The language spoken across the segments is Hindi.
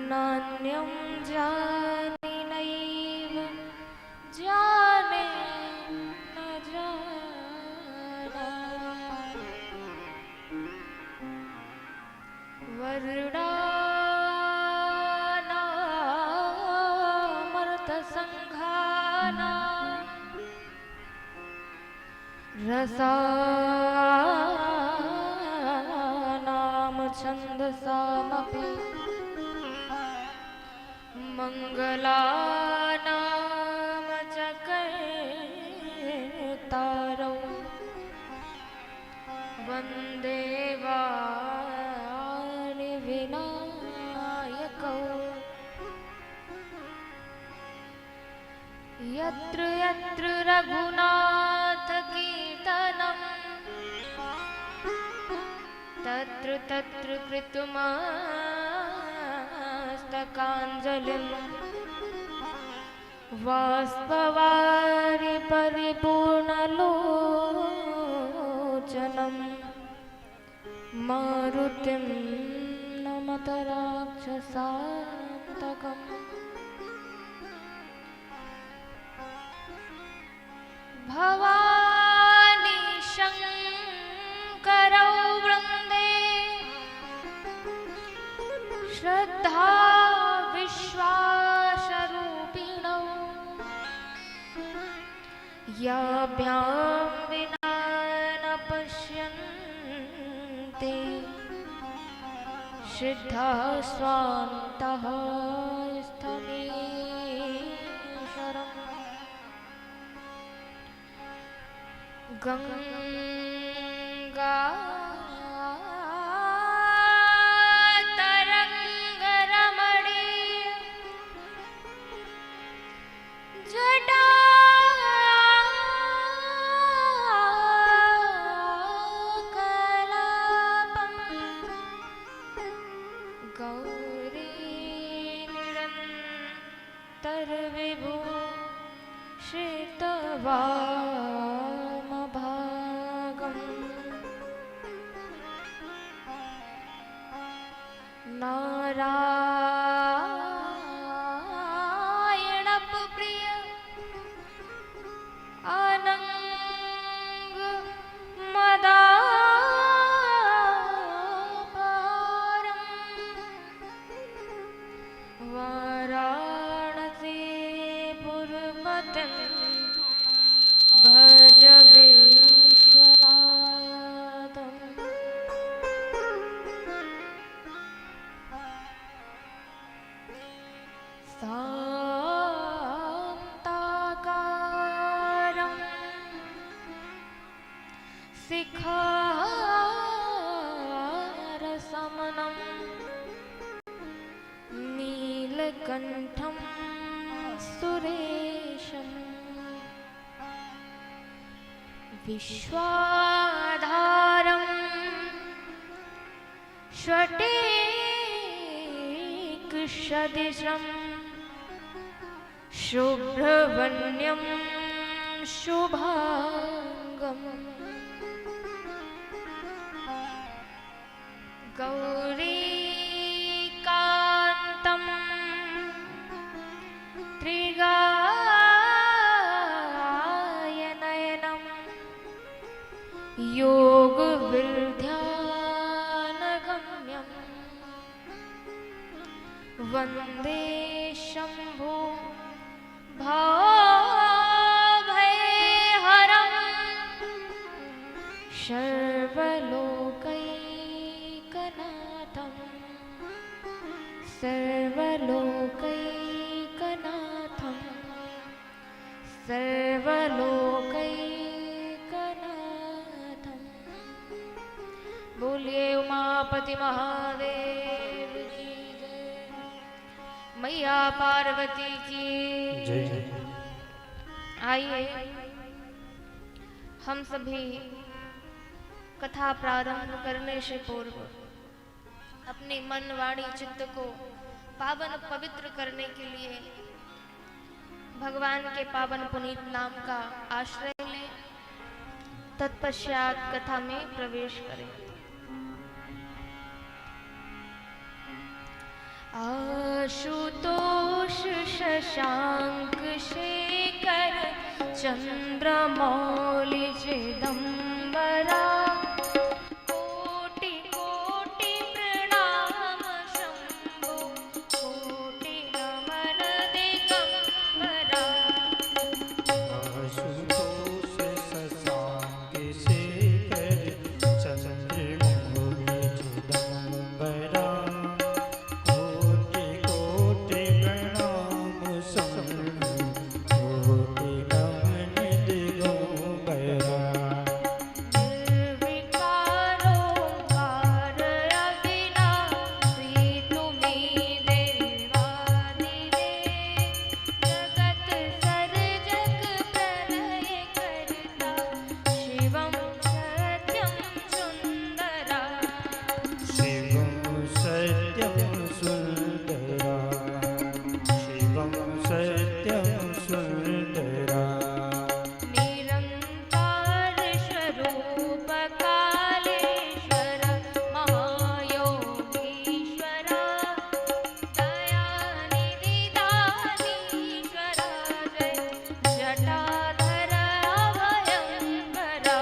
नान्यं जाने नैव जाने न जाना वर्णानामर्थसङ्घानां रसानां छन्दसामपि मङ्गलानां च कर्तारौ वन्दे वाणिविनायकौ यत्र यत्र रघुनाथकीर्तनं तत्र तत्र कृतमस्तकाञ्जलिं बाष्पवारि परिपूर्णलोचनं मारुतिं नमत राक्षसान्तकम् भवानी शङ्करौ वृन्दे श्रद्धा विश्वासरूपिणौ याभ्यां विना न पश्यन्ति सिद्धाः स्वान्तः स्थलीश्वरम् गंगा तरंगरमणीय जटा कलापं गौरी निरन्तर विभू श्रितवा नारायण प्रिय अनंग मदापारम वाराणसी पुरपतिं भज विश्वनाथम् शान्ताकारं शिखारसमनं नीलकण्ठं सुरेशं विश्वाधारं स्फटिकसदृशं शुभ्रवन्यं शुभांगम् गौरीकान्तं त्रिगायनयनं योगविद्यानगम्यं वन्दे शम्भो भवभयहरं सर्वलोकैकनाथं सर्वलोकैकनाथं सर्वलोकैकनाथं। बोलिए उमापति महादेव की जय, मैया पार्वती की जय। आइए हम सभी कथा प्रारंभ करने से पूर्व अपने मन वाणी चित्त को पावन पवित्र करने के लिए भगवान के पावन पुनीत नाम का आश्रय लें, तत्पश्चात कथा में प्रवेश करें। आशुतोष शशांक शेखर चंद्रमौलि चिदंबरा कोटि कोटि प्रणाम शंभो कोटि नमन दिगंबरा। आशुतोष शशांक शेखर चंद्रमौलि चिदंबरा कोटि कोटि प्रणाम शंभो कोटि नमन दिगंबरा। निर्विकारोंकार अविनाशी तुम्ही देवादिदेव जगत सर्जक प्रलय कर्ता शिवं सत्यं सुंदरा। शिवं सत्यं सुंदरा शिवं सत्यं सुंदरा। निरंकार स्वरूप कालेश्वर महायोगीश्वरा दयानिधि दानीश्वरा जय जटाधर अभयंकरा।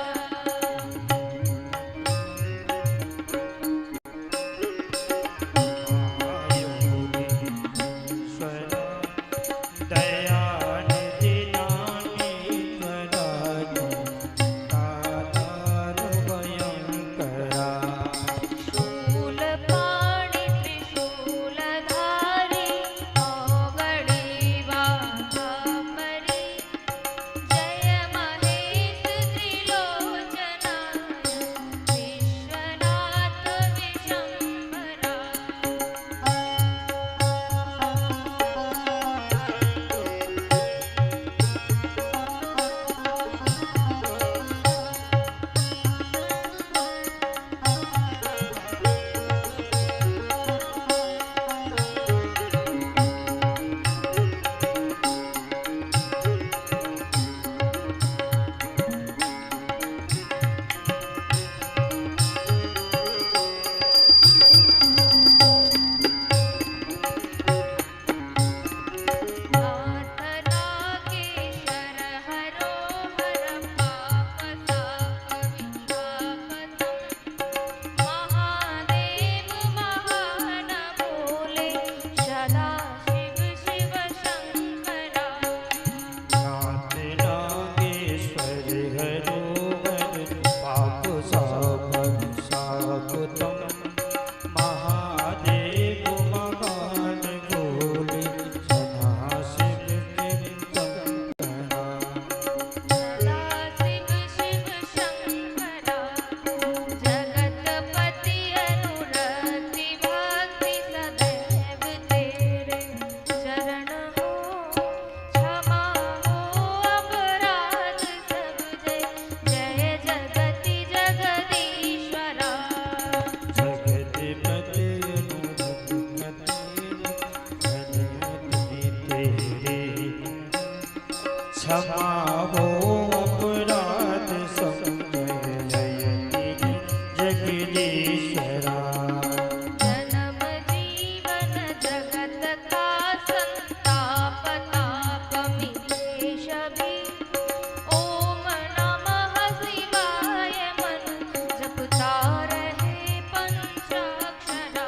योगीश्वरा दयानिधि दानीश्वरा दातार भयंकरा। शूलपाणि त्रिशूलधारी औगणी वातापरी जय महेश त्रिलोचना विश्वनाथ विशंबरा। नाथ नागेश्वर हरो हर पाप ताप विशापतम् महादेव महान भोले सदा शिव शिव शंकरा। नाथ नागेश्वर हरोहर पाप साप विशापतम् महादेव महान भोले सदा शिव शंकरा। सदा शिव शिव शंकरा जगतपति अनुरक्ति भक्ति सदैव तेरे शरण हो क्षमा हो अपराध सब जय जय जगति जगदीश्वरा। जगतपति क्षमा हो अपराध सब जयति जगदीश्वरा। जन्म जीवन जगत का संताप ताप मिटे सभी ओम नमः शिवाय मन जपता रहे पंचाक्षरा।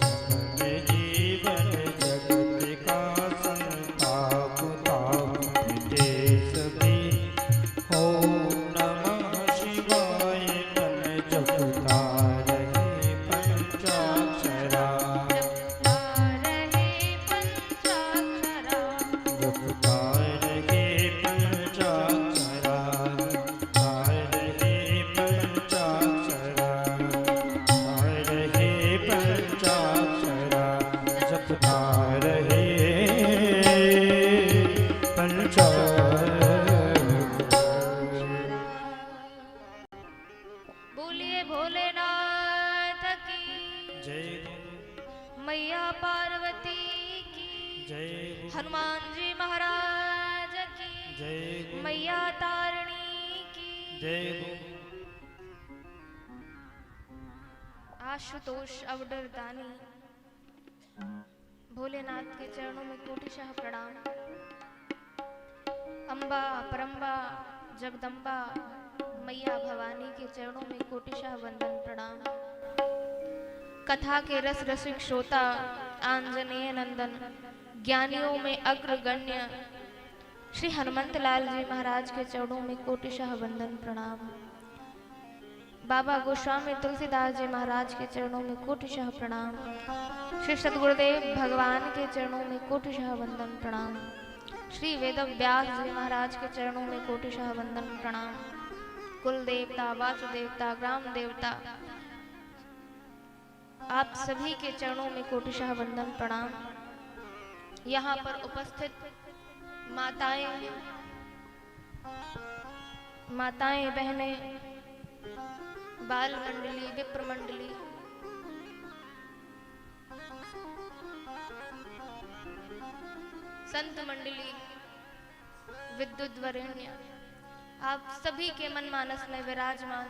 जगत जीवन जगत का संताप ताप मिटे सभी ओम नमः शिवाय मन जपता रहे पंचाक्षरा। जपता रहे पंचाक्षरा। जपता रहे पंचाक्षरा जपता रहे पंचाक्षरा जपता रहे पंचाक्षरा। बोलिए भोलेनाथ की जय मैया पार्वती की जय हनुमान जी महाराज की जय मैया तारिणी की जय। आशुतोष अवडरदानी भोलेनाथ के चरणों में कोटिशः प्रणाम। अम्बा परम्बा जगदम्बा मैया भवानी के चरणों में कोटिशः वंदन प्रणाम। कथा के रस रसिक श्रोता आंजनेय नंदन ज्ञानियों में अग्रगण्य श्री हनुमंत लाल जी महाराज के चरणों में कोटिशः वंदन प्रणाम। बाबा गोस्वामी तुलसीदास जी महाराज के चरणों में कोटिशः प्रणाम। श्री सद्गुरुदेव भगवान के चरणों में कोटिशः वंदन प्रणाम। श्री वेद व्यास जी महाराज के चरणों में कोटिशः वंदन प्रणाम। कुल देवता वासु देवता ग्राम देवता आप सभी के चरणों में कोटिशः वंदन प्रणाम। यहाँ पर उपस्थित माताएं बहनें बाल मंडली विप्र मंडली संत मंडली विद्युत वरेण्य आप सभी के मन मानस में विराजमान।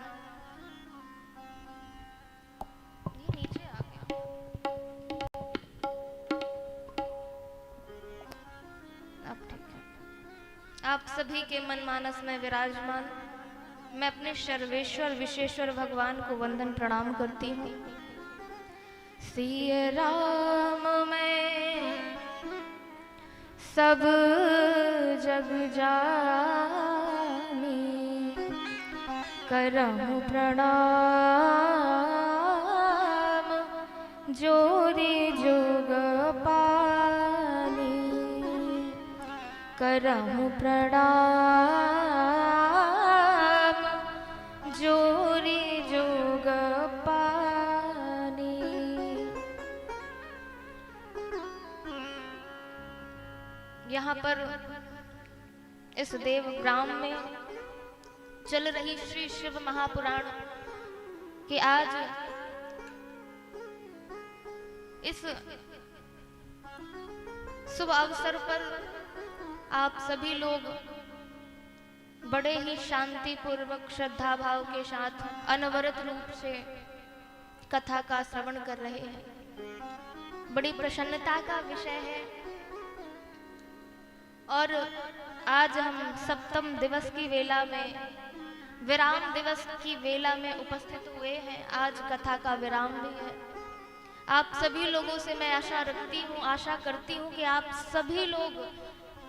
ये नीचे आ गया। अब ठीक है। आप सभी के मन मानस में विराजमान मैं अपने सर्वेश्वर विशेश्वर भगवान को वंदन प्रणाम करती हूँ। सिय राम में सब जग जानी करहु प्रणाम जोरी जोग पानी करहु प्रणाम जोरी जोग पानी। यहाँ पर इस देव ग्राम में चल रही श्री शिव महापुराण के आज इस शुभ अवसर पर आप सभी लोग बड़े ही शांति पूर्वक श्रद्धा भाव के साथ अनवरत रूप से कथा का श्रवण कर रहे हैं। बड़ी प्रसन्नता का विषय है और आज हम सप्तम दिवस की वेला में विराम दिवस की वेला में उपस्थित हुए हैं। आज कथा का विराम भी है। आप सभी लोगों से मैं आशा करती हूँ कि आप सभी लोग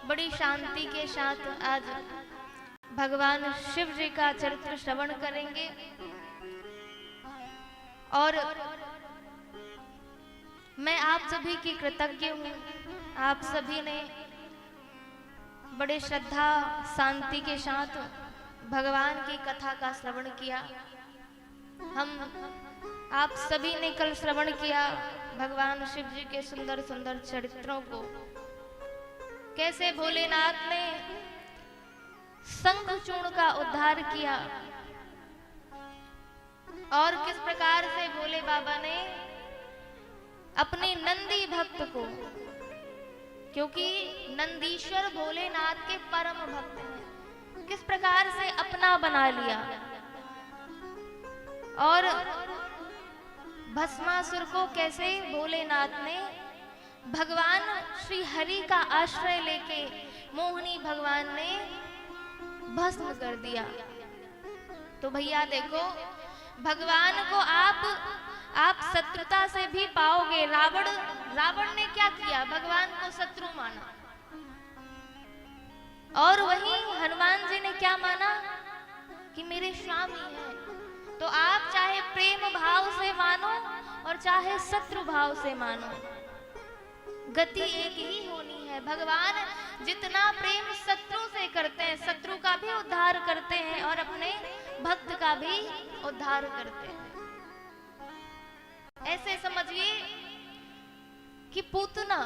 बड़ी शांति के साथ आज भगवान शिव जी का चरित्र श्रवण करेंगे और मैं आप सभी की कृतज्ञ हूँ। आप सभी ने बड़े श्रद्धा शांति के साथ भगवान की कथा का श्रवण किया। आप सभी ने कल श्रवण किया भगवान शिव जी के सुंदर सुंदर चरित्रों को। कैसे भोलेनाथ ने शंखचूर्ण का उद्धार किया और किस प्रकार से भोले बाबा ने अपने नंदी भक्त को, क्योंकि नंदीश्वर भोलेनाथ के परम भक्त हैं, किस प्रकार से अपना बना लिया और भस्मासुर को कैसे भोलेनाथ ने भगवान श्री हरि का आश्रय लेके मोहिनी भगवान ने भस्म कर दिया। तो भैया देखो भगवान को आप शत्रुता से भी पाओगे। रावण ने क्या किया? भगवान को शत्रु माना और वहीं हनुमान जी ने क्या माना कि मेरे स्वामी हैं। तो आप चाहे प्रेम भाव से मानो और चाहे शत्रु भाव से मानो, गति एक ही होनी है। भगवान जितना प्रेम शत्रु से करते हैं, शत्रु का भी उद्धार करते हैं और अपने भक्त का भी उद्धार करते हैं। ऐसे समझिए कि पूतना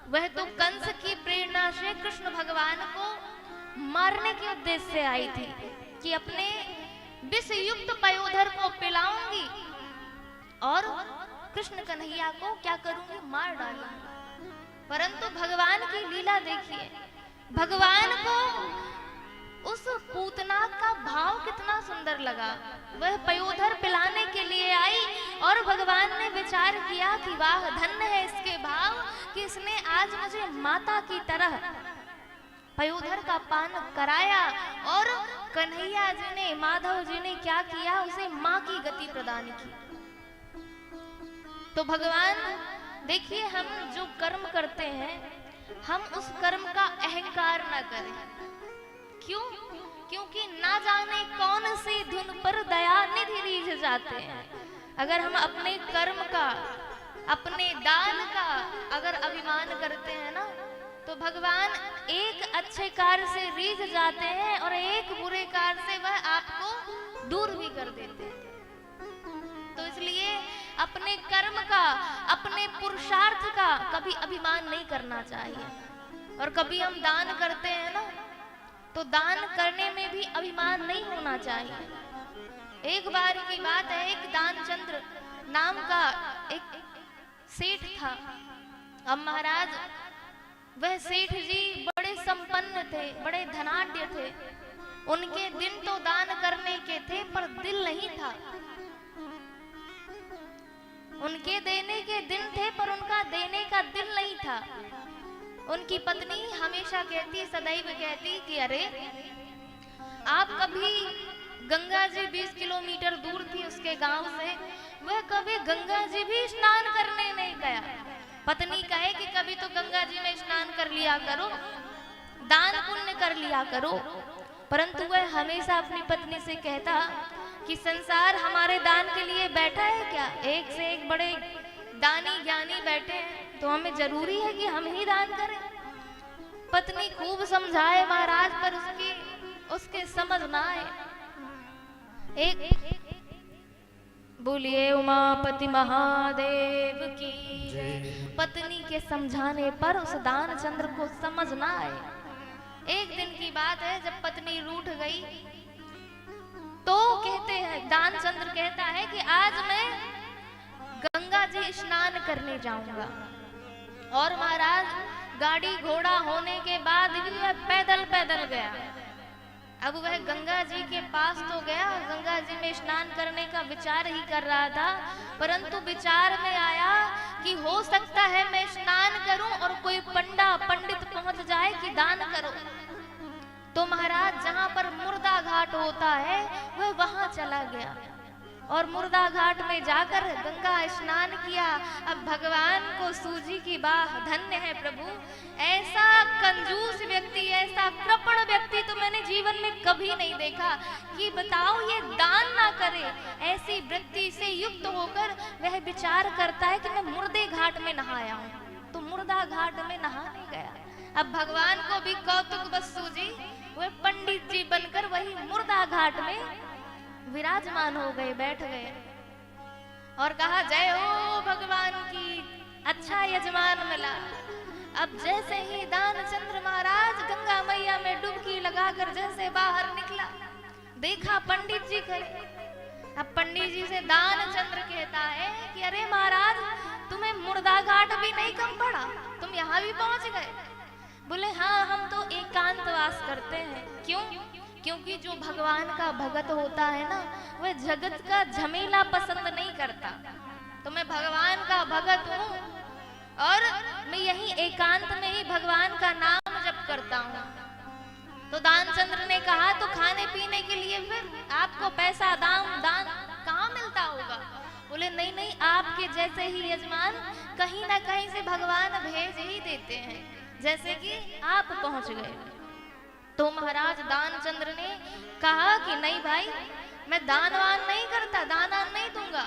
वह तो कंस की प्रेरणा से कृष्ण भगवान को मारने के उद्देश्य से आई थी कि अपने विष युक्त पयोधर को पिलाऊंगी और कृष्ण कन्हैया को क्या करूंगी? मार डालूंगी। परंतु भगवान की लीला देखिए, भगवान को उस पूतना का भाव कितना सुंदर लगा। वह पयोधर पिलाने के लिए आई और भगवान ने विचार किया कि वाह, धन्य है इसके भाव कि इसने आज मुझे माता की तरह पयोधर का पान कराया। और कन्हैया जी ने, माधव जी ने क्या किया, उसे माँ की गति प्रदान की। तो भगवान देखिए, हम जो कर्म करते हैं, हम उस कर्म का अहंकार ना करें। क्यों? क्योंकि ना जाने कौन सी धुन पर दयानिधि रीझ जाते हैं। अगर हम अपने कर्म का, अपने दान का अगर अभिमान करते हैं ना, तो भगवान एक अच्छे कार्य से रीझ जाते हैं और एक बुरे कार्य से वह आपको दूर भी कर देते हैं। तो इसलिए अपने कर्म का, अपने पुरुषार्थ का कभी अभिमान नहीं करना चाहिए। और कभी हम दान करते हैं ना, तो दान करने में भी अभिमान नहीं होना चाहिए। एक बार की बात है, एक दानचंद्र नाम का एक सेठ था। अब महाराज, वह सेठ जी बड़े संपन्न थे, बड़े धनाढ्य थे। उनके दिन तो दान करने के थे, पर दिल नहीं था। उनके देने के दिन थे, पर उनका देने का दिल नहीं था। उनकी पत्नी हमेशा कहती, सदैव कहती कि अरे, आप कभी, गंगा जी 20 किलोमीटर दूर थी उसके गांव से, वह कभी गंगा जी भी स्नान करने नहीं गया। पत्नी कहे कि कभी तो गंगा जी में स्नान कर लिया करो, दान पुण्य कर लिया करो। परंतु वह हमेशा अपनी पत्नी से कहता कि संसार हमारे दान के लिए बैठा है क्या? एक से एक बड़े दानी ज्ञानी बैठे हैं, तो हमें जरूरी है कि हम ही दान करें। पत्नी खूब समझाए महाराज, पर उसके समझ ना आए। एक बोलिए उमापति महादेव की। पत्नी के समझाने पर उस दानचंद्र को समझ ना आए। एक दिन की बात है, जब पत्नी रूठ गई, तो कहते हैं, दानचंद्र कहता है कि आज मैं गंगा जी स्नान करने जाऊंगा। और महाराज, गाड़ी घोड़ा होने के बाद भी वह पैदल पैदल गया। अब वह गंगा जी के पास तो गया, गंगा जी में स्नान करने का विचार ही कर रहा था, परंतु विचार में आया कि हो सकता है मैं स्नान करूं और कोई पंडित पहुंच जाए कि दान करो। तो महाराज, जहां पर मुर्दा घाट होता है, वह वहां चला गया और मुर्दा घाट में जाकर गंगा स्नान किया। अब भगवान को सूझी की वाह, धन्य है प्रभु, ऐसा कंजूस व्यक्ति, ऐसा कृपण व्यक्ति तो मैंने जीवन में कभी नहीं देखा कि बताओ ये दान ना करे। ऐसी वृत्ति से युक्त होकर वह विचार करता है कि मैं मुर्दे घाट में नहाया हूँ, तो मुर्दा घाट में नहाने गया। अब भगवान को भी कौतुक बस सूझी, वह पंडित जी बनकर वही मुर्दा घाट में विराजमान हो गए, बैठ गए और कहा, जय हो भगवान की, अच्छा यजमान मिला। अब जैसे ही दानचंद्र महाराज गंगा मैया में डुबकी लगाकर जैसे बाहर निकला, देखा पंडित जी खड़े। अब पंडित जी से दानचंद्र कहता है कि अरे महाराज, तुम्हें मुर्दा घाट भी नहीं कम पड़ा, तुम यहाँ भी पहुंच गए। बोले हाँ, हम तो एकांतवास करते हैं। क्यों? क्योंकि जो भगवान का भगत होता है ना, वह जगत का झमेला पसंद नहीं करता। तो मैं भगवान का भगत हूँ और मैं यही एकांत में ही भगवान का नाम जप करता हूँ। तो दानचंद्र ने कहा, तो खाने पीने के लिए फिर आपको पैसा दान कहाँ मिलता होगा? बोले नहीं नहीं, आपके जैसे ही यजमान कहीं ना कहीं से भगवान भेज ही देते हैं, जैसे कि आप पहुंच गए। तो महाराज दानचंद्र ने कहा कि नहीं भाई, मैं दानवान नहीं करता, दान नहीं दूंगा।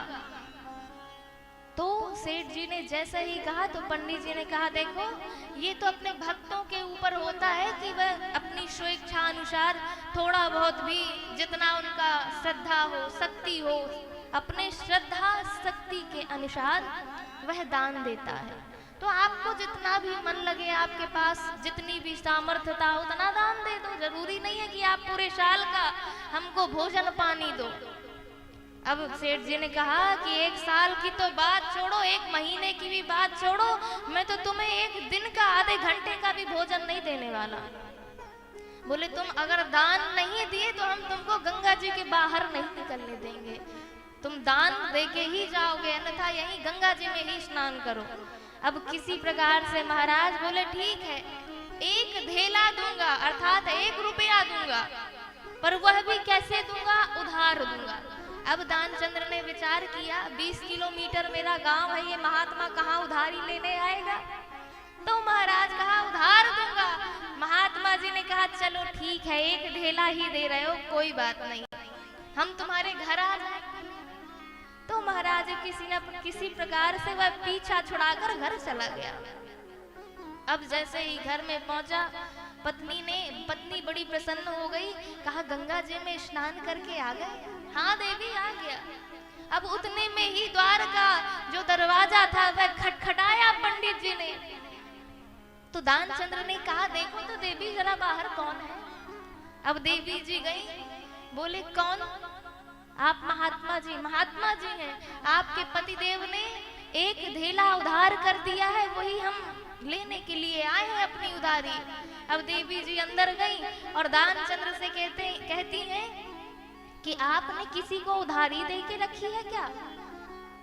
तो सेठ जी ने जैसे ही कहा, तो पंडित जी ने कहा, देखो ये तो अपने भक्तों के ऊपर होता है कि वह अपनी स्वेच्छा अनुसार थोड़ा बहुत भी, जितना उनका श्रद्धा हो, शक्ति हो, अपने श्रद्धा शक्ति के अनुसार वह दान देता है। तो आपको जितना भी मन लगे, आपके पास जितनी भी सामर्थ्यता हो, उतना दान दे दो। जरूरी नहीं है कि आप पूरे साल का हमको भोजन पानी दो। अब सेठ जी ने कहा कि एक साल की तो बात छोड़ो, एक महीने की भी बात छोड़ो, मैं तो तुम्हें एक दिन का, आधे घंटे का भी भोजन नहीं देने वाला। बोले तुम अगर दान नहीं दिए तो हम तुमको गंगा जी के बाहर नहीं निकलने देंगे, तुम दान दे के ही जाओगे, अन्यथा यहीं गंगा जी में ही स्नान करो। अब किसी प्रकार से महाराज बोले ठीक है, 1 धेला दूंगा, अर्थात 1 रुपया दूंगा, पर वह भी कैसे दूंगा, उधार दूंगा। अब दानचंद्र ने विचार किया 20 किलोमीटर मेरा गांव है, ये महात्मा कहाँ उधारी लेने आएगा। तो महाराज कहा उधार दूंगा। महात्मा जी ने कहा चलो ठीक है, 1 ढेला ही दे रहे हो, कोई बात नहीं, हम तुम्हारे घर आ जाएंगे। तो महाराज किसी प्रकार से वह पीछा छुड़ाकर घर चला गया। अब जैसे ही घर में पहुंचा, पत्नी बड़ी प्रसन्न हो गई, कहा गंगा जी में स्नान करके आ गए। हाँ देवी आ गया। अब उतने में ही द्वार का जो दरवाजा था वह खटखटाया पंडित जी ने। तो दानचंद्र ने कहा देखो तो देवी जरा बाहर कौन है। अब देवी जी गई, बोले कौन, आप महात्मा जी हैं, आपके पतिदेव ने 1 धेला उधार कर दिया है, वही हम लेने के लिए आए हैं अपनी उधारी। अब देवी जी अंदर गई और दानचंद्र से कहती हैं कि आपने किसी को उधारी दे के रखी है क्या।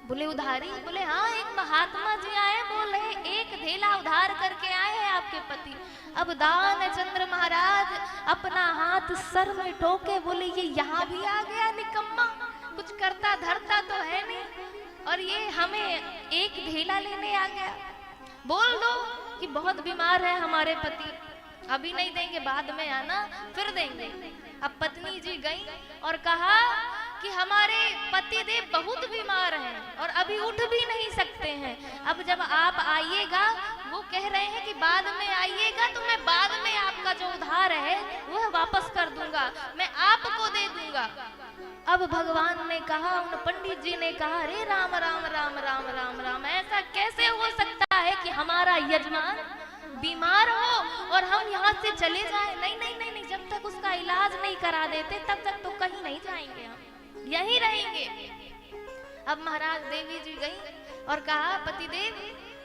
बोले उधारी, बोले हाँ, एक महात्मा जी आए, बोले 1 धेला उधार करके आए हैं आपके पति। अब दानचंद्र महाराज अपना हाथ सर में ठोके बोले ये यहाँ भी आ गया निकम्मा, कुछ करता धरता तो है नहीं, और ये हमें 1 धेला लेने आ गया। बोल दो कि बहुत बीमार है हमारे पति, अभी नहीं देंगे, बाद में आना फिर देंगे। अब पत्नी जी गई और कहा कि हमारे पतिदेव बहुत बीमार हैं और अभी उठ भी नहीं सकते हैं, अब जब आप आइएगा, वो कह रहे हैं कि बाद में आइएगा तो मैं बाद में आपका जो उधार है वह वापस कर दूंगा, मैं आपको दे दूंगा। अब भगवान ने कहा, उन पंडित जी ने कहा अरे राम राम राम राम राम राम, ऐसा कैसे हो सकता है कि हमारा यजमान बीमार हो और हम यहाँ से चले जाएं। नहीं नहीं नहीं नहीं, जब तक उसका इलाज नहीं करा देते तब तक तो कहीं नहीं जाएंगे, हम यहीं रहेंगे। अब महाराज देवी जी गई और कहा पतिदेव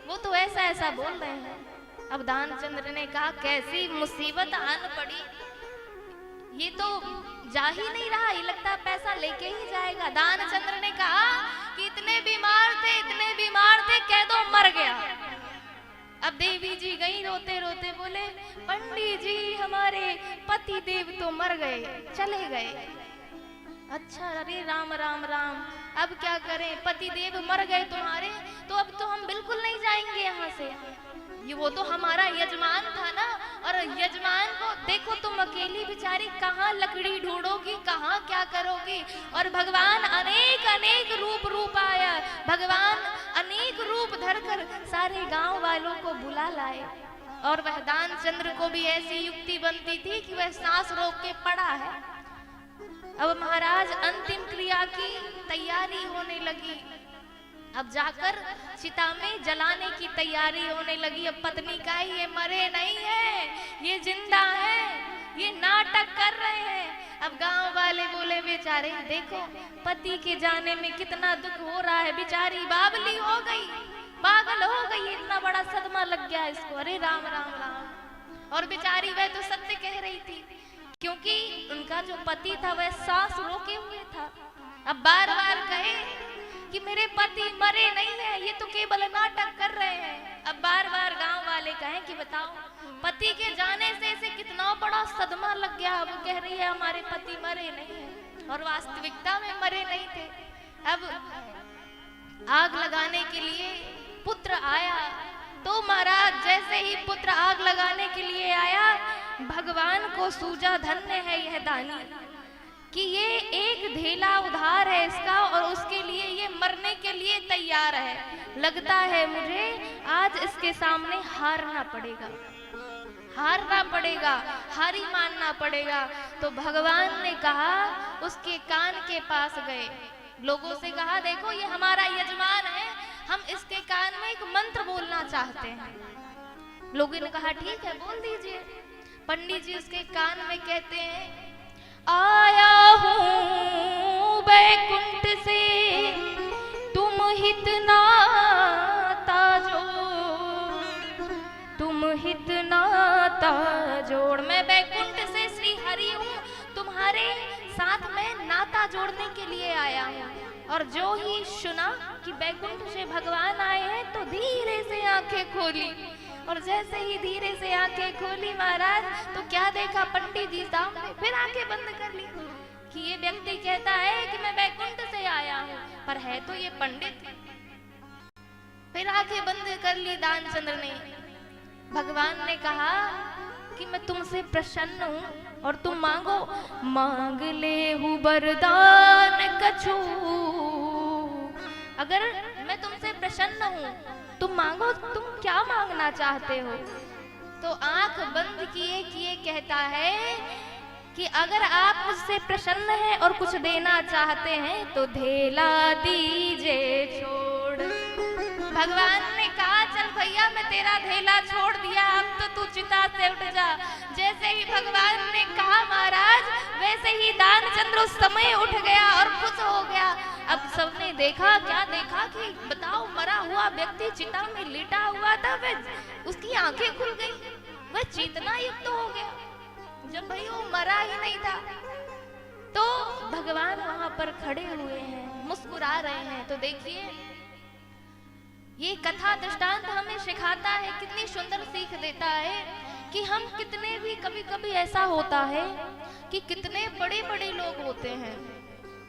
वो तो ऐसा ऐसा बोल रहे हैं। अब दानचंद्र ने कहा कैसी मुसीबत आन पड़ी, ये तो जा ही नहीं रहा, ये लगता है पैसा लेके ही जाएगा। दानचंद्र ने कहा कि इतने बीमार थे कह दो मर गया। अब देवी जी गई रोते रोते, बोले पंडित जी हमारे पति देव तो मर गए, चले गए। अच्छा, अरे राम राम राम, अब क्या करें, पति देव मर गए तुम्हारे, तो अब तो हम बिल्कुल नहीं जाएंगे यहाँ से, ये वो तो हमारा यजमान था ना, और यजमान को देखो तुम अकेली बेचारी कहाँ लकड़ी ढूंढोगी, कहाँ क्या करोगी। और भगवान अनेक अनेक रूप आया, भगवान अनेक रूप धरकर सारे गांव वालों को बुला लाए। और वह दानचंद्र को भी ऐसी युक्ति बनती थी कि वह सांस रोक के पड़ा है। अब महाराज अंतिम क्रिया की तैयारी होने लगी, अब जाकर चिता में जलाने की तैयारी होने लगी। अब पत्नी का ये मरे नहीं है, ये जिंदा है, ये नाटक कर रहे हैं। अब गांव वाले बोले बेचारे देखो पति के जाने में कितना दुख हो रहा है, बेचारी बावली हो गई, पागल हो गई, इतना बड़ा सदमा लग गया इसको, अरे राम राम राम। और बेचारी वह तो सत्य कह रही थी, क्योंकि उनका जो पति था वह सांस रोके हुए था। अब बार बार कहे कि मेरे पति मरे नहीं है, ये तो केवल नाटक कर रहे हैं। अब बार बार गांव वाले कहें कि बताओ पति के जाने से इसे कितना बड़ा सदमा लग गया। वो कह रही है हमारे पति मरे नहीं है, और वास्तविकता में मरे नहीं थे। अब आग लगाने के लिए पुत्र आया, तो महाराज जैसे ही पुत्र आग लगाने के लिए आया, भगवान को सूझा धन्य है यह दानी कि ये 1 धेला उधार है इसका, और उसके लिए ये मरने के लिए तैयार है। लगता है मुझे आज इसके सामने हारना पड़ेगा, हारी मानना पड़ेगा। तो भगवान ने कहा, उसके कान के पास गए, लोगों से कहा देखो ये हमारा यजमान है, हम इसके कान में एक मंत्र बोलना चाहते हैं। लोगों ने कहा ठीक है बोल दीजिए। पंडित जी उसके कान में कहते हैं, आया हूँ बैकुंठ से तुम हित नाता जोड़, तुम हित नाता जोड़। मैं बैकुंठ से भिखारी हूँ, तुम्हारे साथ मैं नाता जोड़ने के लिए आया हूँ। और जो ही सुना कि बैकुंठ से भगवान आए हैं तो धीरे से आंखें खोली, और जैसे ही धीरे से आंखें खोली महाराज, तो क्या देखा, पंडित जी सामने, फिर आंखें बंद कर ली कि ये व्यक्ति कहता है कि मैं बैकुंठ से आया हूँ, पर है तो ये पंडित। फिर आंखें बंद कर ली दानचंद्र ने। भगवान ने कहा कि मैं तुमसे प्रसन्न हूँ और तुम मांगो। मांग ले हूँ वरदान कछु, अगर मैं तुमसे प्रसन्न हूँ तुम मांगो, तुम क्या मांगना चाहते हो? तो आंख बंद किए किए कहता है कि अगर आप मुझसे प्रसन्न हैं और कुछ देना चाहते हैं तो धेला दीजिए छोड़। भगवान ने कहा चल भैया मैं तेरा धेला छोड़ दिया, अब तो तू चिता से उठ जा। जैसे ही भगवान ने कहा महाराज, वैसे ही दानचंद्र उस समय उठ गया और खुश हो गया। अब सबने देखा, क्या देखा कि बताओ, मरा हुआ व्यक्ति चिता में लेटा हुआ था, वह उसकी आंखें खुल गई, वह चेतना युक्त हो गया, जब भाई वो मरा ही नहीं था। तो भगवान वहां पर खड़े हुए हैं, मुस्कुरा रहे हैं। तो देखिए ये कथा दृष्टांत हमें सिखाता है, कितनी सुंदर सीख देता है कि हम कितने भी, कभी कभी ऐसा होता है कि कितने बड़े बड़े लोग होते हैं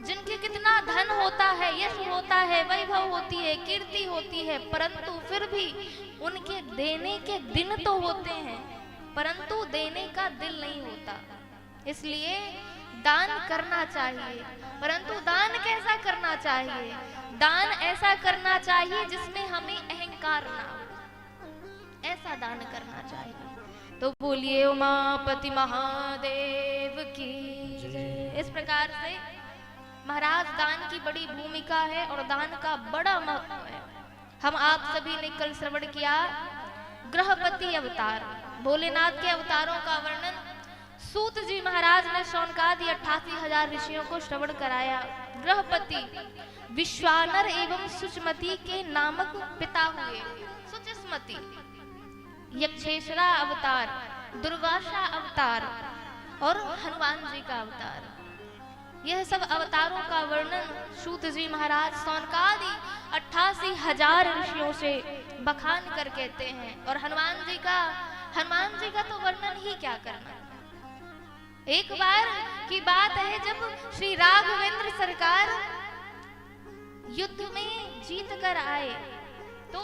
जिनके कितना धन होता है, यश होता है, वैभव होती है, कीर्ति होती है, परंतु फिर भी उनके देने के दिन तो होते हैं परंतु देने का दिल नहीं होता। इसलिए दान करना चाहिए, परंतु दान कैसा करना चाहिए? दान ऐसा करना चाहिए जिसमें हमें अहंकार ना हो, ऐसा दान करना चाहिए। तो बोलिए उमापति महादेव की जय। इस प्रकार से महाराज दान की बड़ी भूमिका है और दान का बड़ा महत्व है। हम आप सभी ने कल श्रवण किया गृहपति अवतार, भोलेनाथ के अवतारों का वर्णन सूत जी महाराज ने शौनकादि 88,000 ऋषियों को श्रवण कराया। गृहपति विश्वानर एवं सुचमति के नामक पिता हुए। सुचस्मति यक्षेश्वरा अवतार, दुर्वासा अवतार और हनुमान जी का अवतार। यह सब अवतारों का वर्णन सूत जी महाराज शौनकादि 88,000 ऋषियों से बखान कर कहते हैं। और हनुमान जी का तो वर्णन ही क्या करना। एक बार की बात है जब श्री राघवेंद्र सरकार युद्ध में जीत कर आए तो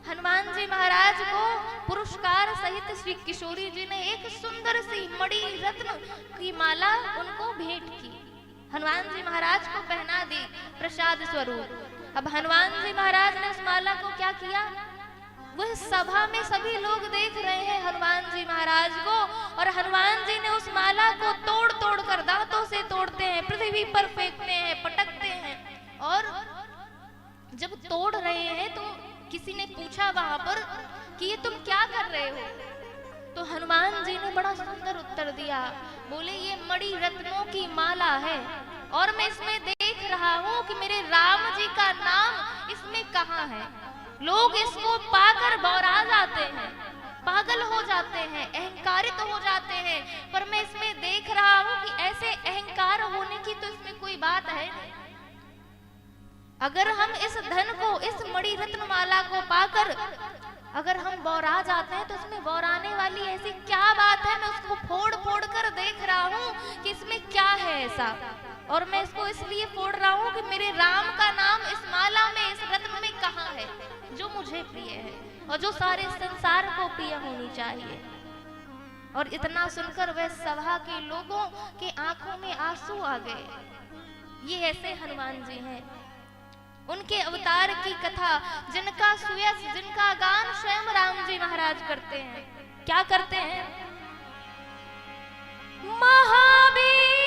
हनुमान जी महाराज को पुरस्कार सहित श्री किशोरी जी ने एक सुंदर सी मणि रत्न की माला उनको भेंट की, हनुमान जी महाराज को पहना दी प्रसाद स्वरूप। अब हनुमान जी महाराज ने उस माला को क्या किया? वह सभा में सभी लोग देख रहे हैं हनुमान जी महाराज को, और हनुमान जी ने उस माला को तोड़ तोड़ कर दांतों से तोड़ते हैं, पृथ्वी पर फेंकते हैं, पटकते हैं। और जब तोड़ रहे हैं तो किसी ने पूछा वहां पर कि ये तुम क्या कर रहे हो? तो हनुमान जी ने बड़ा सुंदर उत्तर दिया, बोले ये मणि रत्नों की माला है और मैं इसमें देख रहा हूँ कि मेरे राम जी का नाम इसमें कहाँ है। लोग इसको पाकर बौरा जाते हैं, पागल हो जाते हैं, अहंकारित हो जाते हैं, पर मैं इसमें देख रहा हूँ कि ऐसे अहंकार होने की तो इसमें कोई बात है नहीं। अगर हम इस धन को, इस मणि रत्न माला को पाकर अगर हम बौरा जाते हैं तो इसमें बौराने वाली ऐसी क्या बात है? मैं उसको फोड़ फोड़ कर देख रहा हूँ कि इसमें क्या है ऐसा, और मैं इसको इसलिए फोड़ रहा हूँ कि मेरे राम का नाम इस माला में, इस रत्न में कहाँ है, जो मुझे प्रिय है और जो सारे संसार को प्रिय होनी चाहिए। और इतना सुनकर वह सभा के लोगों के आंखों में आंसू आ गए। ये ऐसे हनुमान जी हैं, उनके अवतार की कथा, जिनका सुयश, जिनका गान स्वयं राम जी महाराज करते हैं। क्या करते हैं? महावीर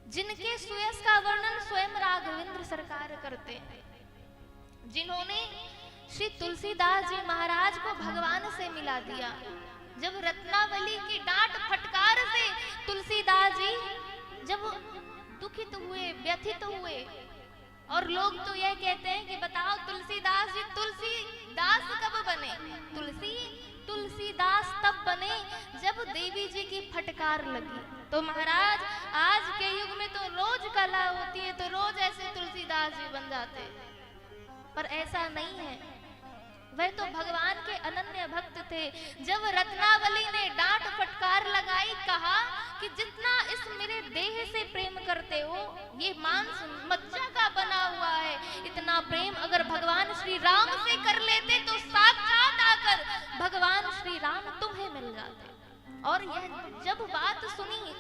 जिनके सुयश का वर्णन स्वयं राघवेंद्र सरकार करते हैं, जिन्होंने श्री तुलसीदास जी महाराज को भगवान से मिला दिया। जब रत्नावली की डांट फटकार से तुलसीदास जी जब दुखित हुए, व्यथित हुए, और लोग तो यह कहते हैं कि बताओ तुलसीदास जी तुलसीदास कब बने? तुलसीदास तब बने जब देवी जी की फटकार लगी। तो महाराज आज के युग में तो रोज कला होती है, तो रोज ऐसे तुलसीदास जी बन जाते, पर ऐसा नहीं है। वह तो भगवान के अनन्य भक्त थे। जब रत्नावली ने डांट फटकार लगाई, कहा कि जितना इस मेरे देह से प्रेम करते हो, ये मांस मज्जा का बना हुआ है, इतना प्रेम अगर भगवान श्री राम से कर लेते तो साक्षात आकर भगवान श्री राम तुम्हें मिल जाते। और यह जब बात सुनी,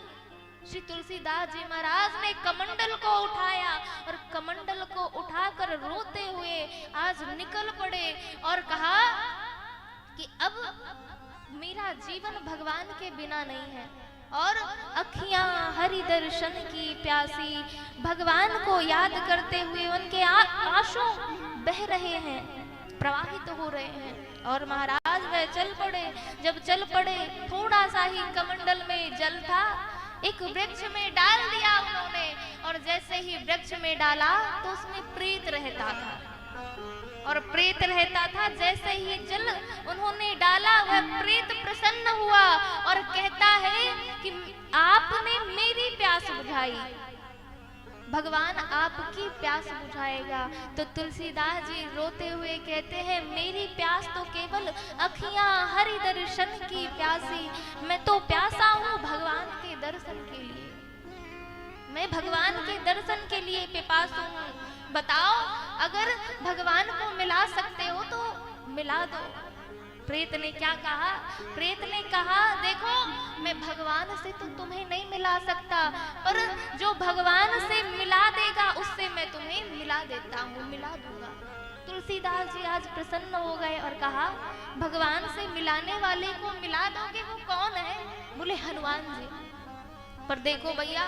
श्री तुलसीदास जी महाराज ने कमंडल को उठाया और कमंडल को उठाकर रोते हुए आज निकल पड़े और कहा कि अब मेरा जीवन भगवान के बिना नहीं है, और अखियां हरि दर्शन की प्यासी, भगवान को याद करते हुए उनके आंसू बह रहे हैं, प्रवाहित हो रहे हैं। और महाराज वह चल पड़े। जब चल पड़े, थोड़ा सा ही कमंडल में जल था, एक वृक्ष में डाल दिया उन्होंने, और जैसे ही वृक्ष में डाला तो उसमें प्रेत रहता था, और प्रेत रहता था। जैसे ही जल उन्होंने डाला, वह प्रेत प्रसन्न हुआ और कहता है कि आपने मेरी प्यास बुझाई, भगवान आपकी प्यास बुझाएगा। तो तुलसीदास जी रोते हुए कहते हैं, मेरी प्यास तो केवल अखियां हरि दर्शन की प्यासी, मैं तो प्यासा हूँ भगवान के दर्शन के लिए, मैं भगवान के दर्शन के लिए पिपासु हूँ। बताओ, अगर भगवान को मिला सकते हो तो मिला दो। प्रेत ने क्या कहा? प्रेत ने कहा, देखो मैं भगवान से तो तुम्हें नहीं मिला सकता, पर जो भगवान से मिला देगा उससे मैं तुम्हें मिला देता हूँ, मिला दूंगा। तुलसीदास जी आज प्रसन्न हो गए और कहा, भगवान से मिलाने वाले को मिला दोगे, वो कौन है? बोले हनुमान जी। पर देखो भैया,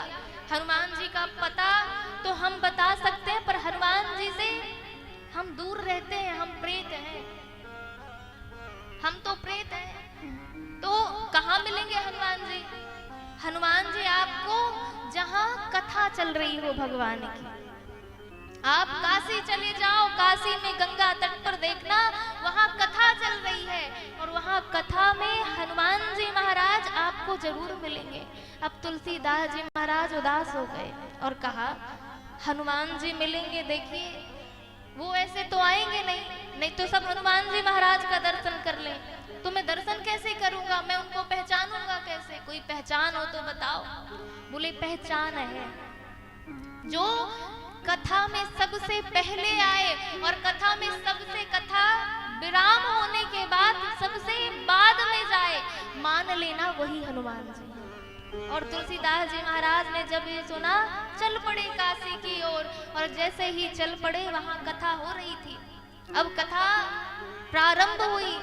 हनुमान जी का पता तो हम बता सकते हैं, पर हनुमान जी से हम दूर रहते हैं, हम प्रेत हैं, हम तो प्रेत हैं। तो कहाँ मिलेंगे हनुमान जी? हनुमान जी आपको जहाँ कथा चल रही हो भगवान की, आप काशी चले जाओ, काशी में गंगा तट पर देखना, वहाँ कथा चल रही है, और वहाँ कथा में हनुमान जी महाराज आपको जरूर मिलेंगे। अब तुलसीदास जी महाराज उदास हो गए और कहा, हनुमान जी मिलेंगे, देखिए वो ऐसे तो आएंगे नहीं तो सब हनुमान जी महाराज का दर्शन कर ले, तो मैं दर्शन कैसे करूंगा, मैं उनको पहचानूंगा कैसे? कोई पहचान हो तो बताओ। बोले पहचान है, जो कथा में सबसे पहले आए और कथा में सबसे कथा विराम होने के बाद सबसे बाद में जाए, मान लेना वही हनुमान जी। और तुलसीदास जी महाराज ने जब ये सुना, चल पड़े काशी की ओर, और जैसे ही चल पड़े वहां कथा हो रही थी। अब कथा प्रारंभ हुई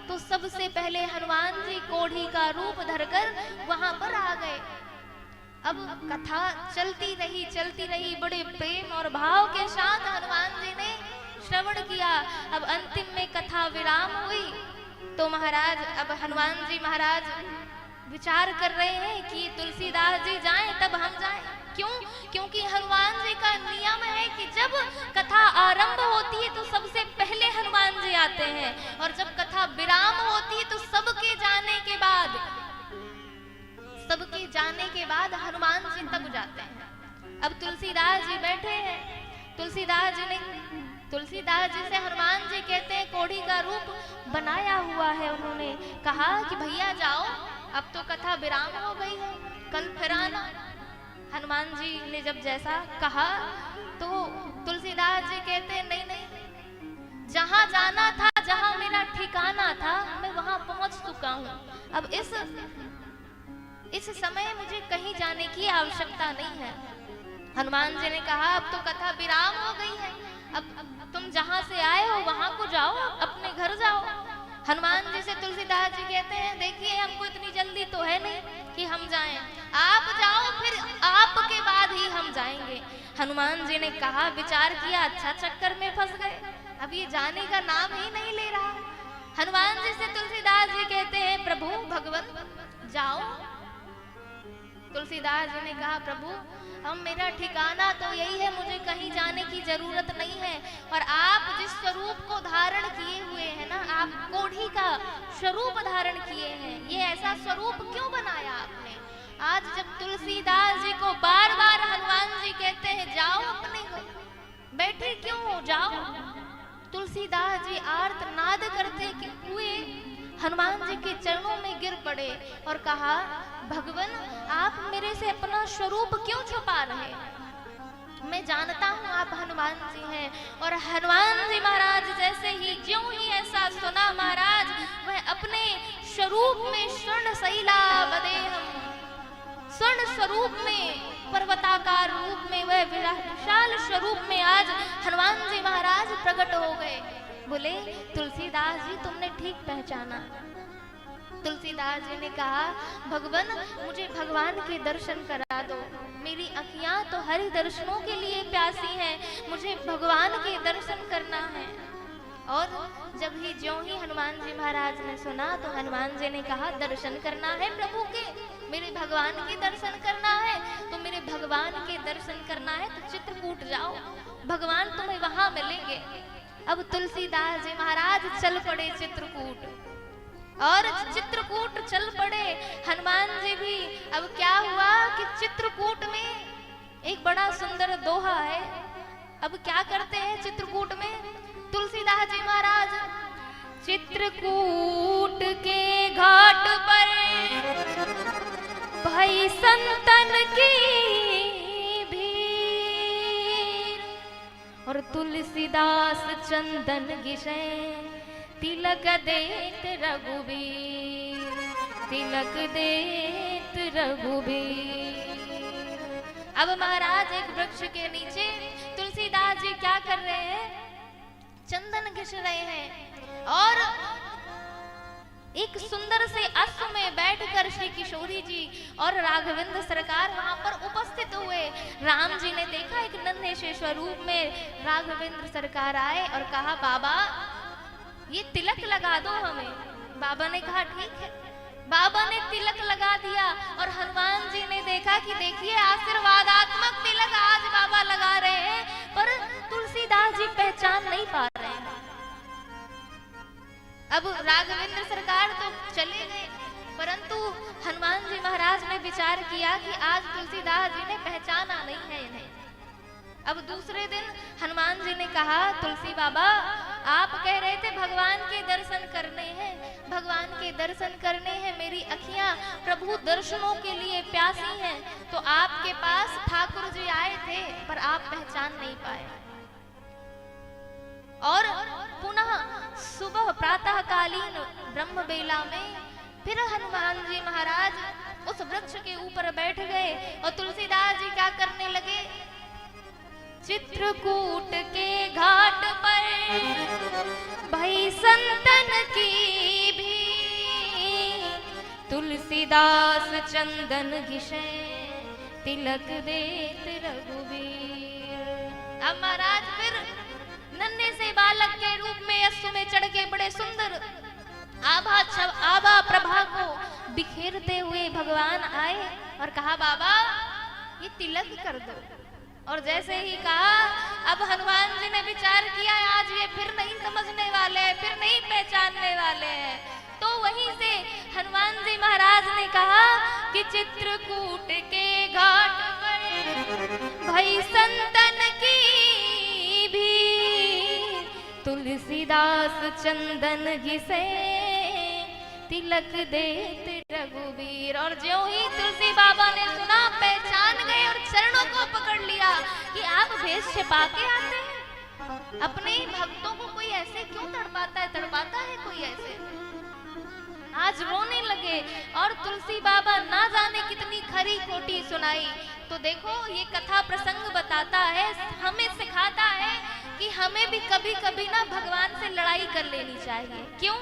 तो सबसे पहले हनुमान जी कोढ़ी का रूप धरकर वहां पर आ गए। अब कथा चलती रही, बड़े प्रेम और भाव के साथ हनुमान जी ने श्रवण किया। अब अंतिम में कथा विराम हुई तो महाराज, अब हनुमान जी महाराज विचार कर रहे हैं कि तुलसीदास जी जाएं तब हम जाएं। क्यों? क्योंकि हनुमान जी का नियम है कि जब कथा आरंभ होती है तो सबसे पहले हनुमान जी आते हैं, और जब कथा विराम होती है तो सबके जाने के बाद हनुमान जी तब जाते हैं। अब तुलसीदास जी बैठे हैं, तुलसीदास जी से हनुमान जी कहते हैं, कोढ़ी का रूप बनाया हुआ है, उन्होंने कहा कि भैया जाओ, अब तो कथा विराम हो गई है, कल फिर आना। हनुमान जी ने जब जैसा कहा तो तुलसीदास जी कहते नहीं, जहां जाना था, जहां मेरा ठिकाना था, मैं वहां पहुंच चुका हूं। अब इस समय मुझे कहीं जाने की आवश्यकता नहीं है। हनुमान जी ने कहा, अब तो कथा विराम हो गई है, अब तुम जहां से आए हो वहां को जाओ, अपने घर जाओ। हनुमान जी से तुलसीदास जी कहते हैं, देखिए हमको इतनी जल्दी तो है नहीं कि हम जाएं, आप जाओ, फिर आपके बाद ही हम जाएंगे। हनुमान जी ने कहा, विचार किया, अच्छा चक्कर में फंस गए, अब ये जाने का नाम ही नहीं ले रहा। हनुमान जी से तुलसीदास जी कहते हैं, प्रभु भगवत जाओ। तुलसीदास जी ने कहा, प्रभु हम मेरा ठिकाना तो यही है, मुझे कहीं जाने की जरूरत नहीं है। और आप जिस स्वरूप को धारण किए हुए हैं ना, आप कोढ़ी का स्वरूप धारण किए हैं, ये ऐसा स्वरूप क्यों बनाया आपने? आज जब तुलसीदास जी को बार बार हनुमान जी कहते हैं जाओ अपने घर, बैठे क्यों हो, जाओ। तुलसीदास जी आर्तनाद करते हुए हनुमान जी के चरणों में गिर पड़े और कहा, भगवान आप मेरे से अपना स्वरूप क्यों छुपा रहे? मैं जानता हूँ आप हनुमान जी हैं। और हनुमान जी महाराज जैसे ही ज्यों ही ऐसा सुना महाराज, वह अपने स्वरूप में स्वर्ण शैला बदेहम, स्वर्ण स्वरूप में, पर्वताकार रूप में, वह विशाल स्वरूप में आज हनुमान जी महाराज प्रकट हो गए। बोले, तुलसीदास जी तुमने ठीक पहचाना। तुलसीदास जी ने कहा, भगवान मुझे भगवान के दर्शन करा दो, मेरी अखियां तो हरि दर्शनों के लिए प्यासी हैं, मुझे भगवान के दर्शन करना है। और जब ही ज्यों ही हनुमान जी महाराज ने सुना तो हनुमान जी ने कहा, दर्शन करना है प्रभु के, मेरे भगवान के दर्शन करना है, तो मेरे भगवान के दर्शन करना है तो चित्रकूट जाओ, भगवान तुम्हें वहां मिलेंगे। अब तुलसीदास जी महाराज चल पड़े चित्रकूट, और चित्रकूट चल पड़े हनुमान जी भी। अब क्या हुआ कि चित्रकूट में एक बड़ा सुंदर दोहा है। अब क्या करते हैं चित्रकूट में तुलसीदास जी महाराज? चित्रकूट के घाट पर भाई संतन की भीड़, और तुलसीदास चंदन घिसे तिलक देत रघुबीर, तिलक देत रघुबीर। अब महाराज एक वृक्ष के नीचे तुलसीदास जी क्या कर रहे हैं? चंदन घिस रहे हैं। और एक सुंदर से अश्व में बैठकर श्री किशोरी जी और राघवेंद्र सरकार वहां पर उपस्थित हुए। राम जी ने देखा, एक नन्हे से स्वरूप में राघवेंद्र सरकार आए और कहा, बाबा ये तिलक लगा दो हमें। बाबा ने कहा ठीक है। बाबा ने तिलक लगा दिया और हनुमान जी ने देखा कि देखिए आशीर्वादात्मक तिलक आज बाबा लगा रहे हैं, पर तुलसीदास जी पहचान नहीं पा रहे हैं। अब राघवेंद्र सरकार तो चले गए, परंतु हनुमान जी महाराज ने विचार किया कि आज तुलसीदास जी ने पहचाना नहीं है इन्हें। अब दूसरे दिन हनुमान जी ने कहा, तुलसी बाबा आप कह रहे थे भगवान के दर्शन करने हैं, भगवान के दर्शन करने हैं, मेरी अखियां प्रभु दर्शनों के लिए प्यासी हैं, तो आपके पास ठाकुर जी आए थे पर आप पहचान नहीं पाए। और पुनः सुबह प्रातःकालीन ब्रह्म बेला में फिर हनुमान जी महाराज उस वृक्ष के ऊपर बैठ गए और तुलसीदास जी क्या करने लगे? चित्रकूट के घाट पर भाई संतन की भी, तुलसीदास चंदन घिसे तिलक देत रघुबीर। अब महाराज फिर नन्हे से बालक के रूप में अश्व में चढ़ के बड़े सुंदर आभा प्रभा को बिखेरते हुए भगवान आए और कहा, बाबा ये तिलक कर दो। और जैसे ही कहा, अब हनुमान जी ने विचार किया आज ये फिर नहीं समझने वाले हैं, फिर नहीं पहचानने वाले हैं, तो वहीं से हनुमान जी महाराज ने कहा कि चित्रकूट के घाट पर भाई संतन की भी, तुलसीदास चंदन घिसे तिलक देत रघुबीर। और ज्यों ही तुलसी बाबा ने सुना, पहचान गए और चरणों को पकड़ लिया कि आप भेष छिपा के आते हैं। अपने भक्तों को कोई ऐसे क्यों तड़पाता है कोई ऐसे। आज रोने लगे और तुलसी बाबा ना जाने कितनी खरी खोटी सुनाई। तो देखो ये कथा प्रसंग बताता है, हमें सिखाता है कि हमें भी कभी कभी ना भगवान से लड़ाई कर लेनी चाहिए। क्यों?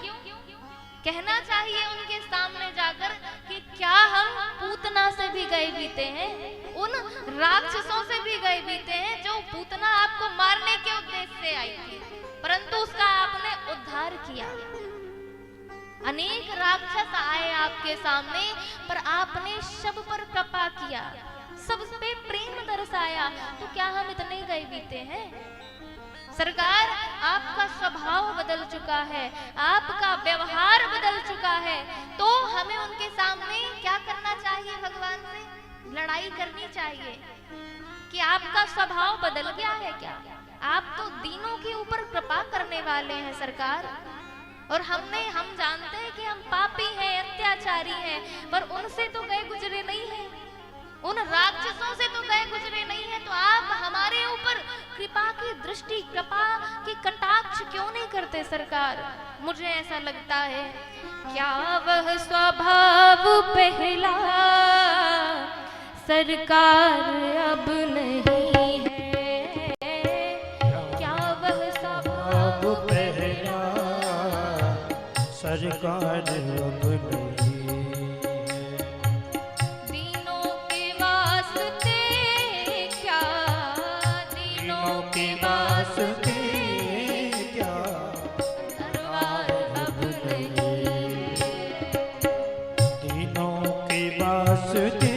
कहना चाहिए उनके सामने जाकर कि क्या हम पूतना से भी गए बीते हैं, उन राक्षसों से भी गए बीते हैं जो पूतना आपको मारने के उद्देश्य से आई थी, परंतु उसका आपने उद्धार किया। अनेक राक्षस आए आपके सामने, पर आपने सब पर कृपा किया, सब पे प्रेम दर्शाया। तो क्या हम इतने गए बीते हैं? सरकार, आपका स्वभाव बदल चुका है, आपका व्यवहार बदल चुका है, तो हमें उनके सामने क्या करना चाहिए? भगवान से लड़ाई करनी चाहिए कि आपका स्वभाव बदल गया है क्या? आप तो दीनों के ऊपर कृपा करने वाले हैं सरकार, और हम जानते हैं कि हम पापी हैं, अत्याचारी हैं, पर उनसे तो गए गुजरे नहीं हैं, उन राक्षसों से तो गए गुजरे नहीं है। तो आप हमारे ऊपर कृपा की दृष्टि, कृपा की कटाक्ष क्यों नहीं करते सरकार? मुझे ऐसा लगता है, क्या वह स्वभाव पहला सरकार अब नहीं है? क्या वह स्वभाव पहला सरकार अब नहीं है। दीनों के वास्ते क्या, दीनों के वास्ते क्या दरबार अब नहीं, दीनों के वास्ते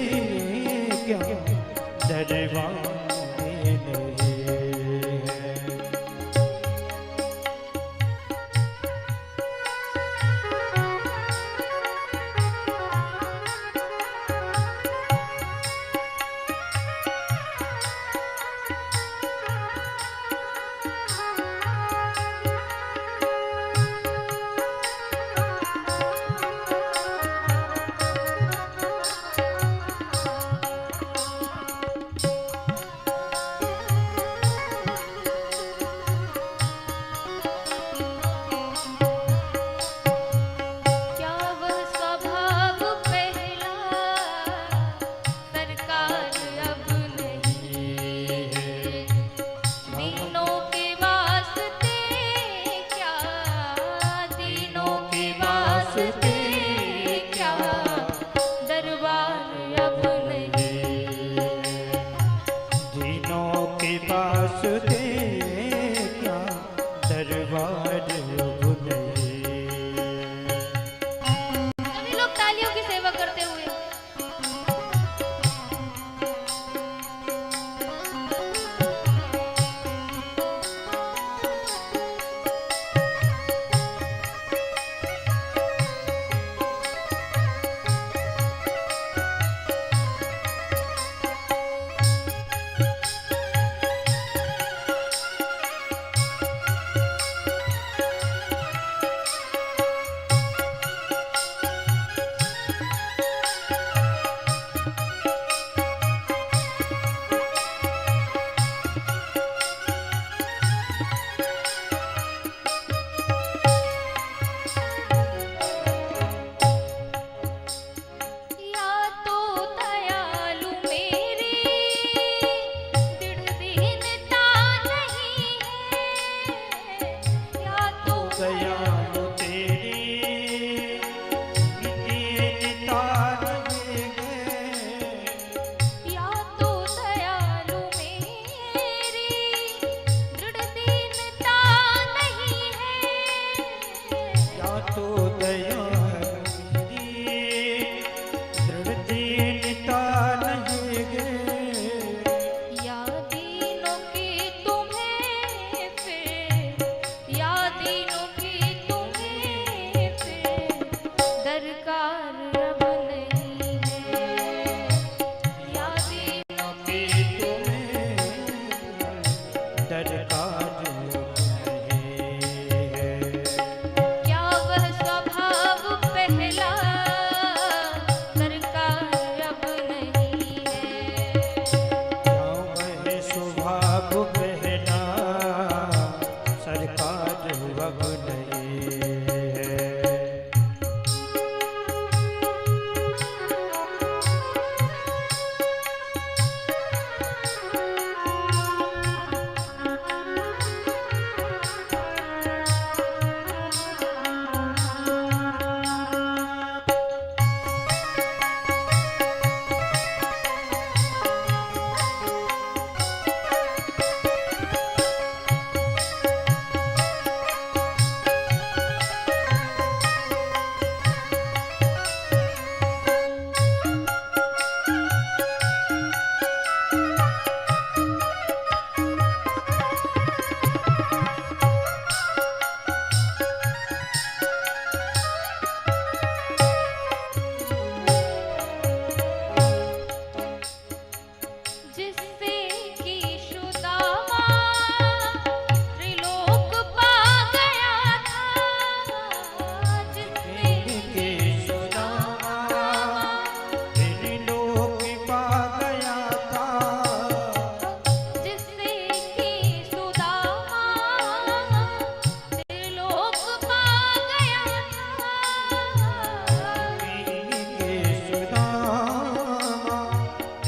क्या दरबार नहीं है।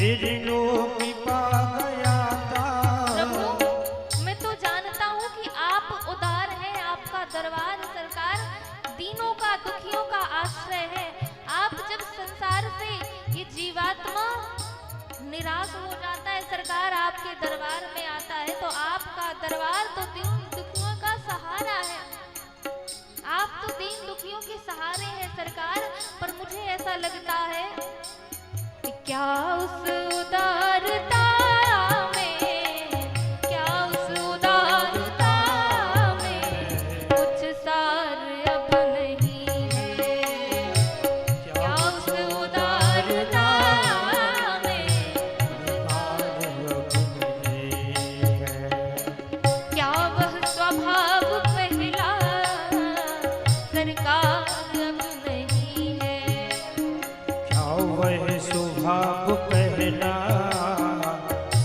त्रिलोकी पा गया था। प्रभु मैं तो जानता हूँ कि आप उदार हैं, आपका दरबार सरकार दीनों का दुखियों का आश्रय है। आप जब संसार से ये जीवात्मा निराश हो जाता है सरकार, आपके दरबार में आता है तो आपका दरबार तो दीन दुखियों का सहारा है। आप तो दीन दुखियों के सहारे हैं सरकार। पर मुझे ऐसा लगता है कि क्या उस उदारता में, क्या उस उदारता में कुछ सार अब नहीं है। क्या उस उदारता में, क्या वह स्वभाव पहला सरकार अब नहीं है। क्या वह स्वभाव पहला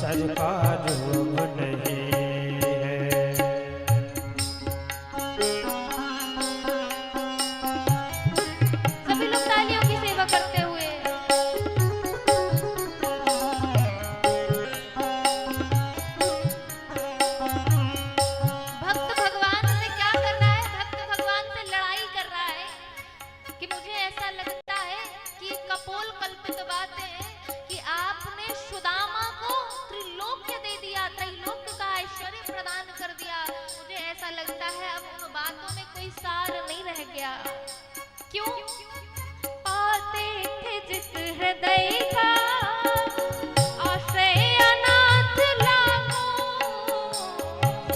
सरकार अब नहीं है। सभी लोग तालियों की सेवा करते हुए भक्त भगवान से क्या कर रहा है, भक्त भगवान से लड़ाई कर रहा है कि मुझे ऐसा लगता है कि कपोल कल्पित बातें हैं कि आपने सुदामा को त्रिलोक्य दे दिया, त्रैलोक्य का ऐश्वर्य प्रदान कर दिया। मुझे ऐसा लगता है अब उन बातों में कोई सार नहीं रह गया। क्यों? पाते थे जिस हृदय का आश्रय अनाथ लाखों,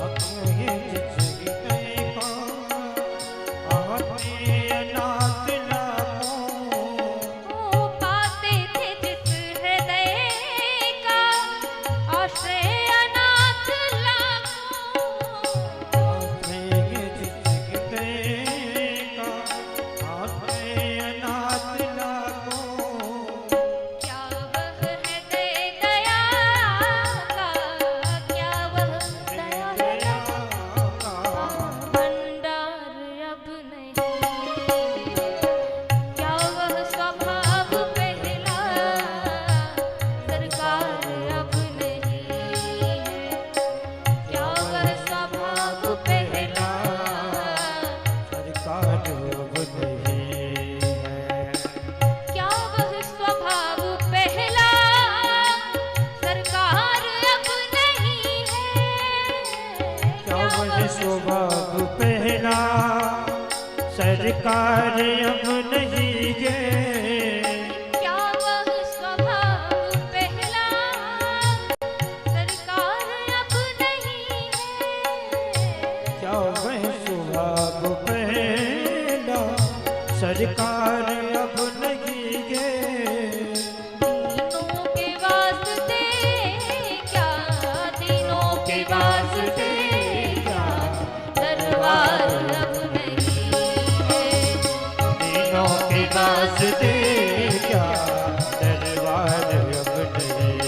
अपने जिस हृदय का आपने अनाथ लाखों। ओ पाते थे जिस हृदय का आश्रय अनाथ लाखों। आपने जिस हृदय का आपने अनाथ लाखों। क्या वह हृदय दया का, क्या वह दया दया का का भंडार अब नहीं। क्या वह स्वभाव पहला सरकार अब नहीं है। क्या वह स्वभाव पहला सरकार अब नहीं है। क्या वह स्वभाव पहला सरकार अब नहीं है। क्या वह स्वभाव पहला सरकार अब नहीं है। क्या वह स्वभाव पहला सरकार अब नहीं है। क्या वह स्वभाव पहला सरकार अब नहीं है। दीनों के वास्ते क्या, दीनों के वास्ते क्या दरबार अब नहीं है। तीनों के वास्ते क्या दरबार अब नहीं।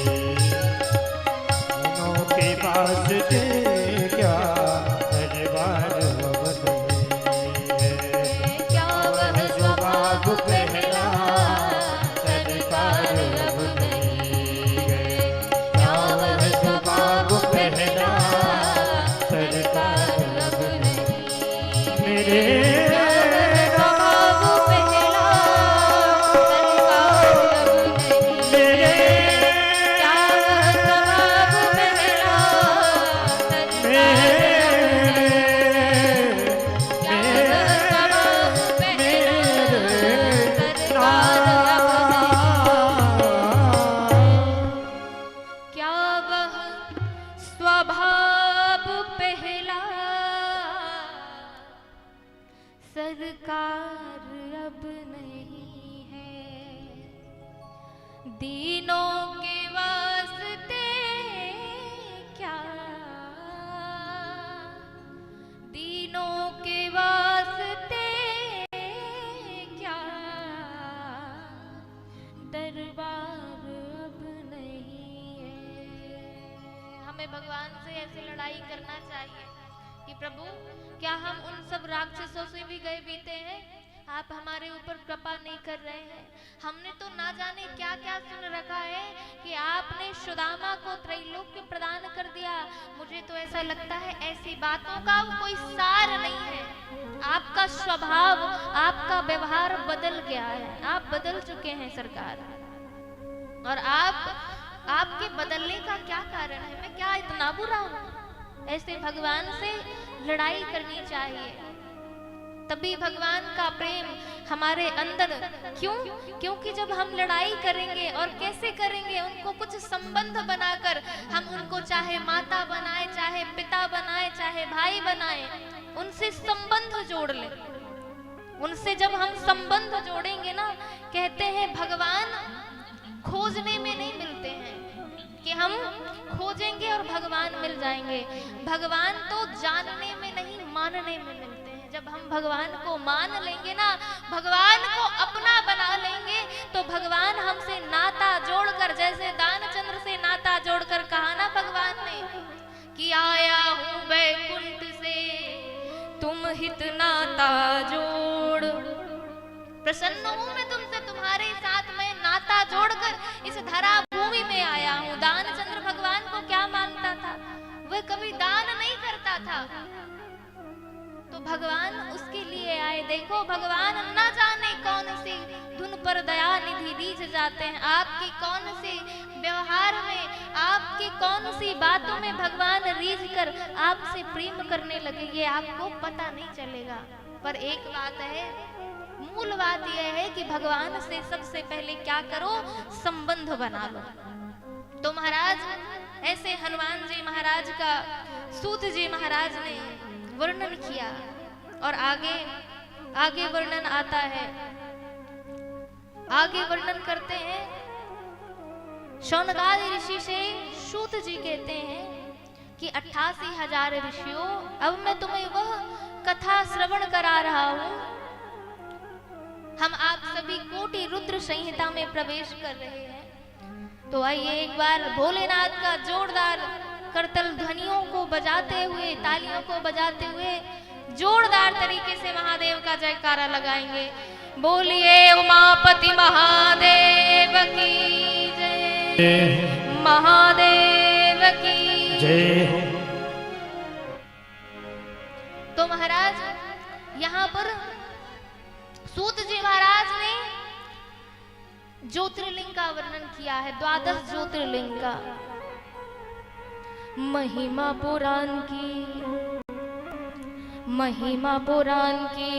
तीनों के वास्ते क्या दरबार अब नहीं है। क्या वह स्वभाव पहला सरकार अब नहीं है। क्या वह स्वभाव पहला सरकार अब नहीं है। मेरे क्या वह स्वभाव पहला सरकार अब नहीं मेरे है। क्या वह स्वभाव पहला सरकार अब नहीं है। दीनों के वास्ते क्या, दीनों के वास्ते क्या दरबार अब नहीं है। हमें भगवान से ऐसे लड़ाई करना चाहिए कि प्रभु क्या हम उन सब राक्षसों से भी गए बीते हैं, आप हमारे ऊपर कृपा नहीं कर रहे हैं। हमने तो ना जाने क्या क्या सुन रखा है कि सुदामा को त्रैलोक्य प्रदान कर दिया। मुझे तो ऐसा लगता है ऐसी बातों का कोई सार नहीं है। आपका स्वभाव, आपका व्यवहार बदल गया है, आप बदल चुके हैं सरकार। और आपके बदलने का क्या कारण है? मैं क्या इतना बुरा हूं? ऐसे भगवान से लड़ाई करनी चाहिए, तभी भगवान का प्रेम हमारे अंदर। क्यों? क्योंकि जब हम लड़ाई करेंगे, और कैसे करेंगे, उनको कुछ संबंध बनाकर, हम उनको चाहे माता बनाए, चाहे पिता बनाए, चाहे भाई बनाए, उनसे संबंध जोड़ लें। उनसे जब हम संबंध जोड़ेंगे ना, कहते हैं भगवान खोजने में नहीं मिलते हैं कि हम खोजेंगे और भगवान मिल जाएंगे। भगवान तो जानने में नहीं, मानने में मिलते हैं। जब हम भगवान को मान लेंगे ना, भगवान को अपना बना लेंगे, तो भगवान हमसे नाता जोड़कर, जैसे दानचंद्र से नाता जोड़कर कहा ना भगवान ने कि आया हूं वैकुंठ से तुम हित नाता जोड़। प्रसन्न हूं मैं तुमसे, तुम्हारे साथ मैं नाता जोड़कर इस धरा भूमि में आया हूं। दानचंद्र भगवान को क्या मानता था? वह कभी दान नहीं करता था, तो भगवान उसके लिए आए। देखो भगवान न जाने कौन सी धुन पर दया निधि रीझ जाते हैं। आपकी कौन सी व्यवहार में, आपकी कौन सी बातों में भगवान रीझ कर आपसे प्रेम करने लगे, ये आपको पता नहीं चलेगा। पर एक बात है, मूल बात यह है कि भगवान से सबसे पहले क्या करो? संबंध बना लो। तो महाराज, ऐसे हनुमान जी महाराज का सूत जी महाराज ने वर्णन किया, और आगे वर्णन आता है। आगे वर्णन करते हैं, शौनकादि ऋषि से सूत जी कहते हैं कि 88,000 ऋषियों, अब मैं तुम्हें वह कथा श्रवण करा रहा हूं। हम आप सभी कोटि रुद्र संहिता में प्रवेश कर रहे हैं। तो आइए एक बार भोलेनाथ का जोरदार करतल ध्वनियों को बजाते हुए, तालियों को बजाते हुए जोरदार तरीके से महादेव का जयकारा लगाएंगे। बोलिए उमापति महादेव की जय, महादेव की जय। तो महाराज, यहाँ पर सूत जी महाराज ने ज्योतिर्लिंग का वर्णन किया है, 12 ज्योतिर्लिंग का। महिमा पुराण की,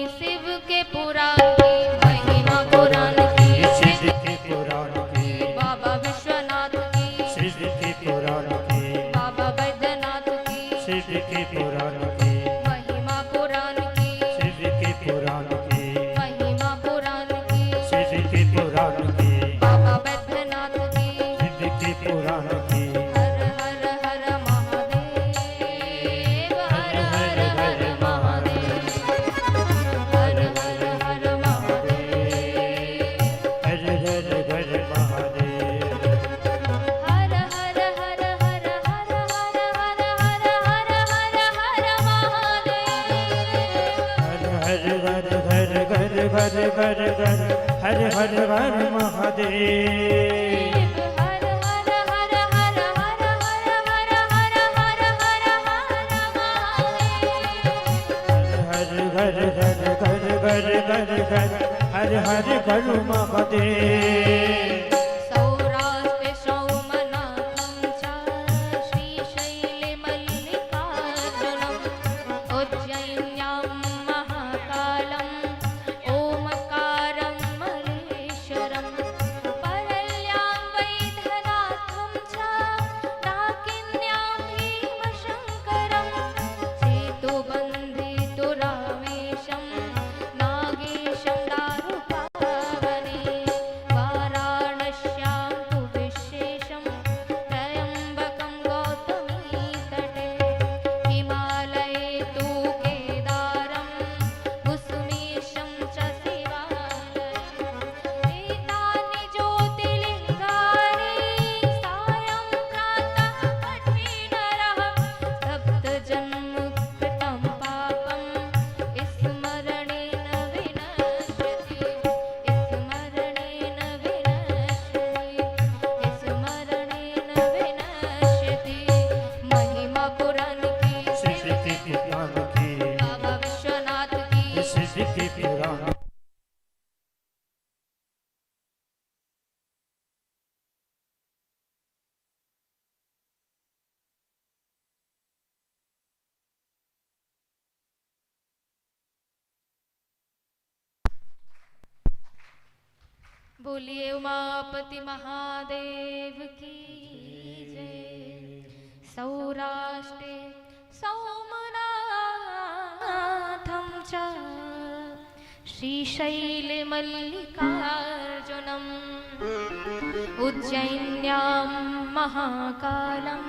शिव के पुराण की, महिमा पुराण की, शिव के पुराण की, बाबा विश्वनाथ की, शिव के पुराण की, बाबा बैद्यनाथ की, शिव के पुराण की, महिमा पुराण की, शिव के पुराण की, महिमा पुराण की, शिव के पुराण की, बाबा बैद्यनाथ की, शिव के पुराण की। हर हर हर महादेव, हर हर हर महादेव, हर हर हर महादेव, हर हर हर महादेव, हर हर हर हर हर हर हर हर हर हर हर महादेव, हर हर हर महादेव। हर हर हर हर हर हर हर हर हर हर हर हर महादेव। सौराष्ट्र सौमनाथं च श्रीशैले मल्लिकार्जुनम् उज्जयिन्यां महाकालम् ओमकारं मल्लेश्वरम् परल्यां वैद्यनाथं च डाकिन्यां भीमशङ्करम् सेतुबन्धितो रामेशं नागेशं दारुकावने वाराणसीं बोलिए उमापति महादेव की जय। सौराष्ट्रे सौमनाथं च श्रीशैलमल्लिकार्जुनम् उज्जैन्यां महाकालम्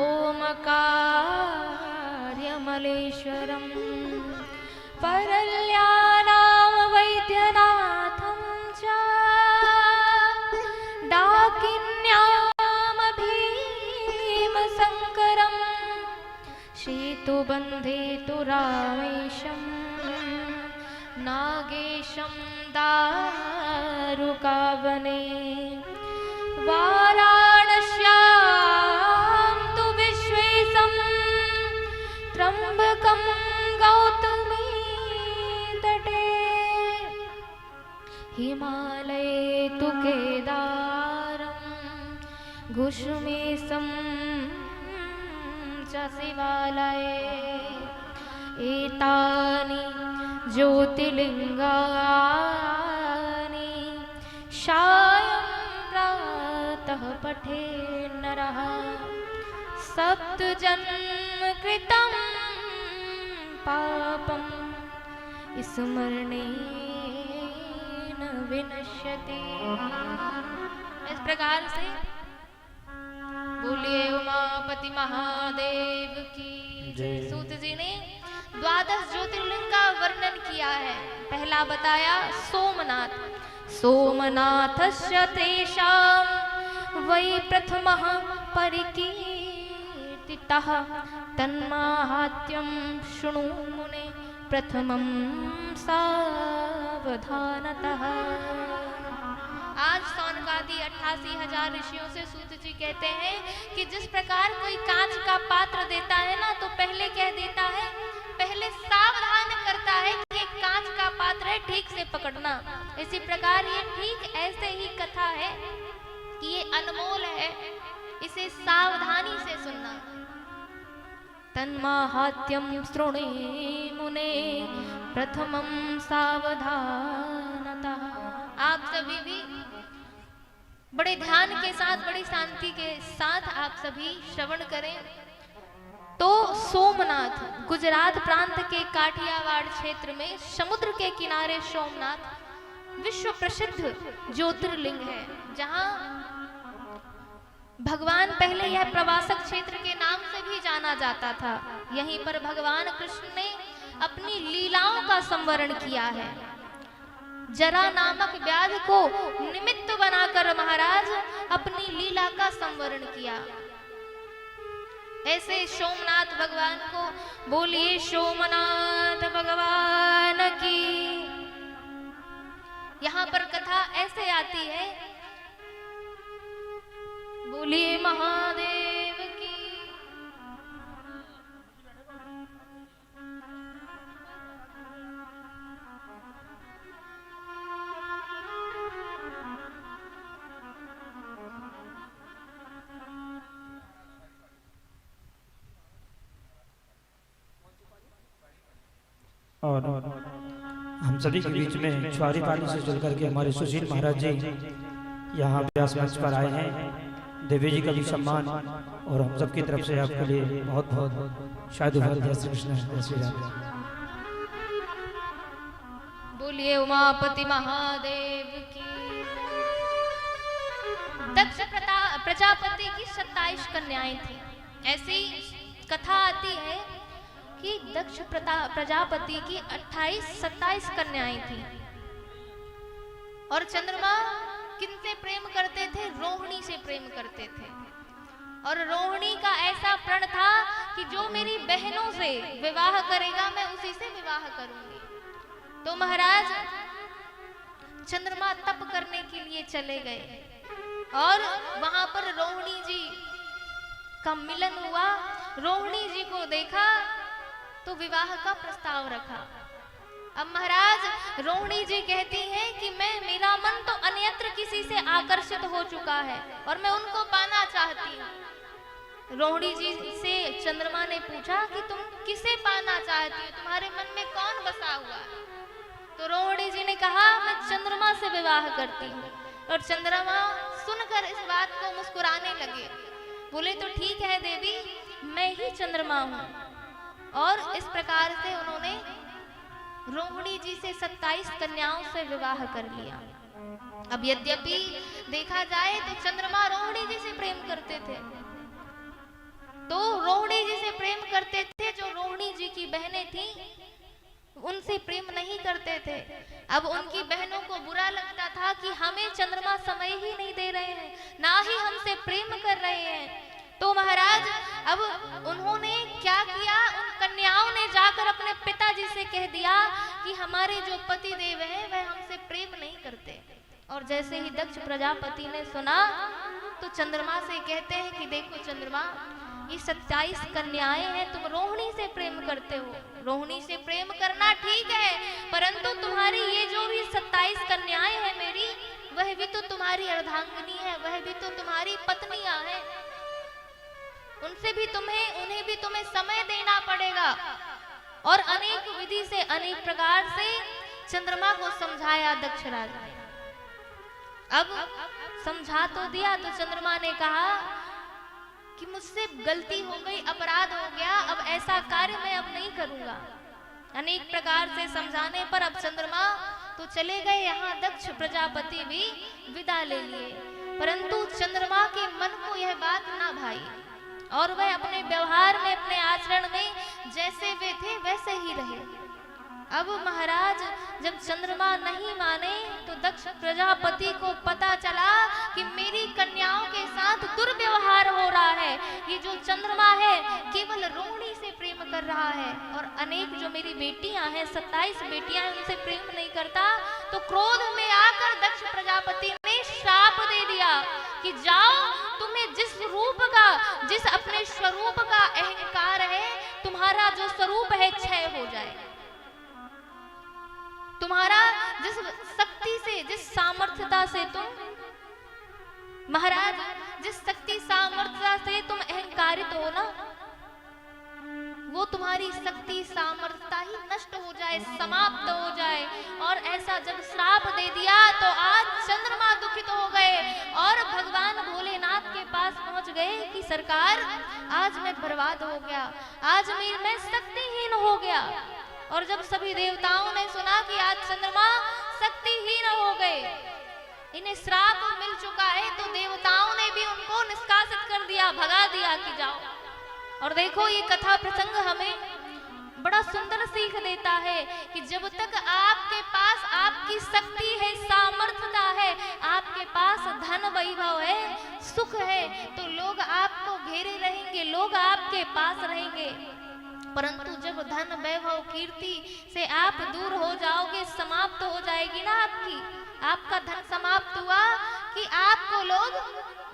ओमकार्यमलेश्वरम् परल्यानां वैद्यनाथं च डाकिन्यामभीमशङ्करम् सेतुबन्धे तु रामेशं नागेशं दारुकावने वाराणस्यां तु विश्वेशं त्र्यम्बकं गौतमी तटे हिमालये तु केदारं घुष्मेशं च शिवालये एतानि ज्योतिर्लिङ्गानि सायं प्रातः पठे नरः सप्तजन्मकृतं पापं स्मरणेन विनश्यति। इस प्रकार से बोलिए उमापति महादेव की जय। सूत जी ने द्वादश ज्योतिर्लिंग का वर्णन किया है। पहला बताया सोमनाथ। सोमनाथस्य तेषां वै प्रथमः परिकीर्तितः तन्माहात्म्यं शृणु मुने प्रथमं सावधानतः। आज सौनकादि 88,000 ऋषियों से सूत जी कहते हैं कि जिस प्रकार कोई कांच का पात्र देता है ना, तो पहले कह देता है, पहले सावधान करता है कि ये कांच का पात्र है, ठीक से पकड़ना। इसी प्रकार ये ठीक ऐसे ही कथा है कि ये अनमोल है, इसे सावधानी से सुनना। तन्माहात्म्यं शृणे मुने प्रथमं सावधानतः। आप सभी भी बड़े ध्यान के साथ, बड़ी शांति के साथ आप सभी श्रवण करें। तो सोमनाथ गुजरात प्रांत के काठियावाड़ क्षेत्र में समुद्र के किनारे सोमनाथ विश्व प्रसिद्ध ज्योतिर्लिंग है, जहां भगवान पहले यह प्रवासक क्षेत्र के नाम से भी जाना जाता था। यहीं पर भगवान कृष्ण ने अपनी लीलाओं का संवरण किया है। जरा नामक व्याधि को निमित्त बनाकर महाराज अपनी लीला का संवरण किया। ऐसे सोमनाथ भगवान को बोलिए सोमनाथ भगवान की। यहाँ पर कथा ऐसे आती है, बोलिए महादेव की। और हम सभी के बीच में छुआरी पानी से चल करके हमारे सुशील महाराज जी यहाँ व्यास मंच पर आए हैं। देवी जी का भी सम्मान और हम सबकी तरफ से आपके लिए बहुत बहुत साधुवाद। जय श्री कृष्ण, जय श्री राम। बोलिए उमापति महादेव की। दक्ष प्रजापति की 27 कन्याएं थी। ऐसी कथा आती है कि दक्ष प्रजापति की 27 कन्याएं थी। और चंद्रमा किनसे प्रेम करते थे? रोहिणी से प्रेम करते थे। और रोहिणी का ऐसा प्रण था कि जो मेरी बहनों से विवाह करेगा मैं उसी से विवाह करूंगी। तो महाराज चंद्रमा तप करने के लिए चले गए और वहां पर रोहिणी जी का मिलन हुआ। रोहिणी जी को देखा तो विवाह का प्रस्ताव रखा। अब महाराज रोहिणी जी कहती हैं कि मेरा मन तो अन्यत्र किसी से आकर्षित हो चुका है और मैं उनको पाना चाहती हूँ। रोहिणी जी से चंद्रमा ने पूछा कि तुम किसे पाना चाहती हो, तुम्हारे मन में कौन बसा हुआ है? तो रोहिणी जी ने कहा मैं चंद्रमा से विवाह करती हूँ। और चंद्रमा सुनकर इस बात को मुस्कुराने लगे, बोले तो ठीक है देवी, मैं ही चंद्रमा हूँ। और इस प्रकार से उन्होंने रोहिणी जी से 27 कन्याओं से विवाह कर लिया। अब यद्यपि देखा जाए तो चंद्रमा रोहिणी जी से प्रेम करते थे, तो रोहिणी जी से प्रेम करते थे, जो रोहिणी जी की बहनें थीं उनसे प्रेम नहीं करते थे। अब उनकी बहनों को बुरा लगता था कि हमें चंद्रमा समय ही नहीं दे रहे हैं, ना ही हमसे प्रेम कर रहे हैं। तो महाराज अब उन्होंने क्या किया, उन कन्याओं ने जाकर अपने पिताजी से कह दिया कि हमारे जो पति देव हैं वह हमसे प्रेम नहीं करते। और जैसे ही दक्ष प्रजापति ने सुना तो चंद्रमा से कहते हैं कि देखो चंद्रमा, ये 27 कन्याएं हैं, तुम रोहिणी से प्रेम करते हो। रोहिणी से प्रेम करना ठीक है, परंतु तुम्हारी ये जो भी 27 कन्याएं हैं मेरी, वह भी तो तुम्हारी अर्धांगिनी है, वह भी तो तुम्हारी पत्नियां हैं। उन्हें भी तुम्हें समय देना पड़ेगा। और अनेक विधि से, अनेक प्रकार से चंद्रमा को समझाया दक्ष राजा ने। अब समझा तो दिया, तो चंद्रमा ने कहा कि मुझसे गलती हो गई, अपराध हो गया, अब ऐसा कार्य मैं अब नहीं करूंगा। अनेक प्रकार से समझाने पर अब चंद्रमा तो चले गए, यहाँ दक्ष प्रजापति भी विदा ले लिए। परंतु चंद्रमा के मन को यह बात ना भाई, और वह अपने व्यवहार में, अपने आचरण में जैसे वे थे वैसे ही रहे। अब महाराज जब चंद्रमा नहीं माने तो दक्ष प्रजापति को पता चला कि मेरी कन्याओं के साथ दुर्व्यवहार हो रहा है। ये जो चंद्रमा है केवल रोहिणी से प्रेम कर रहा है, और अनेक जो मेरी बेटियां हैं, 27 बेटियां हैं, उनसे प्रेम नहीं करता। तो क्रोध में आकर दक्ष प्रजापति ने श्राप दे दिया कि जाओ, तुम्हें जिस रूप का, जिस अपने स्वरूप का अहंकार है, तुम्हारा जो स्वरूप है क्षय हो जाए। तुम्हारा जिस शक्ति से, जिस सामर्थ्यता से तुम महाराज, जिस शक्ति सामर्थ्यता से तुम अहंकारित हो ना, वो तुम्हारी शक्ति सामर्थ्यता ही नष्ट हो जाए, समाप्त हो जाए। और ऐसा जब श्राप दे दिया तो आज चंद्रमा दुखित हो गए और भगवान भोलेनाथ के पास पहुंच गए कि सरकार, आज मैं बर्बाद हो गया, आज मैं शक्तिहीन हो गया। और जब सभी देवताओं ने सुना कि आज चंद्रमा शक्तिहीन हो गए, इन्हें श्राप मिल चुका है, तो देवताओं ने भी उनको निष्कासित कर दिया, भगा दिया कि जाओ। और देखो ये कथा प्रसंग हमें बड़ा सुंदर सीख देता है कि जब तक आपके पास आपकी शक्ति है, सामर्थ्यता है, आपके पास धन वैभव है, सुख है, तो लोग आपको घेरे रहेंगे, लोग आपके पास रहेंगे। परंतु जब धन वैभव कीर्ति से आप दूर हो जाओगे, समाप्त हो जाएगी ना आपका धन समाप्त हुआ कि आपको लोग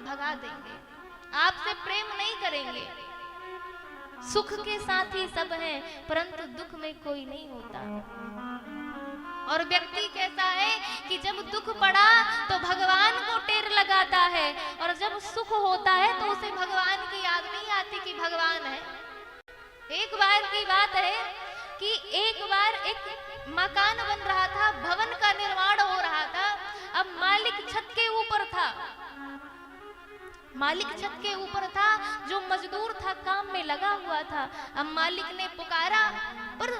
भगा देंगे, आपसे प्रेम नहीं करेंगे। सुख के साथी सब हैं, परंतु दुख में कोई नहीं होता। और व्यक्ति कैसा है कि जब दुख पड़ा तो भगवान को टेर लगाता है, और जब सुख होता है तो उसे भगवान की याद नहीं आती कि भगवान है। एक बार की बात है कि एक बार एक मकान बन रहा था, भवन का निर्माण हो रहा था। अब मालिक छत के ऊपर था, मालिक छत के ऊपर था, जो मजदूर था काम में लगा हुआ था। अब मालिक ने पुकारा, पर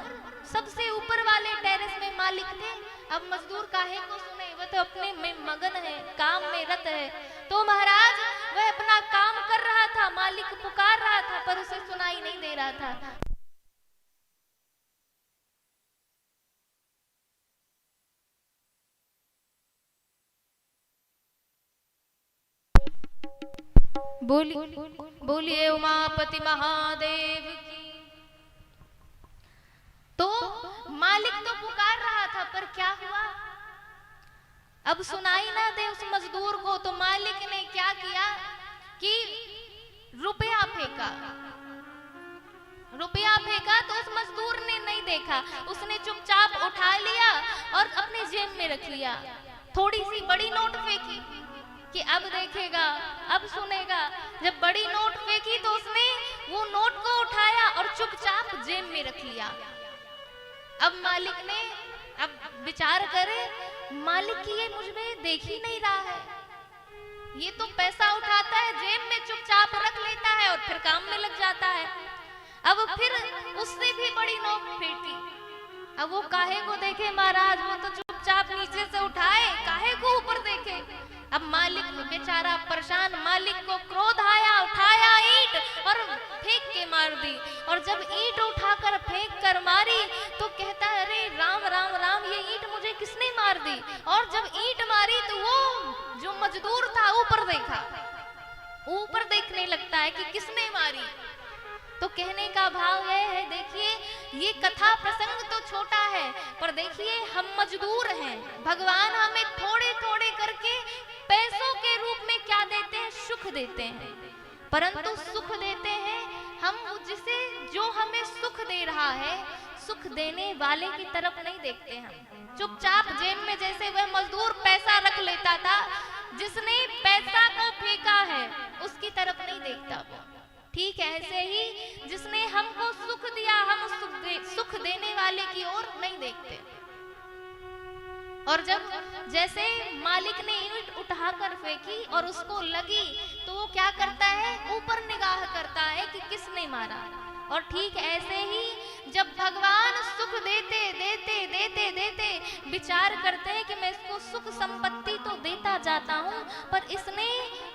सबसे ऊपर वाले टेरेस में मालिक थे। अब मजदूर काहे को सुने, वह तो अपने में मगन है, काम में रत है। तो महाराज वह अपना काम कर रहा था, मालिक पुकार रहा था, पर उसे सुनाई नहीं दे रहा था। बोलिए उमापति महादेव की। तो मालिक तो पुकार रहा था, पर क्या हुआ, अब सुनाई ना दे उस मजदूर को। तो मालिक ने क्या किया कि रुपया फेंका, रुपया फेंका तो उस मजदूर ने नहीं देखा, उसने चुपचाप उठा लिया और अपने जेब में रख लिया। थोड़ी सी बड़ी नोट फेंकी कि अब देखेगा, अब सुनेगा। जब बड़ी नोट फेंकी तो उसने वो नोट को उठाया और चुपचाप जेब में रख लिया। अब मालिक ने अब विचार करे, मालिक की ये मुझ में देख ही नहीं रहा है, ये तो पैसा उठाता है जेब में चुपचाप रख लेता है और फिर काम में लग जाता है। अब फिर उससे भी बड़ी नोक फेंटी, अब वो काहे को देखे महाराज, वो तो चुपचाप नीचे से उठाए, काहे को ऊपर देखे। अब मालिक बेचारा परेशान, मालिक को क्रोध आया, उठाया ईंट और फेंक के मार दी। और जब ईंट उठाकर फेंक कर मारी तो कहता है अरे राम राम राम, ये ईंट मुझे किसने मार दी। और जब ईंट मारी तो वो जो मजदूर था ऊपर देखा, ऊपर देखने लगता है कि किसने मारी। तो कहने का भाव यह है, देखिए ये कथा प्रसंग तो छोटा है, पर देखिए हम मजदूर हैं, भगवान हमें थोड़े थोड़े करके पैसों के रूप में क्या देते हैं, सुख देते हैं। परंतु सुख देते हैं हम जिसे, जो हमें सुख दे रहा है, सुख देने वाले की तरफ नहीं देखते। हम चुपचाप जेब में, जैसे वह मजदूर पैसा रख लेता था, जिसने पैसा को फेंका है उसकी तरफ नहीं देखता वो। ठीक है, ऐसे ही जिसने हमको सुख दिया, हम सुख देने वाले की ओर नहीं देखते। और जब जैसे मालिक ने ईंट उठाकर फेंकी और उसको लगी तो वो क्या करता है, ऊपर निगाह करता है कि किसने मारा। और ठीक ऐसे ही जब भगवान सुख देते देते देते देते विचार करते हैं कि मैं इसको सुख संपत्ति तो देता जाता हूँ, पर इसने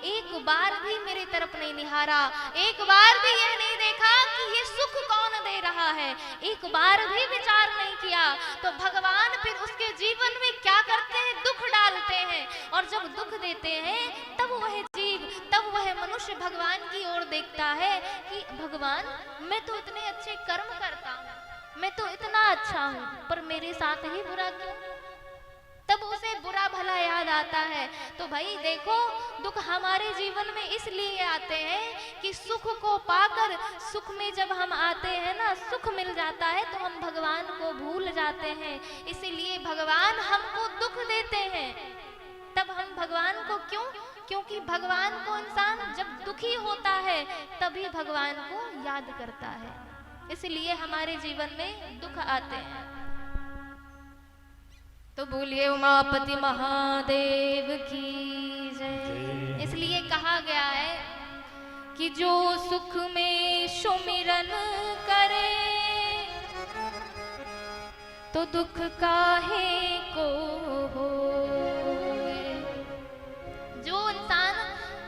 एक बार भी मेरी तरफ नहीं निहारा, एक बार भी यह नहीं देखा कि ये सुख कौन दे रहा है, एक बार भी विचार नहीं किया। तो भगवान फिर उसके जीवन में क्या करते हैं, दुख डालते हैं। और जब दुख देते हैं तब वह जीव, तब वह मनुष्य भगवान की ओर देखता है कि भगवान मैं तो इतने अच्छे कर्म करता हूँ, मैं तो इतना अच्छा हूँ, पर मेरे साथ ही बुरा क्यों। तब उसे बुरा भला याद आता है। तो भाई देखो, दुख हमारे जीवन में इसलिए आते हैं कि सुख को पाकर, सुख में जब हम आते हैं ना, सुख मिल जाता है तो हम भगवान को भूल जाते हैं। इसीलिए भगवान हमको दुख देते हैं। तब हम भगवान को क्यों, क्योंकि भगवान को इंसान जब दुखी होता है तभी भगवान को याद करता है, इसलिए हमारे जीवन में दुख आते हैं। तो बोलिए उमापति महादेव की जय। इसलिए कहा गया है कि जो सुख में सुमिरन करे तो दुख काहे को होए। जो इंसान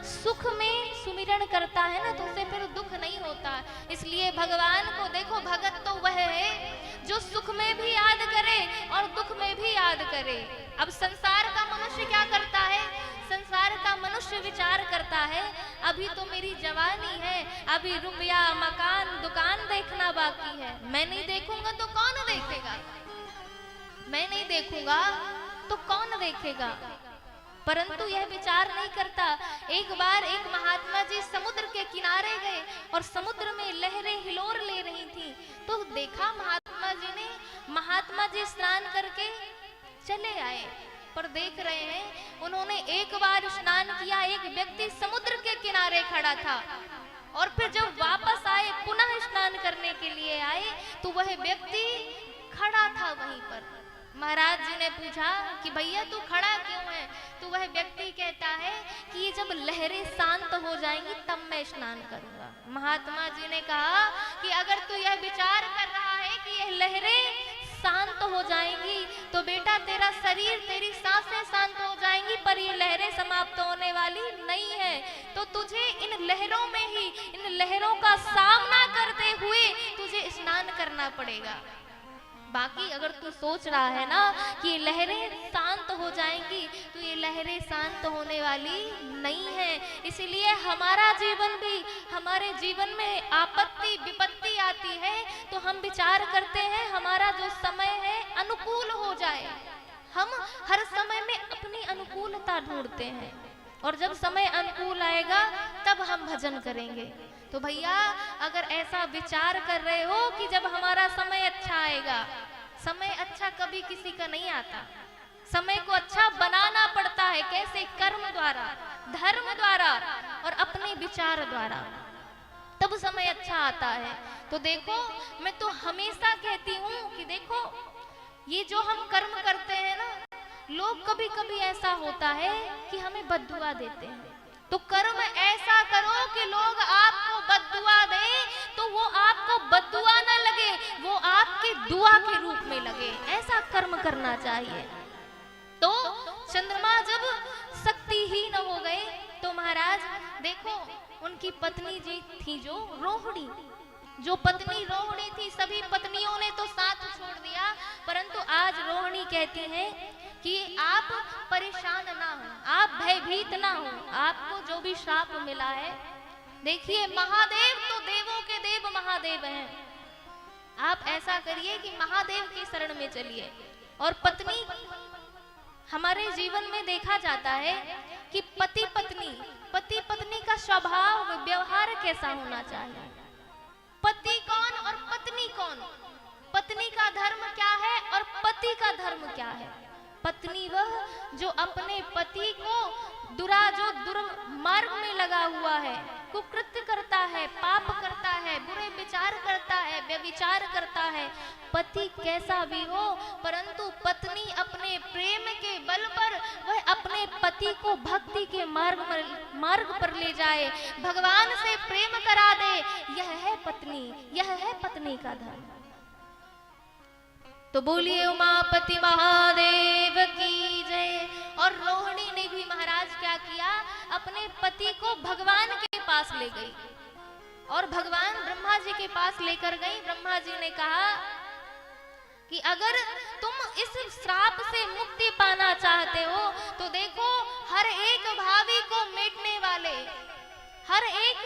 सुख में सुमिरन करता है ना, तो उसे फिर दुख नहीं होता। इसलिए भगवान को देखो, भगत तो वह है जो सुख में भी याद करे और दुख में भी याद करे। अब संसार का मनुष्य क्या करता है, संसार का मनुष्य विचार करता है अभी तो मेरी जवानी है, अभी रुपया मकान दुकान देखना बाकी है, मैं नहीं देखूंगा तो कौन देखेगा, मैं नहीं देखूंगा तो कौन देखेगा। परंतु यह विचार नहीं करता। एक बार एक महात्मा जी समुद्र के किनारे गए और समुद्र में लहरें हिलोर ले रही थी। तो देखा महात्मा जी स्नान करके चले आए, पर देख रहे हैं उन्होंने एक बार स्नान किया, एक व्यक्ति समुद्र के किनारे खड़ा था, और फिर जब वापस आए पुनः स्नान करने के लिए आए तो वह व्यक्ति खड़ा था वहीं पर। महाराज जी ने पूछा कि भैया तू खड़ा क्यों है, तो वह व्यक्ति कहता है कि ये जब लहरें शांत हो जाएंगी तब मैं स्नान करूंगा। महात्मा जी ने कहा कि अगर तू यह विचार कर रहा है कि यह लहरें शांत हो जाएंगी तो बेटा तेरा शरीर, तेरी सांसें शांत हो जाएंगी, पर ये लहरें समाप्त होने वाली नहीं है। तो तुझे इन लहरों में ही, इन लहरों का सामना करते हुए तुझे स्नान करना पड़ेगा। बाकी अगर तू सोच रहा है ना कि ये लहरें शांत हो जाएंगी, तो ये लहरें शांत होने वाली नहीं है। इसीलिए हमारा जीवन भी, हमारे जीवन में आपत्ति विपत्ति आती है तो हम विचार करते हैं हमारा जो समय है अनुकूल हो जाए। हम हर समय में अपनी अनुकूलता ढूंढते हैं, और जब समय अनुकूल आएगा तब हम भजन करेंगे। तो भैया अगर ऐसा विचार कर रहे हो कि जब हमारा समय अच्छा आएगा, समय अच्छा कभी किसी का नहीं आता, समय को अच्छा बनाना पड़ता है। कैसे? कर्म द्वारा, धर्म द्वारा और अपने विचार द्वारा, तब समय अच्छा आता है। तो देखो, मैं तो हमेशा कहती हूँ कि देखो ये जो हम कर्म करते हैं ना, लोग कभी कभी ऐसा होता है कि हमें बद्दुआ देते हैं, तो कर्म ऐसा करो कि लोग आपको बद्दुआ दें तो वो आपको बद्दुआ ना लगे, वो आपके दुआ के रूप में लगे, ऐसा कर्म करना चाहिए। तो चंद्रमा जब शक्तिहीन हो गए तो महाराज देखो उनकी पत्नी जी थी जो रोहिणी, जो पत्नी रोहिणी थी, सभी पत्नियों ने तो साथ छोड़ दिया, परंतु आज रोहिणी कहती है कि आप परेशान ना हो, आप भयभीत ना हो, आपको जो भी श्राप मिला है, देखिए महादेव तो देवों के देव महादेव हैं, आप ऐसा करिए कि महादेव की शरण में चलिए। और पत्नी, हमारे जीवन में देखा जाता है कि पति पत्नी का स्वभाव व्यवहार कैसा होना चाहिए, पति कौन और पत्नी कौन, पत्नी का धर्म क्या है और पति का धर्म क्या है। पत्नी वह जो अपने पति को दुर्मार्ग में लगा हुआ है, कुकृत्य करता है, पाप करता है, बुरे विचार करता है, व्यभिचार करता है, पति कैसा भी हो, परंतु पत्नी अपने प्रेम के बल पर वह अपने पति को भक्ति के मार्ग पर ले जाए, भगवान से प्रेम करा दे, यह है पत्नी, यह है पत्नी का धर्म। तो बोलिए उमापति महादेव की जय। और रोहिणी ने भी महाराज क्या किया, अपने पति को भगवान के पास ले गई और भगवान ब्रह्मा जी के पास लेकर गई। ब्रह्मा जी ने कहा कि अगर तुम इस श्राप से मुक्ति पाना चाहते हो तो देखो हर एक भावी को मिटने वाले, हर एक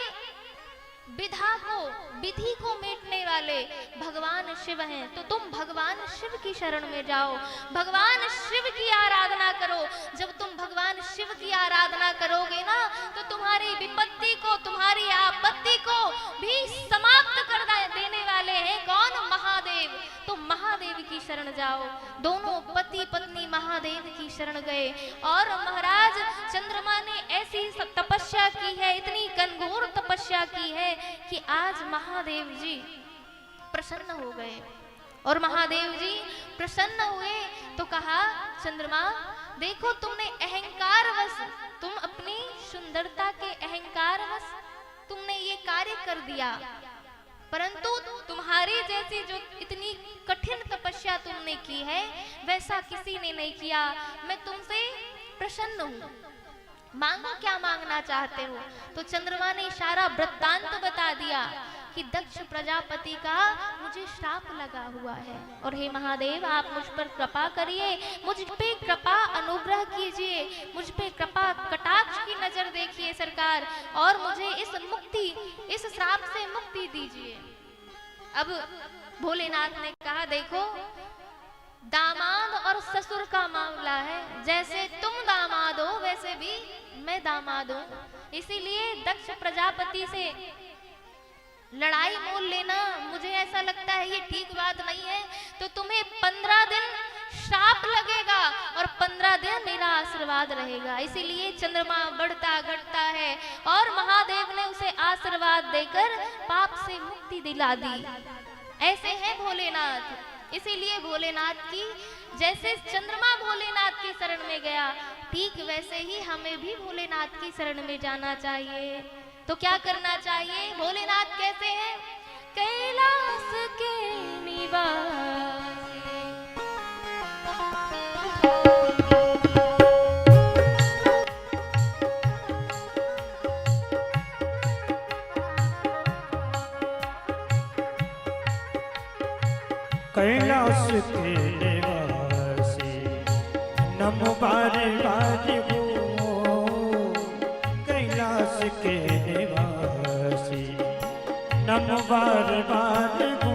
विधि को मिटने वाले भगवान शिव हैं, तो तुम भगवान शिव की शरण में जाओ, भगवान शिव की आराधना करो। जब तुम भगवान शिव की आराधना करोगे ना तो तुम्हारी विपत्ति को, तुम्हारी आपत्ति को भी समाप्त कर देने वाले हैं कौन, महादेव। तो महादेव की शरण जाओ। दोनों पति पत्नी महादेव की शरण गए और महाराज चंद्रमा ने ऐसी तपस्या की है, इतनी घनघोर तपस्या की है कि आज महादेव जी प्रसन्न हो गए। और महादेव जी प्रसन्न हुए तो कहा, चंद्रमा देखो तुमने अहंकारवश, तुम अपनी सुंदरता के अहंकारवश तुमने ये कार्य कर दिया, परंतु तुम्हारी जैसी जो इतनी कठिन तपस्या तुमने की है वैसा किसी ने नहीं किया। मैं तुमसे प्रसन्न हूँ, मांगो क्या मांगना चाहते हो। तो चंद्रमा ने सारा वृत्तांत बता दिया कि दक्ष प्रजापति का मुझे श्राप लगा हुआ है और हे महादेव आप मुझ पर कृपा करिए, मुझ पे कृपा अनुग्रह कीजिए, मुझ पे कृपा कटाक्ष की नजर देखिए सरकार, और मुझे इस श्राप से मुक्ति दीजिए। अब भोलेनाथ ने कहा, देखो दामाद और ससुर का मामला है, जैसे तुम दामाद हो वैसे भी मैं दामाद हूं, इसीलिए दक्ष प्रजापति से लड़ाई मोल लेना मुझे ऐसा लगता है ये ठीक बात नहीं है। तो तुम्हें 15 दिन श्राप लगेगा और 15 दिन मेरा आशीर्वाद रहेगा। इसीलिए चंद्रमा बढ़ता घटता है और महादेव ने उसे आशीर्वाद देकर पाप से मुक्ति दिला दी। ऐसे है भोलेनाथ। इसीलिए भोलेनाथ की, जैसे चंद्रमा भोलेनाथ की शरण में गया, ठीक वैसे ही हमें भी भोलेनाथ की शरण में जाना चाहिए। तो क्या करना चाहिए? भोलेनाथ कहते हैं, कैलाश के निवास कैलाश के निवासी नमो बारे बारे हो, कैलाश के निवासी नमो बारे बारे हो,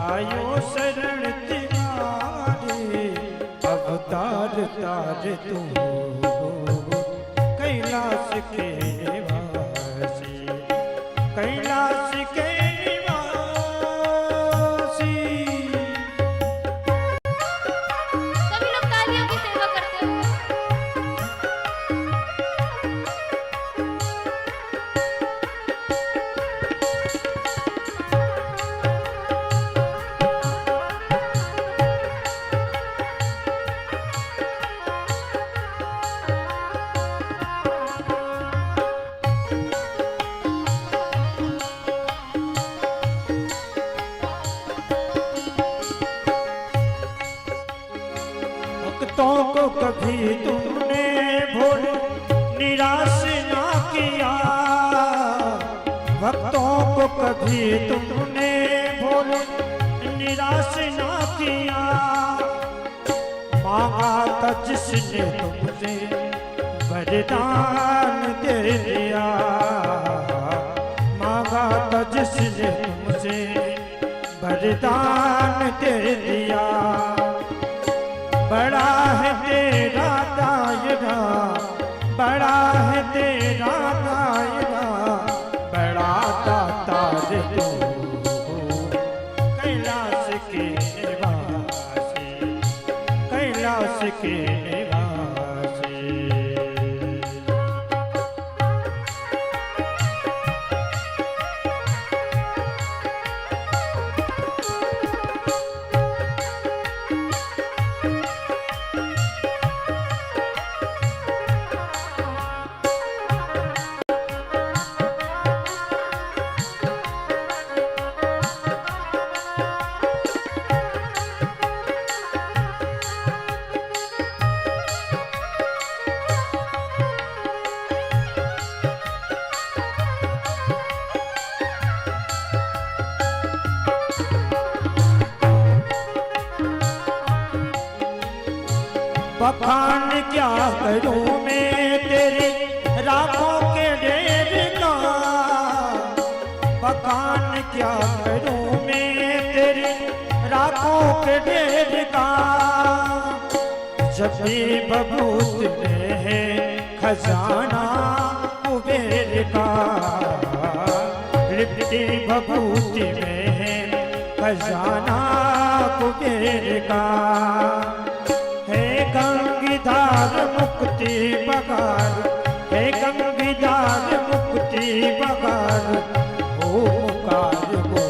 आयो शरण तिहारे अवतार तार तुम कैलाश के निवासी, कैलाश के निवासी। सभी लोग तालियों की सेवा करते हो। कभी तुमने भूल निराश ना किया, भक्तों को कभी तुमने भूल निराश ना किया। मांगा था जिसने तुमसे वरदान दे दिया, मांगा था जिसने तुमसे वरदान दे दिया। बड़ा है तेरा दायरा, बड़ा है तेरा दायरा, बड़ा दाता रे तू कैलाश के निवासी, कैलाश के निवासी। बखान क्या करूं मैं तेरी राखों के ढेर का, बखान क्या करूं मैं तेरी राखों के ढेर का। जब भी बबूत में है खजाना कुबेर का, लिपटी बबूत में है खजाना कुबेर का। गंगीधार मुक्ति बगार, हे गंगीधार मुक्ति बगार, ओ मुकार गो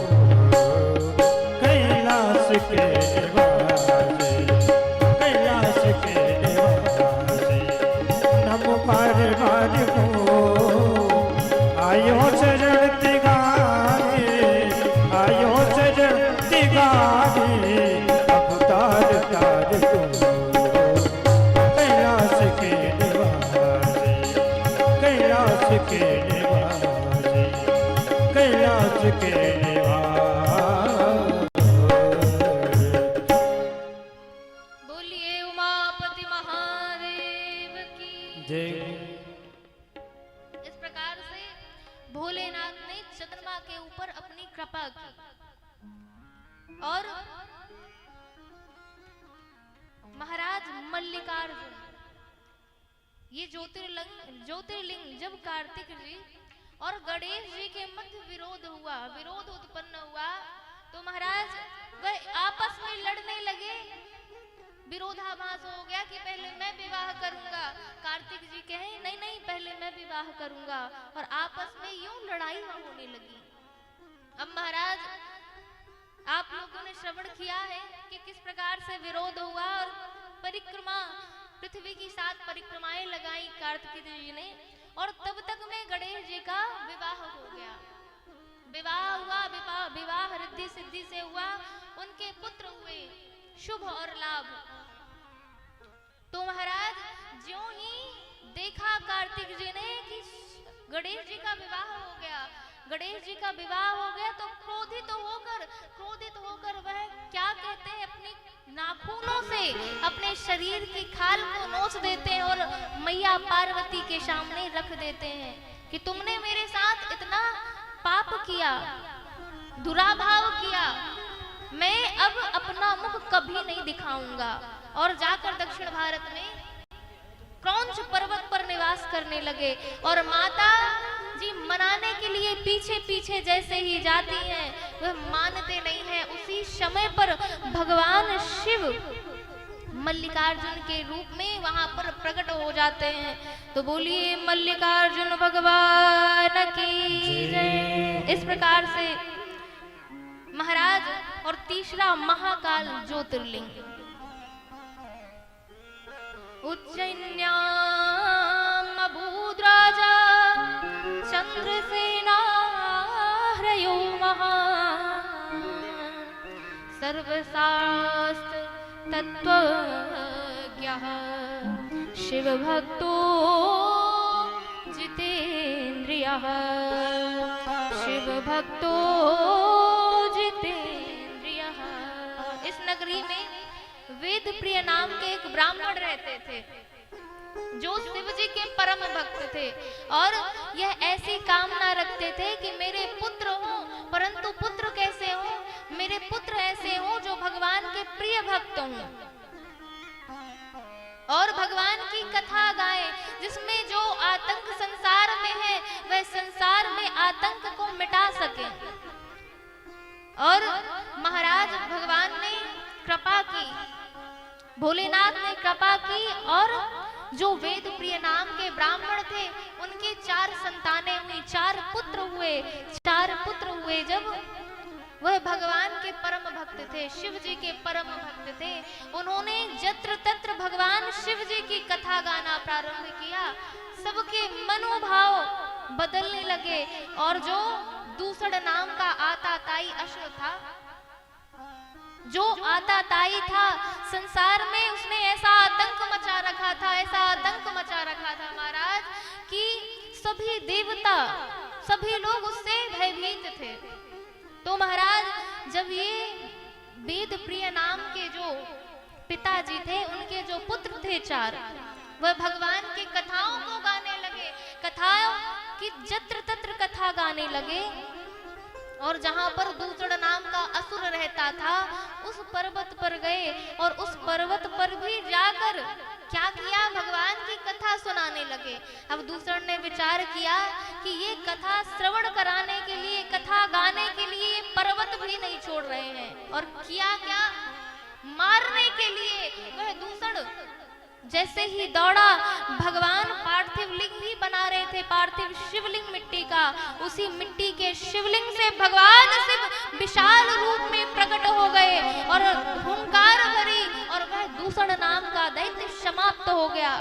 कैलाश के निवासी, कैलाश के निवासी। नमो पार बार गो आयो चरण तिगारे, आयो चरण तिगारे, अब तार तार तुम के निवासी, कैलाश के निवासी। बोलिए उमापति महादेव की जय। इस प्रकार से भोलेनाथ ने चंद्रमा के ऊपर अपनी कृपा की और महाराज मल्लिकार्जुन ये ज्योतिर्लिंग जब कार्तिक जी और गणेश जी के मध्य विरोध उत्पन्न हुआ तो महाराज वह आपस में लड़ने लगे। विरोधाभास हो गया कि पहले मैं विवाह करूंगा, कार्तिक जी कहे नहीं नहीं पहले मैं विवाह करूंगा, और आपस में यूं लड़ाई होने लगी। अब महाराज आप लोगों ने श्रवण किया है कि किस प्रकार से विरोध हुआ और परिक्रमा पृथ्वी की 7 परिक्रमाएं लगाई कार्तिक जी ने, और तब तक में गणेश जी का विवाह हो गया। विवाह हुआ, विवाह रिद्धि सिद्धि से हुआ, उनके पुत्र हुए शुभ और लाभ। तो महाराज ज्यों ही देखा कार्तिक जी ने कि गणेश जी का विवाह हो गया, गणेश जी का विवाह हो गया तो क्रोधित होकर वह क्या कहते हैं, अपने नाखूनों से अपने शरीर की खाल को नोच देते हैं और मैया पार्वती के सामने रख देते हैं कि तुमने मेरे साथ इतना पाप किया, दुराभाव किया, मैं अब अपना मुख कभी नहीं दिखाऊंगा। और जाकर दक्षिण भारत में क्रौंच पर्वत पर निवास करने लगे और माता जी मनाने के लिए पीछे पीछे जैसे ही जाती हैं वह मानते नहीं हैं। उसी समय पर भगवान शिव मल्लिकार्जुन के रूप में वहां पर प्रकट हो जाते हैं। तो बोलिए मल्लिकार्जुन भगवान की जय। इस प्रकार से महाराज और तीसरा महाकाल ज्योतिर्लिंग उज्जैन्याम अभूद राजा चंद्रसेना हृयो महान् सर्वशास्त्र तत्त्वज्ञः शिव भक्तो जितेन्द्रियः शिव भक्तो जितेन्द्रियः। इस नगरी में वेद प्रिय नाम के एक ब्राह्मण रहते थे जो शिव जी के परम भक्त थे और यह ऐसी कामना रखते थे कि मेरे पुत्र हो, परंतु पुत्र कैसे हो, मेरे पुत्र ऐसे हो जो भगवान के प्रिय भक्त हों और भगवान की कथा गाएं, जिसमें जो आतंक संसार में है वह संसार में आतंक को मिटा सके। और महाराज भगवान ने कृपा की, भोलेनाथ ने कृपा की और जो वेद प्रिय नाम के ब्राह्मण थे उनके 4 संतानें हुई, 4 पुत्र हुए। 4 पुत्र हुए जब वह भगवान के परम भक्त थे, शिव जी के परम भक्त थे। उन्होंने जत्र तत्र भगवान शिव जी की कथा गाना प्रारंभ किया। सबके मनोभाव बदलने लगे और जो दूसरा नाम का आताताई असुर था, जो आताताई था संसार में, उसने ऐसा आतंक मचा रखा था, ऐसा आतंक मचा रखा था महाराज कि सभी देवता, सभी लोग उससे भयभीत थे। तो महाराज जब ये वेद प्रिय नाम के जो पिताजी थे, उनके जो पुत्र थे 4, वह भगवान की कथाओं को गाने लगे, कथाओं की जत्र तत्र कथा गाने लगे। और जहां पर दूसरा नाम का असुर रहता था उस पर्वत पर गए और उस पर्वत पर भी जाकर क्या किया, भगवान की कथा सुनाने लगे। अब दूसरा ने विचार किया कि ये कथा श्रवण कराने के लिए, कथा गाने के लिए पर्वत भी नहीं छोड़ रहे हैं। और किया क्या, मारने के लिए वह दूसरा जैसे ही दौड़ा, भगवान पार्थिव लिंग ही बना रहे थे, पार्थिव शिवलिंग मिट्टी का, उसी मिट्टी के शिवलिंग से भगवान शिव विशाल रूप में प्रकट हो गए और हुंकार भरी और वह दूसरा नाम का दैत्य समाप्त हो गया।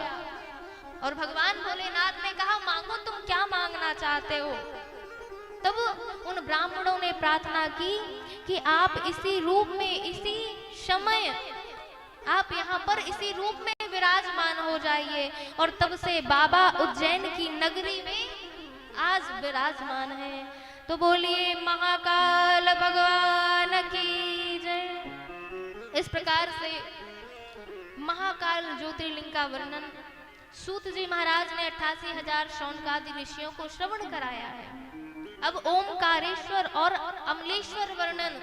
और भगवान भोलेनाथ ने कहा, मांगो, तुम क्या मांगना चाहते हो। तब उन ब्राह्मणों ने प्रार्थना की कि आप इसी रूप में, इसी समय आप यहाँ पर इसी रूप में विराजमान हो जाइए। और तब से बाबा उज्जैन की नगरी में आज विराजमान है। तो बोलिए महाकाल भगवान की जय। इस प्रकार से महाकाल ज्योतिर्लिंग का वर्णन सूत जी महाराज ने 88,000 शौनकादि ऋषियों को श्रवण कराया है। अब ओमकारेश्वर और अमलेश्वर वर्णन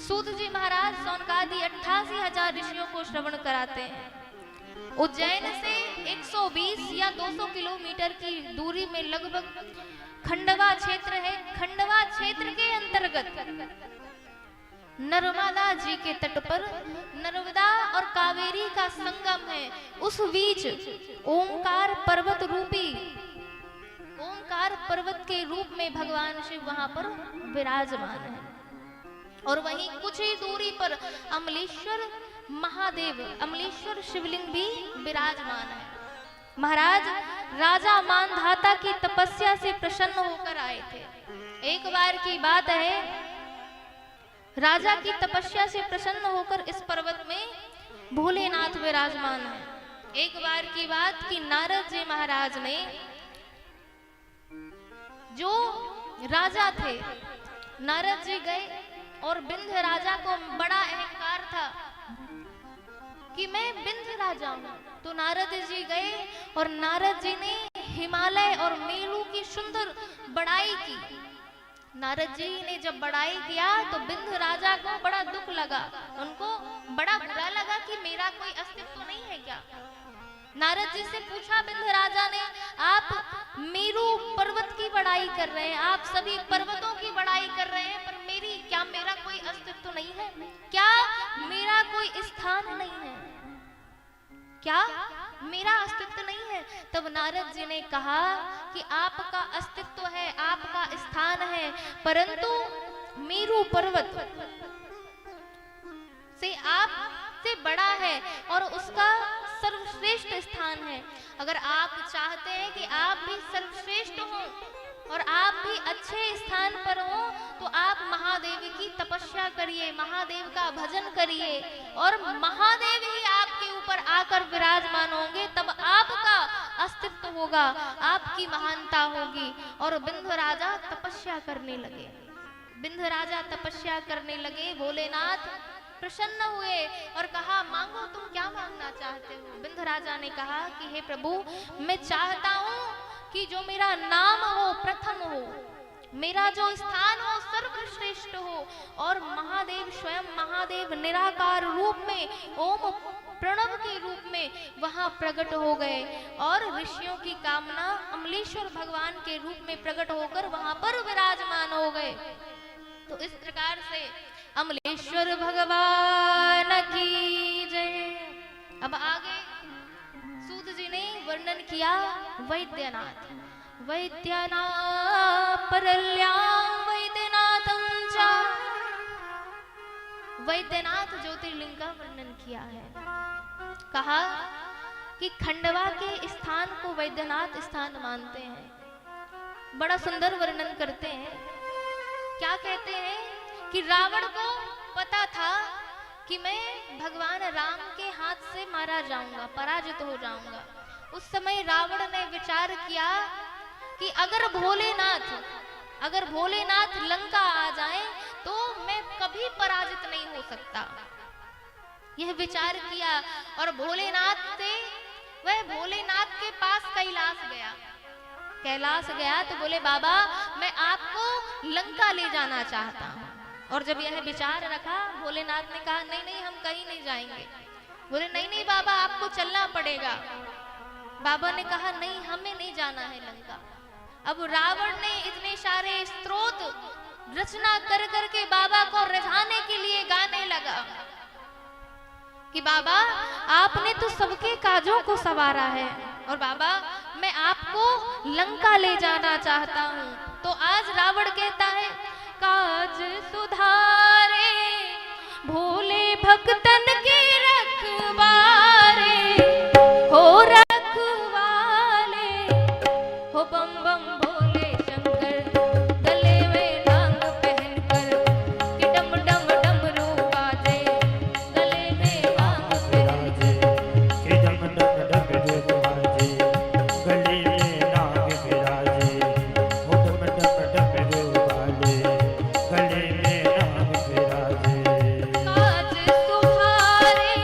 सूत जी महाराज शौनकादि 88,000 ऋषियों को श्रवण कराते हैं। उज्जैन से 120 या 200 किलोमीटर की दूरी में लगभग खंडवा क्षेत्र है। खंडवा क्षेत्र के अंतर्गत नर्मदा जी के तट पर नर्मदा और कावेरी का संगम है। उस बीच ओंकार पर्वत रूपी, ओंकार पर्वत के रूप में भगवान शिव वहां पर विराजमान है। और वहीं कुछ ही दूरी पर अमलेश्वर महादेव, अमलेश्वर शिवलिंग भी विराजमान है। महाराज राजा मानधाता की तपस्या से प्रसन्न होकर आए थे। एक बार की बात है, राजा की तपस्या से प्रसन्न होकर इस पर्वत में भोलेनाथ विराजमान है। एक बार की बात कि नारद जी महाराज ने, जो राजा थे, नारद जी गए और विंध्य राजा को बड़ा अहंकार था कि मैं विंध्य राजा हूं। तो नारद जी गए और नारद जी ने हिमालय और मेरू की सुंदर बड़ाई की। नारद जी ने जब बड़ाई किया तो विंध्य राजा को बड़ा दुख लगा, उनको बड़ा बुरा लगा कि मेरा कोई अस्तित्व नहीं है क्या। नारद जी से पूछा विंध्य राजा ने, आप मेरू पर्वत की बड़ाई कर रहे हैं, आप सभी पर्वतों की बड़ाई कर रहे हैं, पर क्या मेरा कोई अस्तित्व नहीं है, क्या मेरा कोई स्थान नहीं है, क्या मेरा अस्तित्व नहीं है। तब नारद जी ने कहा कि आपका अस्तित्व है, आपका स्थान है, परंतु मेरू पर्वत से आपसे बड़ा है और उसका सर्वश्रेष्ठ स्थान है। अगर आप चाहते हैं कि आप भी सर्वश्रेष्ठ हो और आप भी अच्छे स्थान पर हो, तो आप महादेव की तपस्या करिए, महादेव का भजन करिए और महादेव ही आपके ऊपर आकर विराजमान होंगे। होगा, आपकी महानता होगी। और बिंध्य राजा तपस्या करने लगे, बिंध्य राजा तपस्या करने लगे। भोलेनाथ प्रसन्न हुए और कहा, मांगो, तुम क्या मांगना चाहते हो? बिंध्य राजा ने कहा कि हे प्रभु, मैं चाहता हूँ कि जो मेरा नाम हो प्रथम हो, मेरा जो स्थान हो सर्वश्रेष्ठ हो, और महादेव स्वयं महादेव निराकार रूप में ओम प्रणव के रूप में वहां प्रकट हो गए, और ऋषियों की कामना अमलेश्वर भगवान के रूप में प्रकट होकर वहां पर विराजमान हो गए। तो इस प्रकार से अमलेश्वर भगवान की जय। अब आगे सूत जी ने वर्णन किया वैद्यनाथ, वैद्यनाथ परल्यां वैद्यनाथं च, वैद्यनाथ ज्योतिर्लिंग का वर्णन किया है। कहा कि खंडवा के स्थान को वैद्यनाथ स्थान मानते हैं। बड़ा सुंदर वर्णन करते हैं। क्या कहते हैं कि रावण को पता था कि मैं भगवान राम के हाथ से मारा जाऊंगा, पराजित हो जाऊंगा। उस समय रावण ने विचार किया कि अगर भोलेनाथ लंका आ जाए तो मैं कभी पराजित नहीं हो सकता। यह विचार किया और भोलेनाथ के पास कैलाश गया तो बोले, बाबा मैं आपको लंका ले जाना चाहता हूँ। और जब यह विचार रखा, भोलेनाथ ने कहा, नहीं नहीं, हम कहीं नहीं जाएंगे। बोले, नहीं नहीं बाबा, आपको चलना पड़ेगा। बाबा ने कहा, नहीं, हमें नहीं जाना है लंका। अब रावण ने इतने सारे स्तोत्र रचना कर करके बाबा को रिझाने के लिए गाने लगा कि बाबा आपने तो सबके काजों को संवारा है, और बाबा मैं आपको लंका ले जाना चाहता हूँ। तो आज रावण कहता है, काज सुधारे भोले भक्तन के रखवारे, हो रखवाले, हो बम बम भोले शंकर, गले में नाग पहनकर, कि डम डम डमरू बाजे, गले में नाग पहनकर, कि डम डम डमरू बाजे, गले में नाग विराजे, हो डम डम डमरू बाजे, गले में नाग विराजे। काज सुधारे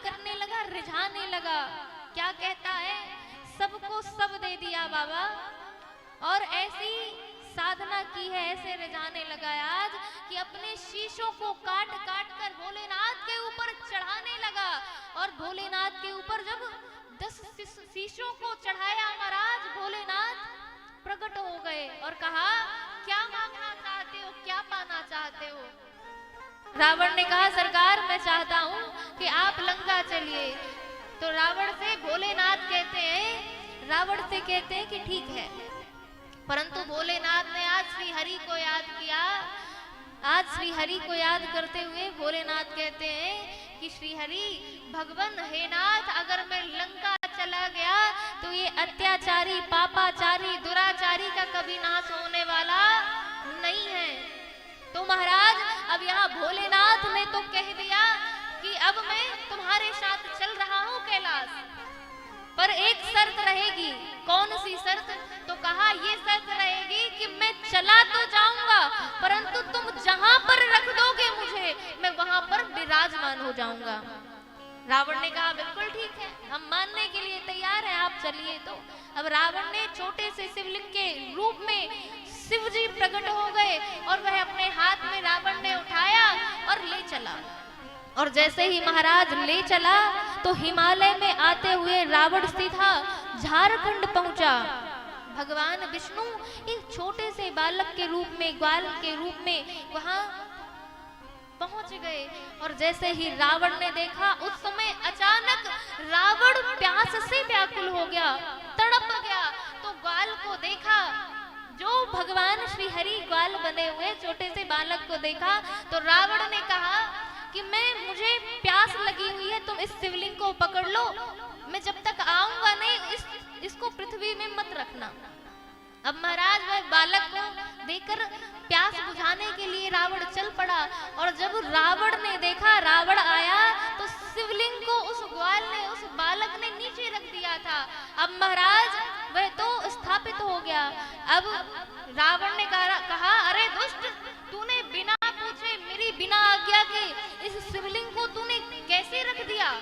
करने लगा, रिझाने लगा। क्या कहता है, सबको सब दे दिया बाबा, और ऐसी साधना की है, ऐसे रिझाने लगा आज कि अपने शीशों को काट काट कर भोलेनाथ के ऊपर चढ़ाने लगा। और भोलेनाथ के ऊपर जब 10 शीशों को चढ़ाया महाराज, भोलेनाथ प्रकट हो गए और कहा, क्या मांगना चाहते हो, क्या पाना चाहते हो? रावण ने कहा, सरकार मैं चाहता हूँ कि आप लंका चलिए। तो रावण से भोलेनाथ कहते हैं, रावण से कहते हैं कि ठीक है। परंतु भोलेनाथ ने आज श्री हरि को याद किया। आज श्री हरि को याद करते हुए भोलेनाथ कहते हैं कि श्री हरि भगवान हे नाथ, अगर मैं लंका चला गया तो ये अत्याचारी, पापाचारी, दुराचारी का कभी नाश होने वाला नहीं है। तो महाराज अब यहाँ भोलेनाथ ने तो कह दिया कि अब मैं तुम्हारे साथ चल रहा हूँ कैलाश, पर एक शर्त रहेगी। कौन सी शर्त? तो कहा, ये शर्त रहेगी कि मैं चला तो जाऊंगा, परंतु तुम जहां पर रख दोगे मुझे, मैं वहां पर विराजमान हो जाऊंगा। रावण ने कहा, बिल्कुल ठीक है, हम मानने के लिए तैयार हैं, आप चलिए। तो अब रावण ने छोटे से शिवलिंग के रूप में शिव जी प्रकट हो गए और वह अपने हाथ में रावण ने उठाया और ले चला। और जैसे ही महाराज ले चला तो हिमालय में आते हुए रावण सीधा झारखंड पहुंचा। भगवान विष्णु एक छोटे से बालक के रूप में, ग्वाल के रूप में वहां पहुंच गए। और जैसे ही रावण ने देखा, उस समय अचानक रावण प्यास से व्याकुल हो गया, तड़प गया। तो ग्वाल को देखा, जो भगवान श्री हरि ग्वाल बने हुए छोटे से बालक को देखा, तो रावण ने कहा कि मुझे प्यास लगी हुई है, तुम इस शिवलिंग को पकड़ लो, मैं जब तक आऊंगा नहीं इसको पृथ्वी में मत रखना। अब महाराज वह बालक को देखकर प्यास बुझाने के लिए रावण चल पड़ा। और जब रावण ने देखा, रावण आया तो शिवलिंग को उस ग्वाल ने, उस बालक ने नीचे रख दिया था। अब महाराज वह तो स्थापित हो गया। अब रावण ने कहा, अरे दुष्ट, तूने बिना पूछे, मेरी बिना आज्ञा के इस शिवलिंग को तूने कैसे रख दिया,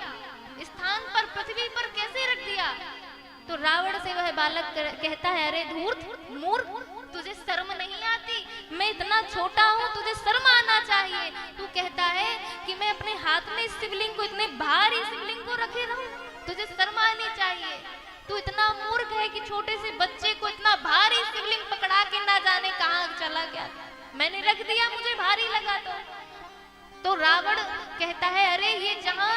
स्थान पर, पृथ्वी पर कैसे रख दिया? तो रावण से वह बालक कहता है, अरे धूर्त मूर्ख, तुझे शर्म नहीं आती? मैं इतना छोटा हूँ, तुझे शर्म आना चाहिए। तू कहता है कि मैं अपने हाथ में शिवलिंग को, इतने भारी शिवलिंग को रखे रहूं, तुझे शर्म आनी चाहिए। तू इतना मूर्ख है कि छोटे से बच्चे को इतना भारी शिवलिंग पकड़ा के ना जाने कहाँ चला गया, मैंने रख दिया, मुझे भारी लगा। तो रावण कहता है, अरे ये जहां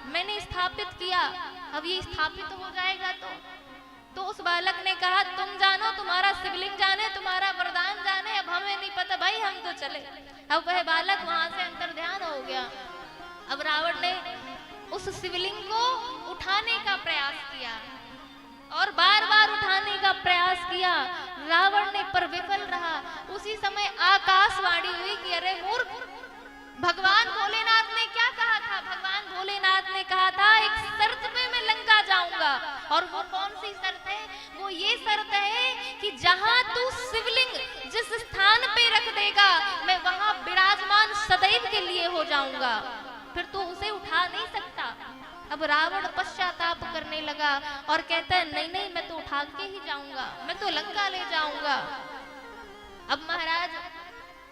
मैंने स्थापित किया, अब ये स्थापित हो जाएगा। तो उस बालक ने कहा, तुम जानो, तुम्हारा शिवलिंग जाने, तुम्हारा वरदान जाने, अब हमें नहीं पता भाई, हम तो चले। अब वह बालक वहां से अंतर्ध्यान हो गया। अब रावण ने उस शिवलिंग को उठाने का प्रयास किया और बार बार उठाने का प्रयास किया, रावण ने पर विफल रहा। उसी समय आकाशवाणी हुई कि अरे मूर्ख, भगवान भोलेनाथ ने क्या कहा था? भगवान भोलेनाथ ने कहा था, एक शर्त पे मैं लंका जाऊंगा। और वो कौन सी शर्त है? वो ये शर्त है कि जहां तू शिवलिंग जिस स्थान पे रख देगा, मैं वहां विराजमान सदैव के लिए हो जाऊंगा, फिर तू उसे उठा नहीं सकता। अब रावण पश्चाताप करने लगा और कहता है, नहीं नहीं, मैं तो उठा के ही जाऊंगा, मैं तो लंका ले जाऊंगा। अब महाराज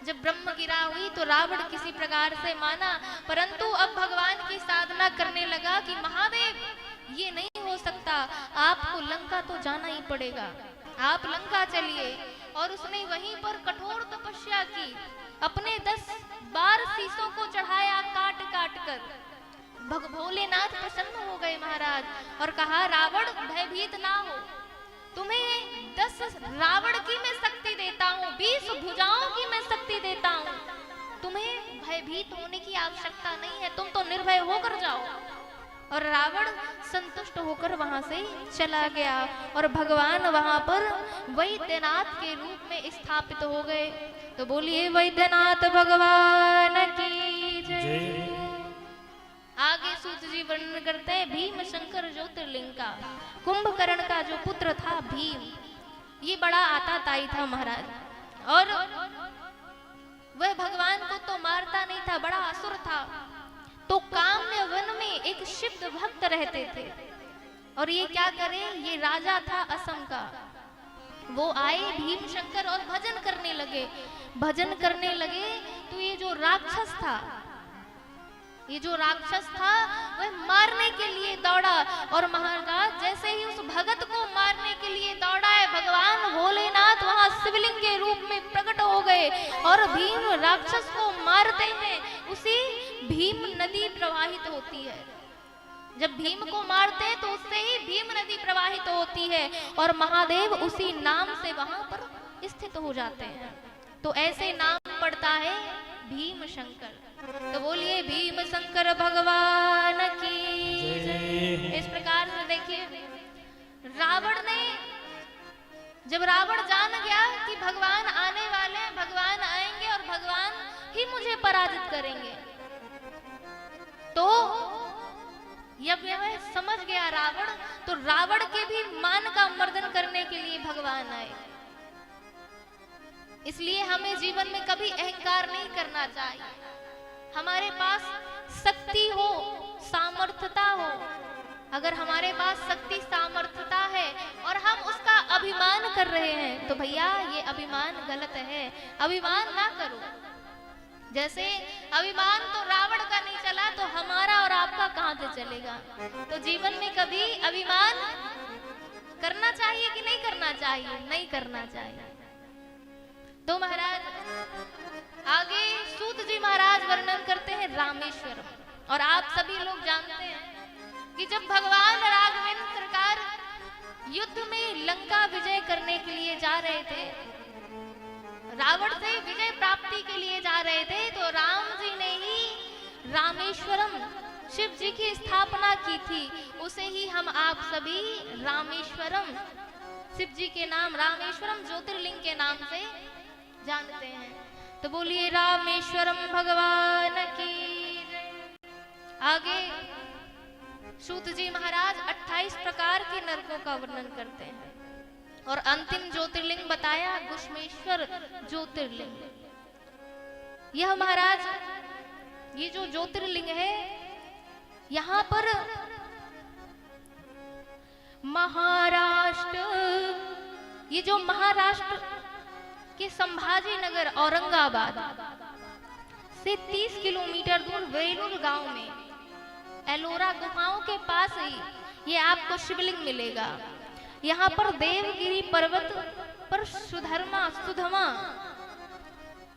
जब ब्रह्म गिरा हुई तो रावण किसी प्रकार से माना, परंतु अब भगवान की साधना करने लगा कि महादेव, ये नहीं हो सकता, आपको लंका तो जाना ही पड़ेगा, आप लंका चलिए। और उसने वहीं पर कठोर तपस्या की, अपने 10 बार शीशों को चढ़ाया काट काट कर। भोलेनाथ प्रसन्न हो गए महाराज और कहा, रावण भयभीत ना हो, तुम्हें 10 रावण की मैं शक्ति देता हूँ, 20 भुजाओं की मैं शक्ति देता हूँ, तुम्हें भयभीत होने की आवश्यकता नहीं है, तुम तो निर्भय होकर जाओ। और रावण संतुष्ट होकर वहां से चला गया और भगवान वहां पर वैद्यनाथ के रूप में स्थापित हो गए। तो बोलिए वैद्यनाथ भगवान की जय। आगे सूत जी वर्णन करते हैं भीम शंकर ज्योतिर्लिंग का। कुंभकर्ण का जो पुत्र था भीम, ये बड़ा आताताई था महाराज, और वह भगवान को तो मारता नहीं था, बड़ा असुर था। तो काम्य वन में एक एक शिव भक्त रहते थे। और ये क्या करे, ये राजा था असम का। वो आए भीम शंकर और भजन करने लगे। भजन करने लगे तो ये जो राक्षस था, वह मारने के लिए दौड़ा। और महाराज जैसे ही उस भगत को मारने के लिए दौड़ा है, भगवान भोलेनाथ वहां शिवलिंग के रूप में प्रकट हो गए और भीम राक्षस को मारते हैं। उसी भीम नदी प्रवाहित होती है। जब भीम को मारते हैं तो उससे ही भीम नदी प्रवाहित होती है और महादेव उसी नाम से वहां पर स्थित हो जाते हैं। तो ऐसे नाम पड़ता है भीम शंकर। तो बोलिए भीम शंकर भगवान की जय। इस प्रकार से देखिए, रावण ने, जब रावण जान गया कि भगवान आने वाले हैं, भगवान आएंगे और भगवान ही मुझे पराजित करेंगे, तो जब यह समझ गया रावण, तो रावण के भी मान का मर्दन करने के लिए भगवान आए। इसलिए हमें जीवन में कभी अहंकार नहीं करना चाहिए। हमारे पास शक्ति हो, सामर्थ्यता हो, अगर हमारे पास शक्ति सामर्थ्यता है और हम उसका अभिमान कर रहे हैं तो भैया ये अभिमान गलत है। अभिमान ना करो। जैसे अभिमान तो रावण का नहीं चला तो हमारा और आपका कहां से चलेगा। तो जीवन में कभी अभिमान करना चाहिए कि नहीं करना चाहिए? नहीं करना चाहिए। तो महाराज आगे सूत जी महाराज वर्णन करते हैं रामेश्वरम। और आप सभी लोग जानते हैं कि जब भगवान राघवेंद्र सरकार युद्ध में लंका विजय करने के लिए जा रहे थे, रावण से विजय प्राप्ति के लिए जा रहे थे, तो राम जी ने ही रामेश्वरम शिव जी की स्थापना की थी। उसे ही हम आप सभी रामेश्वरम, शिव जी के नाम रामेश्वरम ज्योतिर्लिंग के नाम से जानते हैं। तो बोलिए रामेश्वरम भगवान की जय। आगे सूत जी महाराज 28 प्रकार के नरकों का वर्णन करते हैं और अंतिम ज्योतिर्लिंग बताया घुश्मेश्वर ज्योतिर्लिंग। यह महाराज, ये जो ज्योतिर्लिंग है, यहाँ पर महाराष्ट्र, ये जो महाराष्ट्र के संभाजी नगर औरंगाबाद से 30 किलोमीटर दूर वेलूर गांव में एलोरा गुफाओं के पास ही ये आपको शिवलिंग मिलेगा। यहाँ पर देवगिरी पर्वत पर सुधमा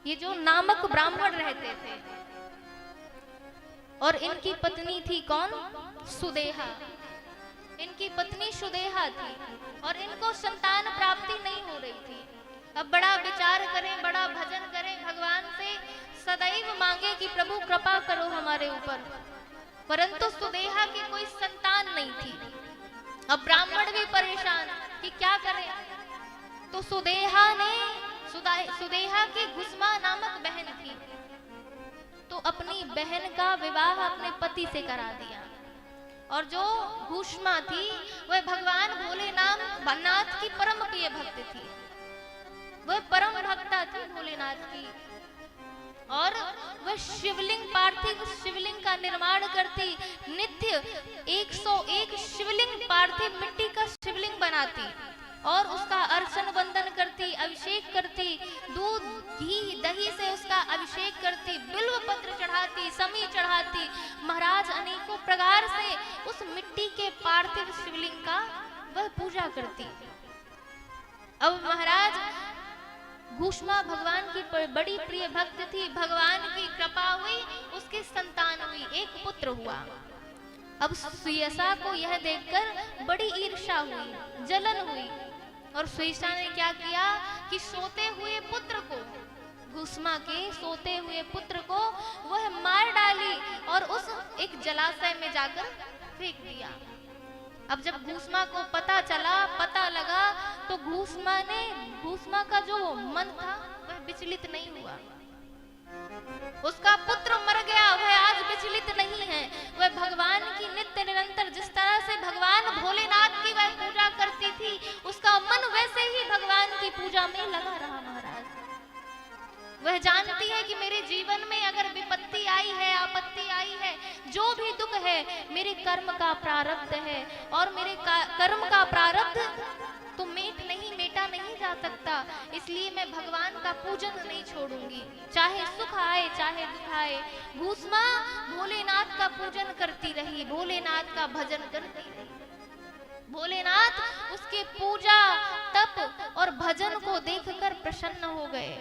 ये जो नामक ब्राह्मण रहते थे और इनकी पत्नी थी कौन? सुदेहा। इनकी पत्नी सुदेहा थी और इनको संतान प्राप्ति नहीं हो रही थी। अब बड़ा विचार करें, बड़ा भजन करें, भगवान से सदैव मांगे कि प्रभु कृपा करो हमारे ऊपर, परंतु सुदेहा की कोई संतान नहीं थी। अब ब्राह्मण भी परेशान कि क्या करें। तो सुदेहा की घुस्मा नामक बहन थी, तो अपनी बहन का विवाह अपने पति से करा दिया। और जो घुस्मा थी वह भगवान भोलेनाथ की परम प्रिय भक्त थी। वह परम भक्ता थी भोलेनाथ की और वह शिवलिंग, पार्थिव शिवलिंग का निर्माण करती। नित्य 101 शिवलिंग, पार्थिव मिट्टी का शिवलिंग बनाती और उसका अर्चन वंदन करती, अभिषेक करती, दूध घी दही से उसका अभिषेक करती, बिल्व पत्र चढ़ाती, समी चढ़ाती। महाराज अनेकों प्रकार से उस मिट्टी के पार्थिव शिवलिंग का वह पूजा करती। अब महाराज घुस्मा भगवान की बड़ी प्रिय भक्त थी। भगवान की कृपा हुई, उसकी संतान हुई, एक पुत्र हुआ। अब सुयसा को यह देखकर बड़ी ईर्ष्या हुई, जलन हुई और सुयसा ने क्या किया कि सोते हुए पुत्र को, घुस्मा के सोते हुए पुत्र को वह मार डाली और उस एक जलाशय में जाकर फेंक दिया। अब जब घुस्मा को पता लगा तो घुस्मा का जो मन था वह विचलित नहीं हुआ। उसका पुत्र मर गया, वह आज विचलित नहीं है। वह भगवान की नित्य निरंतर, जिस तरह से भगवान भोलेनाथ की वह पूजा करती थी, उसका मन वैसे ही भगवान की पूजा में लगा रहा। महाराज वह जानती है कि मेरे जीवन में अगर विपत्ति आई है, आपत्ति आई है, जो भी दुख है मेरे कर्म का प्रारब्ध है, और मेरे कर्म का प्रारब्ध तो मेटा नहीं जा सकता, इसलिए मैं भगवान का पूजन नहीं छोड़ूंगी, चाहे सुख आए चाहे दुख आए। भूष्मा भोलेनाथ का पूजन करती रही, भोलेनाथ का भजन करती रही। भोलेनाथ उसके पूजा तप और भजन को देखकर प्रसन्न हो गए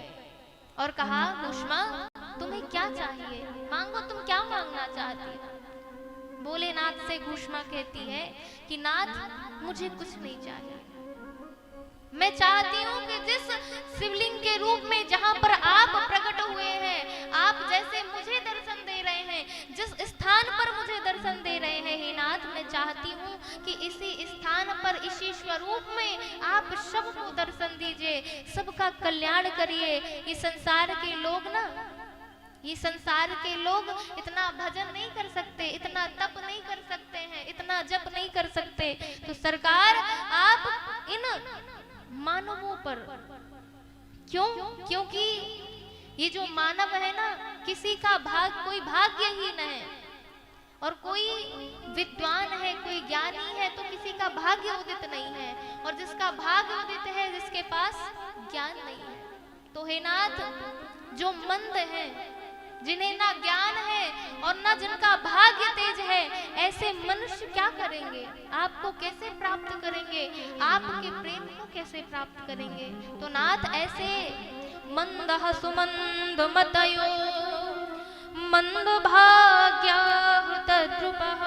और कहा, भूष्मा तुम्हें क्या चाहिए, मांगो, तुम क्या मांगना चाहती हो। भोलेनाथ से भूष्मा कहती है कि नाथ मुझे कुछ नहीं चाहिए, मैं चाहती हूँ कि जिस शिवलिंग के रूप में जहाँ पर आप प्रकट हुए हैं, आप जैसे मुझे दर्शन दे रहे हैं, जिस स्थान पर मुझे दर्शन दे रहे हैं हे नाथ, मैं चाहती हूँ कि इसी स्थान पर, इसी स्वरूप में आप सबको दर्शन दीजिए, सबका कल्याण करिए। ये संसार के लोग ना, ये संसार के लोग इतना भजन नहीं कर सकते, इतना तप नहीं कर सकते हैं, इतना जप नहीं कर सकते, तो सरकार आप इन मानवों पर क्यों, क्योंकि ये जो मानव है ना, किसी का कोई भाग्यहीन है, और कोई विद्वान है, कोई ज्ञानी है तो किसी का भाग्य उदित नहीं है, और जिसका भाग्य उदित है जिसके पास ज्ञान नहीं है। तो हे नाथ, जो मंद है, जिन्हें ना ज्ञान है और ना जिनका भाग्य तेज है, ऐसे मनुष्य क्या करेंगे, आपको कैसे प्राप्त करेंगे, आपके प्रेम को कैसे प्राप्त करेंगे। तो नाथ ऐसे मंदः सुमंद मतयो मंद भाग्या हृतद्रुपः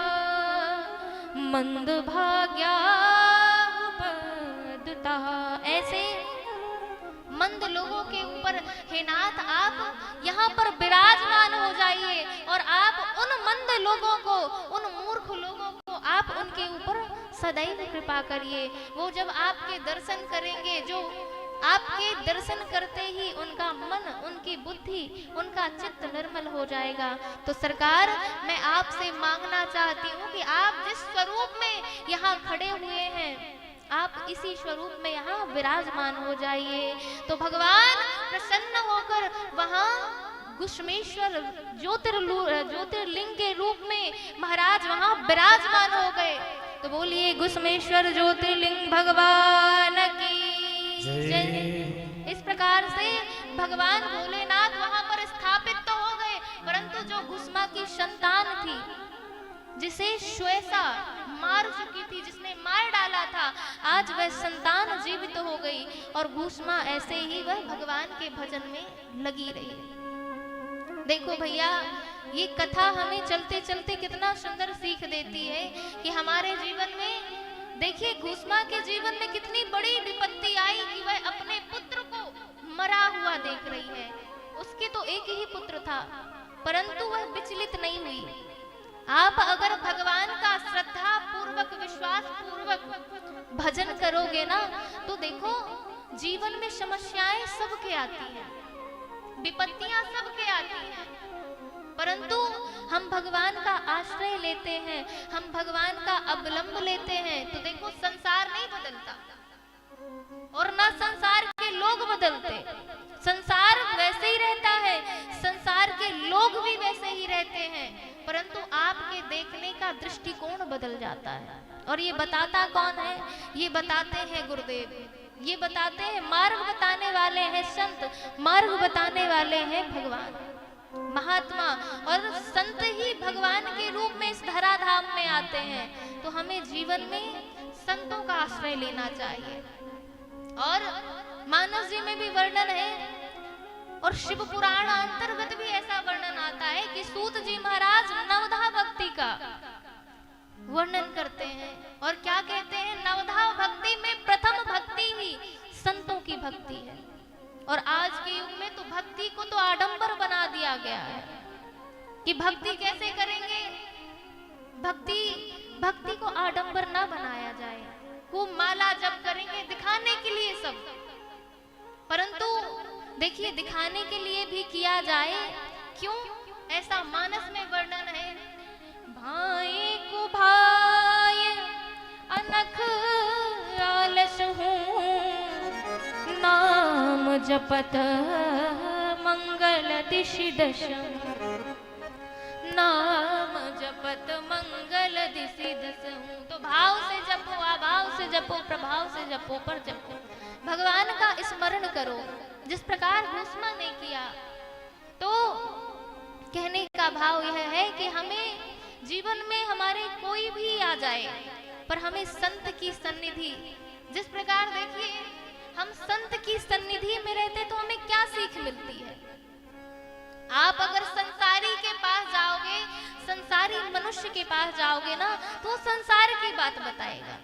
मंद भाग्या उपद्रुतः, ऐसे मंद लोगों के ऊपर हे नाथ आप यहाँ पर विराजमान हो जाइए, और आप उन मंद लोगों को, उन मूर्ख लोगों को आप उनके ऊपर सदैव कृपा करिए। वो जब आपके दर्शन करेंगे, जो आपके दर्शन करते ही उनका मन, उनकी बुद्धि, उनका चित्त निर्मल हो जाएगा। तो सरकार, मैं आपसे मांगना चाहती हूँ कि आप जिस स्वरूप में यहाँ खड़े हुए हैं, आप इसी स्वरूप में यहाँ विराजमान हो जाइए। तो भगवान प्रसन्न होकर वहाँ गुष्मेश्वर ज्योतिर्लिंग के रूप में महाराज वहाँ विराजमान हो गए। तो बोलिए गुष्मेश्वर ज्योतिर्लिंग भगवान की जय। इस प्रकार से भगवान भोलेनाथ वहाँ पर स्थापित तो हो गए, परंतु जो गुष्मा की संतान थी, जिसे श्वेता मार चुकी थी, जिसने मार डाला था, आज वह संतान जीवित हो गई, और भूष्मा ऐसे ही वह भगवान के भजन में लगी रही। देखो भैया, ये कथा हमें चलते चलते कितना सुंदर सीख देती है कि हमारे जीवन में, देखिए भूष्मा के जीवन में कितनी बड़ी विपत्ति आई कि वह अपने पुत्र को मरा हुआ देख रही है। उसके तो एक ही पुत्र था, परंतु वह विचलित नहीं हुई। आप अगर भगवान का श्रद्धा पूर्वक, विश्वास पूर्वक भजन करोगे ना, तो देखो जीवन में समस्याएं सबके आती हैं, विपत्तियां सबके आती हैं, परंतु हम भगवान का आश्रय लेते हैं, हम भगवान का अवलंब लेते हैं, तो देखो संसार नहीं बदलता और ना संसार के लोग बदलते। संसार वैसे ही रहता है, संसार के लोग भी वैसे ही रहते हैं, परंतु आपके देखने का दृष्टिकोण बदल जाता है। और ये बताता कौन है? ये बताते हैं गुरुदेव, ये बताते हैं, मार्ग बताने वाले हैं संत, मार्ग बताने वाले हैं भगवान महात्मा, और संत ही भगवान के रूप में इस धराधाम में आते हैं। तो हमें जीवन में संतों का आश्रय लेना चाहिए। और मानस जी में भी वर्णन है, और शिव पुराण अंतर्गत भी ऐसा वर्णन आता है कि सूत जी महाराज नवधा भक्ति का वर्णन करते हैं, और क्या कहते हैं, नवधा भक्ति में प्रथम भक्ति ही संतों की भक्ति है। और आज के युग में तो भक्ति को तो आडंबर बना दिया गया है कि भक्ति कैसे करेंगे, भक्ति को आडंबर ना बनाया जाए, खूब माला जप करेंगे दिखाने के लिए सब, परंतु देखिए दिखाने के लिए भी किया जाए क्यों, ऐसा मानस में वर्णन है। भाई को भाई अनख आलस हूँ, नाम जपत मंगल दिशि दशम, नाम जप जपो, प्रभाव से जपो, पर जपो। भगवान का स्मरण करो, जिस प्रकार भीष्म ने किया। तो कहने का भाव यह है कि हमें जीवन में हमारे कोई भी आ जाए, पर हमें संत की सन्निधि, जिस प्रकार देखिए हम संत की सन्निधि में रहते तो हमें क्या सीख मिलती है। आप अगर संसारी के पास जाओगे, संसारी मनुष्य के पास जाओगे ना, तो संसार की बात बताएगा।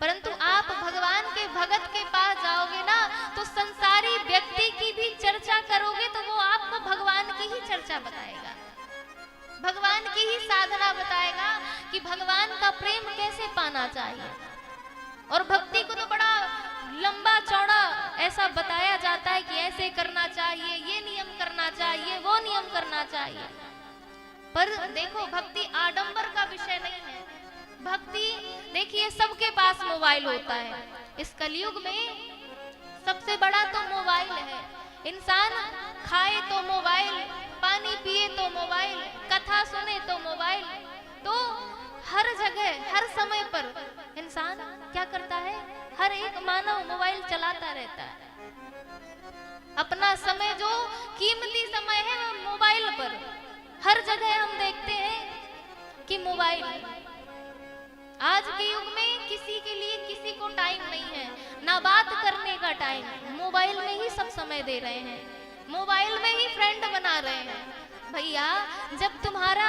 परंतु आप भगवान के भगत के पास जाओगे ना, तो संसारी व्यक्ति की भी चर्चा करोगे तो वो आपको भगवान की ही चर्चा बताएगा, भगवान की ही साधना बताएगा कि भगवान का प्रेम कैसे पाना चाहिए। और भक्ति को तो बड़ा लंबा चौड़ा ऐसा बताया जाता है कि ऐसे करना चाहिए, ये नियम करना चाहिए, वो नियम करना चाहिए। पर देखो, भक्ति आडंबर का विषय नहीं है। भक्ति देखिए सबके पास मोबाइल होता है। इस कलयुग में सबसे बड़ा तो मोबाइल है। इंसान खाए तो मोबाइल, पानी पिए तो मोबाइल, कथा सुने तो मोबाइल। तो हर जगह हर समय पर इंसान क्या करता है, हर एक मानव मोबाइल चलाता रहता है। अपना समय जो कीमती समय है वो मोबाइल पर, हर जगह हम देखते हैं कि मोबाइल। आज के युग में किसी के लिए किसी को टाइम नहीं है, ना बात करने का टाइम, मोबाइल में ही सब समय दे रहे हैं, मोबाइल में ही फ्रेंड बना रहे हैं। भैया जब तुम्हारा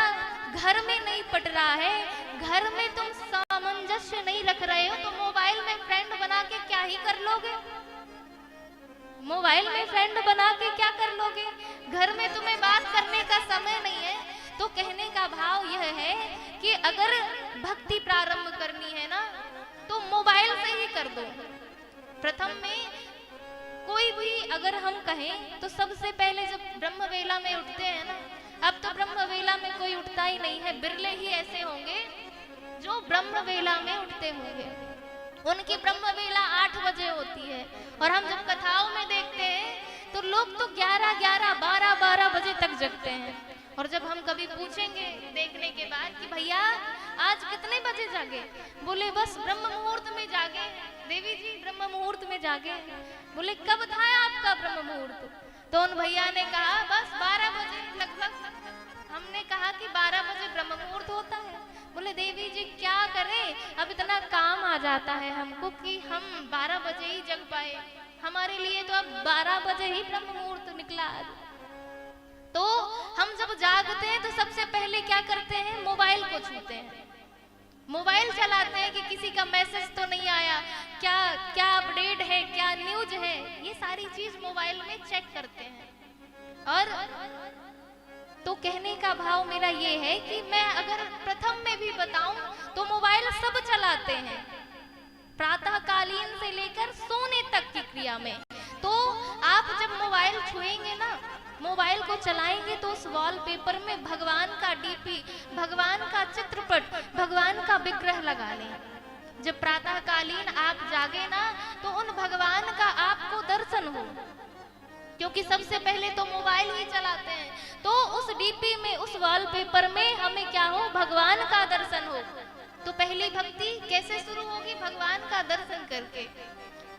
घर में नहीं पट रहा है, घर में तुम सामंजस्य नहीं रख रहे हो, तो मोबाइल में फ्रेंड बना के क्या ही कर लोगे। मोबाइल में फ्रेंड बना के क्या कर लोगे, घर में तुम्हें बात करने का समय नहीं है। तो कहने का भाव यह है कि अगर भक्ति प्रारंभ करनी है ना, तो मोबाइल से ही कर दो। प्रथम में कोई भी अगर हम कहें तो सबसे पहले जब ब्रह्म वेला में उठते हैं ना, अब तो ब्रह्म वेला में कोई उठता ही नहीं है, बिरले ही ऐसे होंगे जो ब्रह्म वेला में उठते होंगे। उनकी ब्रह्म वेला 8 बजे होती है। और हम जब कथाओं में देखते हैं तो लोग तो 11, 12 बजे तक जगते हैं। और जब हम कभी पूछेंगे देखने के बाद कि भैया आज कितने बजे जागे, बोले बस ब्रह्म मुहूर्त में जागे। देवी जी ब्रह्म मुहूर्त में जागे। बोले कब था आपका ब्रह्म मुहूर्त? तो उन भैया ने कहा बस 12 बजे लगभग। हमने कहा कि 12 बजे ब्रह्म मुहूर्त होता है। बोले देवी जी क्या करें, अब इतना काम आ जाता है हमको कि हम 12 बजे ही जग पाए, हमारे लिए तो अब 12 बजे ही ब्रह्म मुहूर्त निकला। तो हम जब जागते हैं तो सबसे पहले क्या करते हैं, मोबाइल को छूते हैं, मोबाइल चलाते हैं कि किसी का मैसेज तो नहीं आया, क्या क्या अपडेट है, क्या न्यूज है, ये सारी चीज मोबाइल में चेक करते हैं। और तो कहने का भाव मेरा ये है कि मैं अगर प्रथम में भी बताऊं तो मोबाइल सब चलाते हैं, प्रातःकालीन से लेकर सोने तक की क्रिया में। तो आप जब मोबाइल छुएंगे ना, मोबाइल को चलाएंगे तो उस वॉलपेपर में भगवान का डीपी, भगवान का चित्रपट, भगवान का विग्रह लगा लें। जब प्रातःकालीन आप जागे ना तो उन भगवान का आपको दर्शन हो, क्योंकि सबसे पहले तो मोबाइल ही चलाते हैं। तो उस डीपी में, उस वॉलपेपर में हमें क्या हो, भगवान का दर्शन हो। तो पहली भक्ति कैसे शुरू होगी, भगवान का दर्शन करके।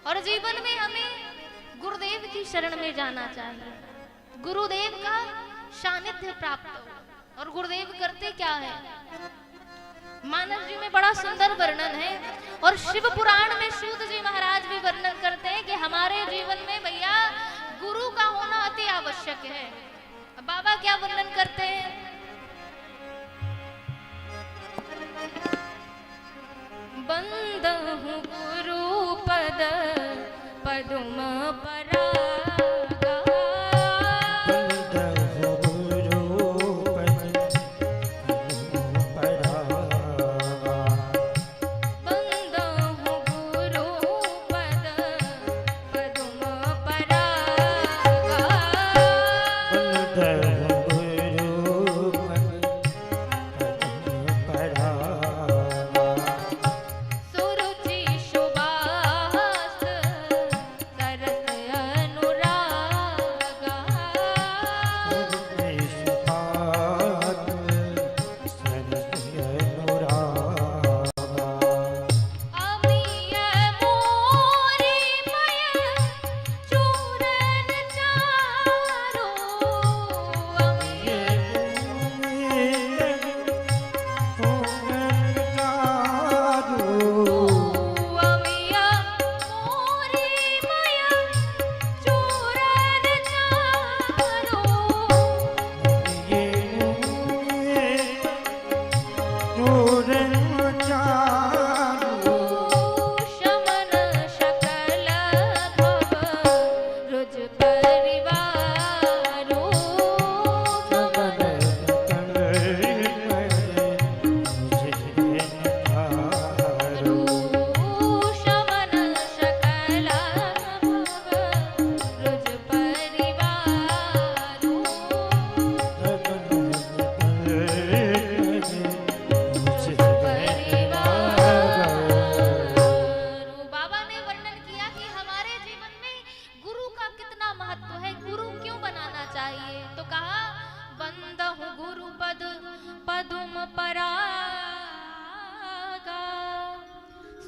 और जीवन में हमें गुरुदेव की शरण में जाना चाहिए, गुरुदेव का सानिध्य प्राप्त हो। और गुरुदेव करते क्या है, मानस जी में बड़ा सुंदर वर्णन है। और शिव पुराण में सूत जी महाराज भी वर्णन करते हैं कि हमारे जीवन में भैया गुरु का होना अति आवश्यक है। अब बाबा क्या वर्णन करते हैं, बंदहु गुरु पद पदुम परागा,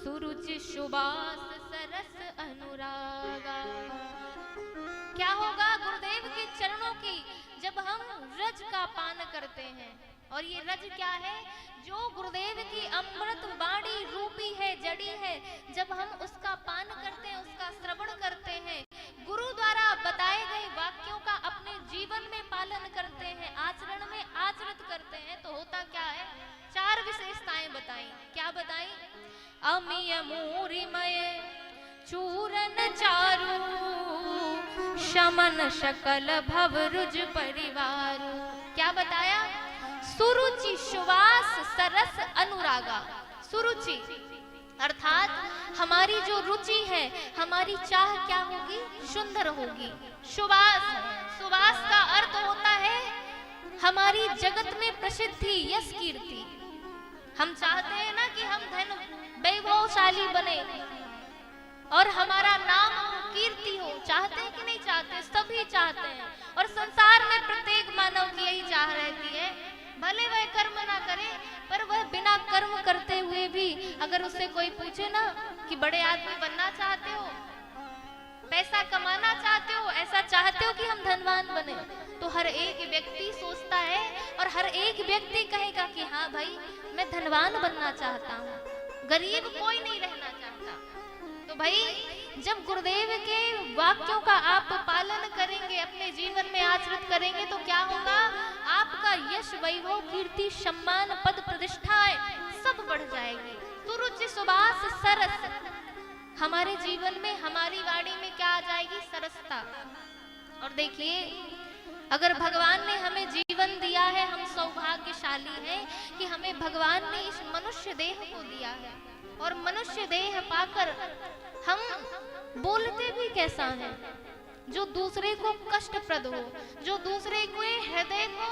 सुरुचि सुबास सरस अनुरागा। क्या होगा गुरुदेव के चरणों की जब हम रज का पान करते हैं। और ये रज क्या है? जो गुरुदेव की अमृत वाणी रूपी है, जड़ी है, जब हम उसका पान करते हैं, उसका श्रवण करते हैं, गुरु द्वारा बताए गए वाक्यों का अपने जीवन में पालन करते हैं, आचरण में आचरित करते हैं, तो होता क्या है? 4 विशेषताएं बताई। क्या बताई? अमिय मूरिमय चूरन चारु शमन शकल भव रुज परिवार। क्या बताया? सुरुचि सुवास सरस अनुरागा। सुरुचि अर्थात हमारी जो रुचि है, हमारी चाह क्या होगी? सुंदर होगी। सुवास, सुवास का अर्थ होता है हमारी जगत में प्रसिद्धि, यश, कीर्ति। हम चाहते हैं ना कि हम धन वैभवशाली बने और हमारा नाम हो, कीर्ति हो। चाहते हैं कि नहीं चाहते? सभी चाहते हैं। और संसार में प्रत्येक मानव की यही चाह रहती है। भले वह कर्म ना करे, पर वह बिना कर्म करते हुए भी अगर उससे कोई पूछे ना कि बड़े आदमी बनना चाहते हो, पैसा कमाना चाहते हो, ऐसा चाहते हो कि हम धनवान बने, तो हर एक व्यक्ति सोचता है और हर एक व्यक्ति कहेगा कि हाँ भाई मैं धनवान बनना चाहता हूँ, गरीब कोई नहीं रहना चाहता। तो भाई जब गुरुदेव के वाक्यों का आप पालन करेंगे, अपने जीवन में आचरित करेंगे, तो क्या होगा? आपका यश, वैभव, कीर्ति, सम्मान, पद, प्रतिष्ठाएं सब बढ़ जाएगी। सुरुचि सुबास सरस, हमारे जीवन में, हमारी वाणी में क्या आ जाएगी? सरसता। और देखिए, अगर भगवान ने हमें जीवन दिया है, हम सौभाग्यशाली हैं कि हमें भगवान ने इस मनुष्य देह को दिया है। और मनुष्य देह पाकर हम बोलते भी कैसा है? जो दूसरे को कष्टप्रद हो, जो दूसरे के हृदय को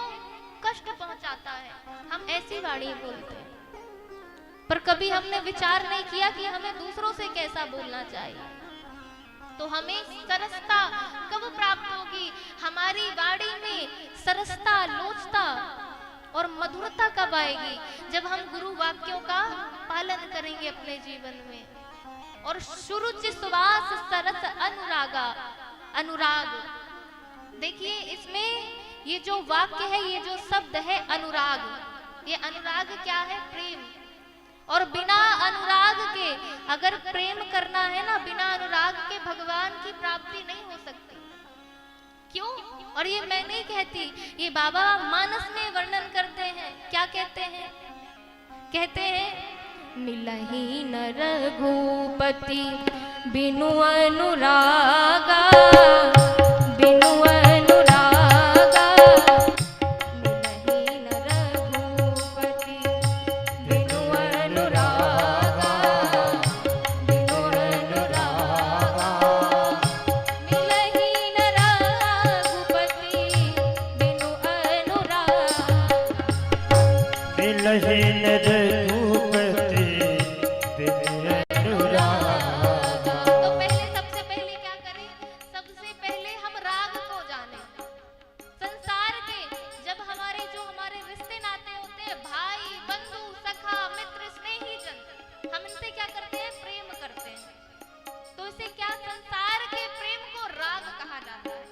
कष्ट पहुंचाता है, हम ऐसी वाणी बोलते हैं। पर कभी हमने विचार नहीं किया कि हमें दूसरों से कैसा बोलना चाहिए। तो हमें सरसता कब प्राप्त होगी? हमारी वाणी में सरसता, लोचता और मधुरता कब आएगी? जब हम गुरु वाक्यों का पालन करेंगे अपने जीवन में। और सुरुचि सुवास सरस अनुरागा, अनुराग। देखिए इसमें ये जो वाक्य है, ये जो शब्द है अनुराग, ये अनुराग क्या है? प्रेम। और बिना अनुराग के अगर प्रेम करना है ना, बिना अनुराग के भगवान की प्राप्ति नहीं हो सकती। क्यों? और ये मैं नहीं कहती, ये बाबा मानस में वर्णन करते हैं। क्या कहते हैं? कहते हैं मिलहि न रघुपति बिनु अनुरागा, बिनु अनुरागा, मिलहि न रघुपति बिनु अनुरागा, बिनु अनुरागा, मिलहि न रघुपति बिनु अनुरागा, मिलहि न रघुपति। तो पहले, सबसे पहले क्या करें? सबसे पहले हम राग को जाने। संसार के जब हमारे जो हमारे रिश्ते नाते होते हैं, भाई, बंधु, सखा, मित्र, स्नेही जन, हम इनसे क्या करते हैं? प्रेम करते हैं। तो इसे क्या? संसार के प्रेम को राग कहा जाता है।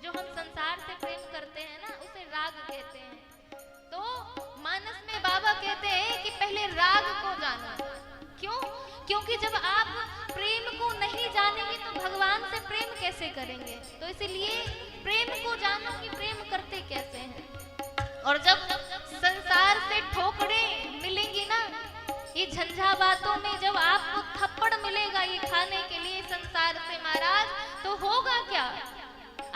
जो हम संसार से प्रेम करते हैं ना, उसे राग कहते हैं। तो मानस में बाबा कहते हैं कि पहले राग को जानो। क्यों? क्योंकि जब आप प्रेम को नहीं जानेंगे तो भगवान से प्रेम कैसे करेंगे? तो इसलिए प्रेम को जानो कि प्रेम करते कैसे हैं। और जब संसार से ठोकरें मिलेंगी ना, ये झंझा बातों में जब आपको थप्पड़ मिलेगा ये खाने के लिए संसार से महाराज, तो होगा क्या?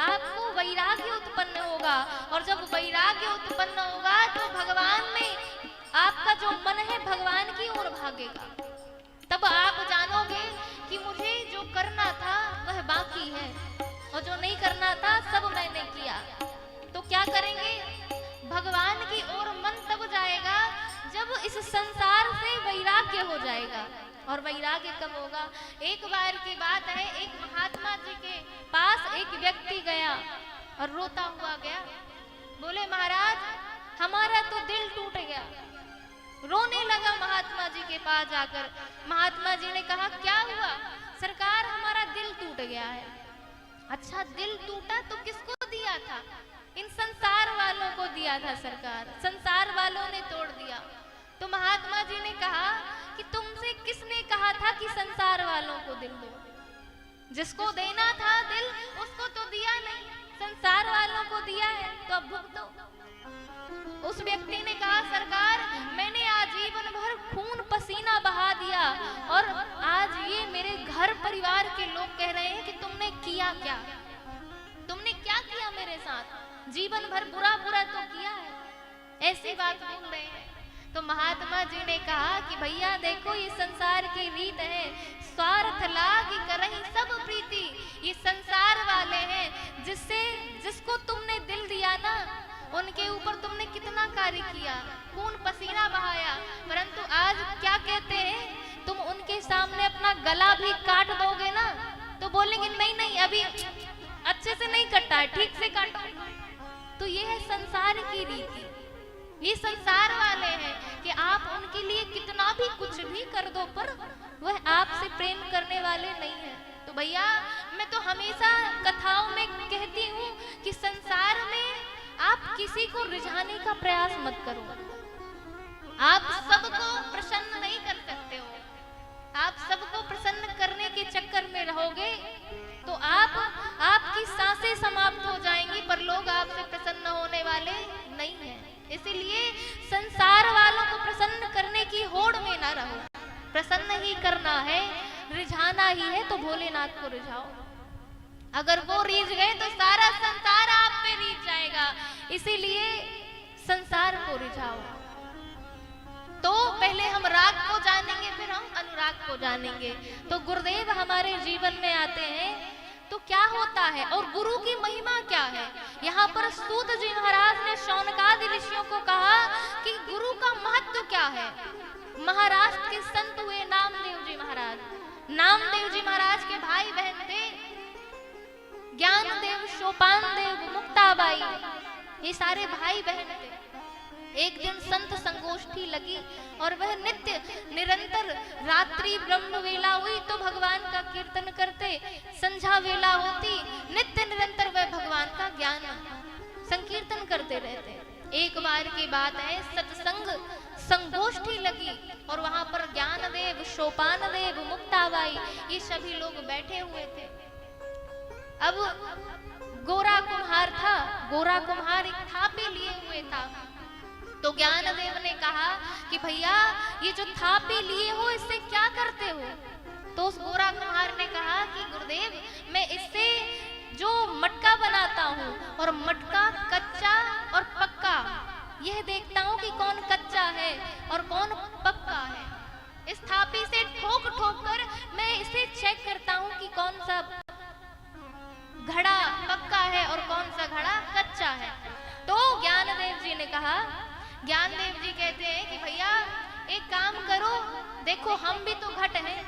आपको वैराग्य उत्पन्न होगा। और जब वैराग्य उत्पन्न होगा तो भगवान में आपका जो मन है भगवान की ओर भागेगा। तब आप जानोगे कि मुझे जो करना था वह बाकी है और जो नहीं करना था सब मैंने किया। तो क्या करेंगे? भगवान की ओर मन तब जाएगा जब इस संसार से वैराग्य हो जाएगा। और वैराग्य कब होगा? एक बार की बात है, एक महात्मा जी के पास एक व्यक्ति गया और रोता हुआ गया। बोले महाराज हमारा तो दिल टूट गया, रोने लगा महात्मा जी के पास जाकर। महात्मा जी ने कहा क्या हुआ? सरकार हमारा दिल टूट गया है। अच्छा दिल टूटा तो किसको दिया था? इन संसार वालों को दिया था सरकार, संसार वालों ने तोड़ दिया। तो महात्मा जी ने कहा कि तुमसे किसने कहा था कि संसार वालों को दिल दो? जिसको देना था दिल उसको तो दिया नहीं, संसार वालों को दिया है, तो अब भुगतो। उस व्यक्ति ने कहा सरकार मैंने आजीवन भर खून पसीना बहा दिया और आज ये मेरे घर परिवार के लोग कह रहे हैं कि तुमने किया क्या, तुमने क्या किया मेरे साथ? जीवन भर बुरा बुरा तो किया है, ऐसी बात बोल रहे हैं। तो महात्मा जी ने कहा कि भैया देखो ये संसार की रीत है, स्वार्थ लाग करहि सब प्रीति। ये संसार वाले हैं, जिसको तुमने दिल दिया ना उनके ऊपर तुमने कितना कार्य किया, खून पसीना बहाया, परंतु आज क्या कहते हैं? तुम उनके सामने अपना गला भी काट दोगे ना तो बोलेंगे नहीं नहीं अभी अच्छे से नहीं कटा है, ठीक से काटो। तो ये है संसार की रीति, ये संसार वाले हैं कि आप उनके लिए कितना भी कुछ भी कर दो पर वह आपसे प्रेम करने वाले नहीं है। तो भैया मैं तो हमेशा कथाओं में कहती हूँ कि संसार में आप किसी को रिझाने का प्रयास मत करो। आप सबको प्रसन्न नहीं कर सकते हो, आप सबको प्रसन्न करने के चक्कर में रहोगे तो आपकी सांसें समाप्त हो जाएंगी, पर लोग आपसे प्रसन्न होने वाले नहीं हैं। इसीलिए संसार वालों को प्रसन्न करने की होड़ में ना रहो, प्रसन्न ही करना है, रिझाना ही है तो भोलेनाथ को रिझाओ। अगर वो रीझ गए तो सारा संसार आप पे रीझ जाएगा, इसीलिए संसार को रिझाओ। तो पहले हम राग को जानेंगे फिर हम अनुराग को जानेंगे। तो गुरुदेव हमारे जीवन में आते हैं तो क्या होता है और गुरु की महिमा क्या है? यहाँ पर सूत जी महाराज ने शौनकादि ऋषियों को कहा कि गुरु का महत्व क्या है। महाराष्ट्र के संत हुए नामदेव जी महाराज, नामदेव जी महाराज के भाई बहन थे ज्ञानदेव, सोपानदेव, मुक्ताबाई, ये सारे भाई बहन थे। एक दिन संत संगोष्ठी लगी और वह नित्य निरंतर रात्रि ब्रह्म वेला हुई तो भगवान का कीर्तन करते, संध्या वेला होती नित्य निरंतर वह भगवान का ज्ञान संकीर्तन करते रहते। एक बार की बात है, सत्संग संगोष्ठी लगी और वहां पर ज्ञानदेव, सोपानदेव, मुक्ताबाई ये सभी लोग बैठे हुए थे। अब गोरा कुम्हार था, गोरा कुम्हार एक थापी लिए हुए था। तो ज्ञानदेव ने कहा कि भैया ये जो थापी लिए हो इससे क्या करते हो? तो उस गोरा कुम्हार ने कहा कि गुरुदेव मैं इससे जो मटका बनाता हूँ और मटका कच्चा और पक्का यह देखता हूँ कि कौन कच्चा है और कौन पक्का है। इस थापी से ठोक ठोक कर मैं इसे चेक करता हूँ कि कौन सा घड़ा पक्का है और कौन सा घड़ा कच्चा है। तो ज्ञानदेव जी ने कहा, ज्ञानदेव जी कहते हैं कि भैया एक काम करो, देखो हम भी तो घट हैं,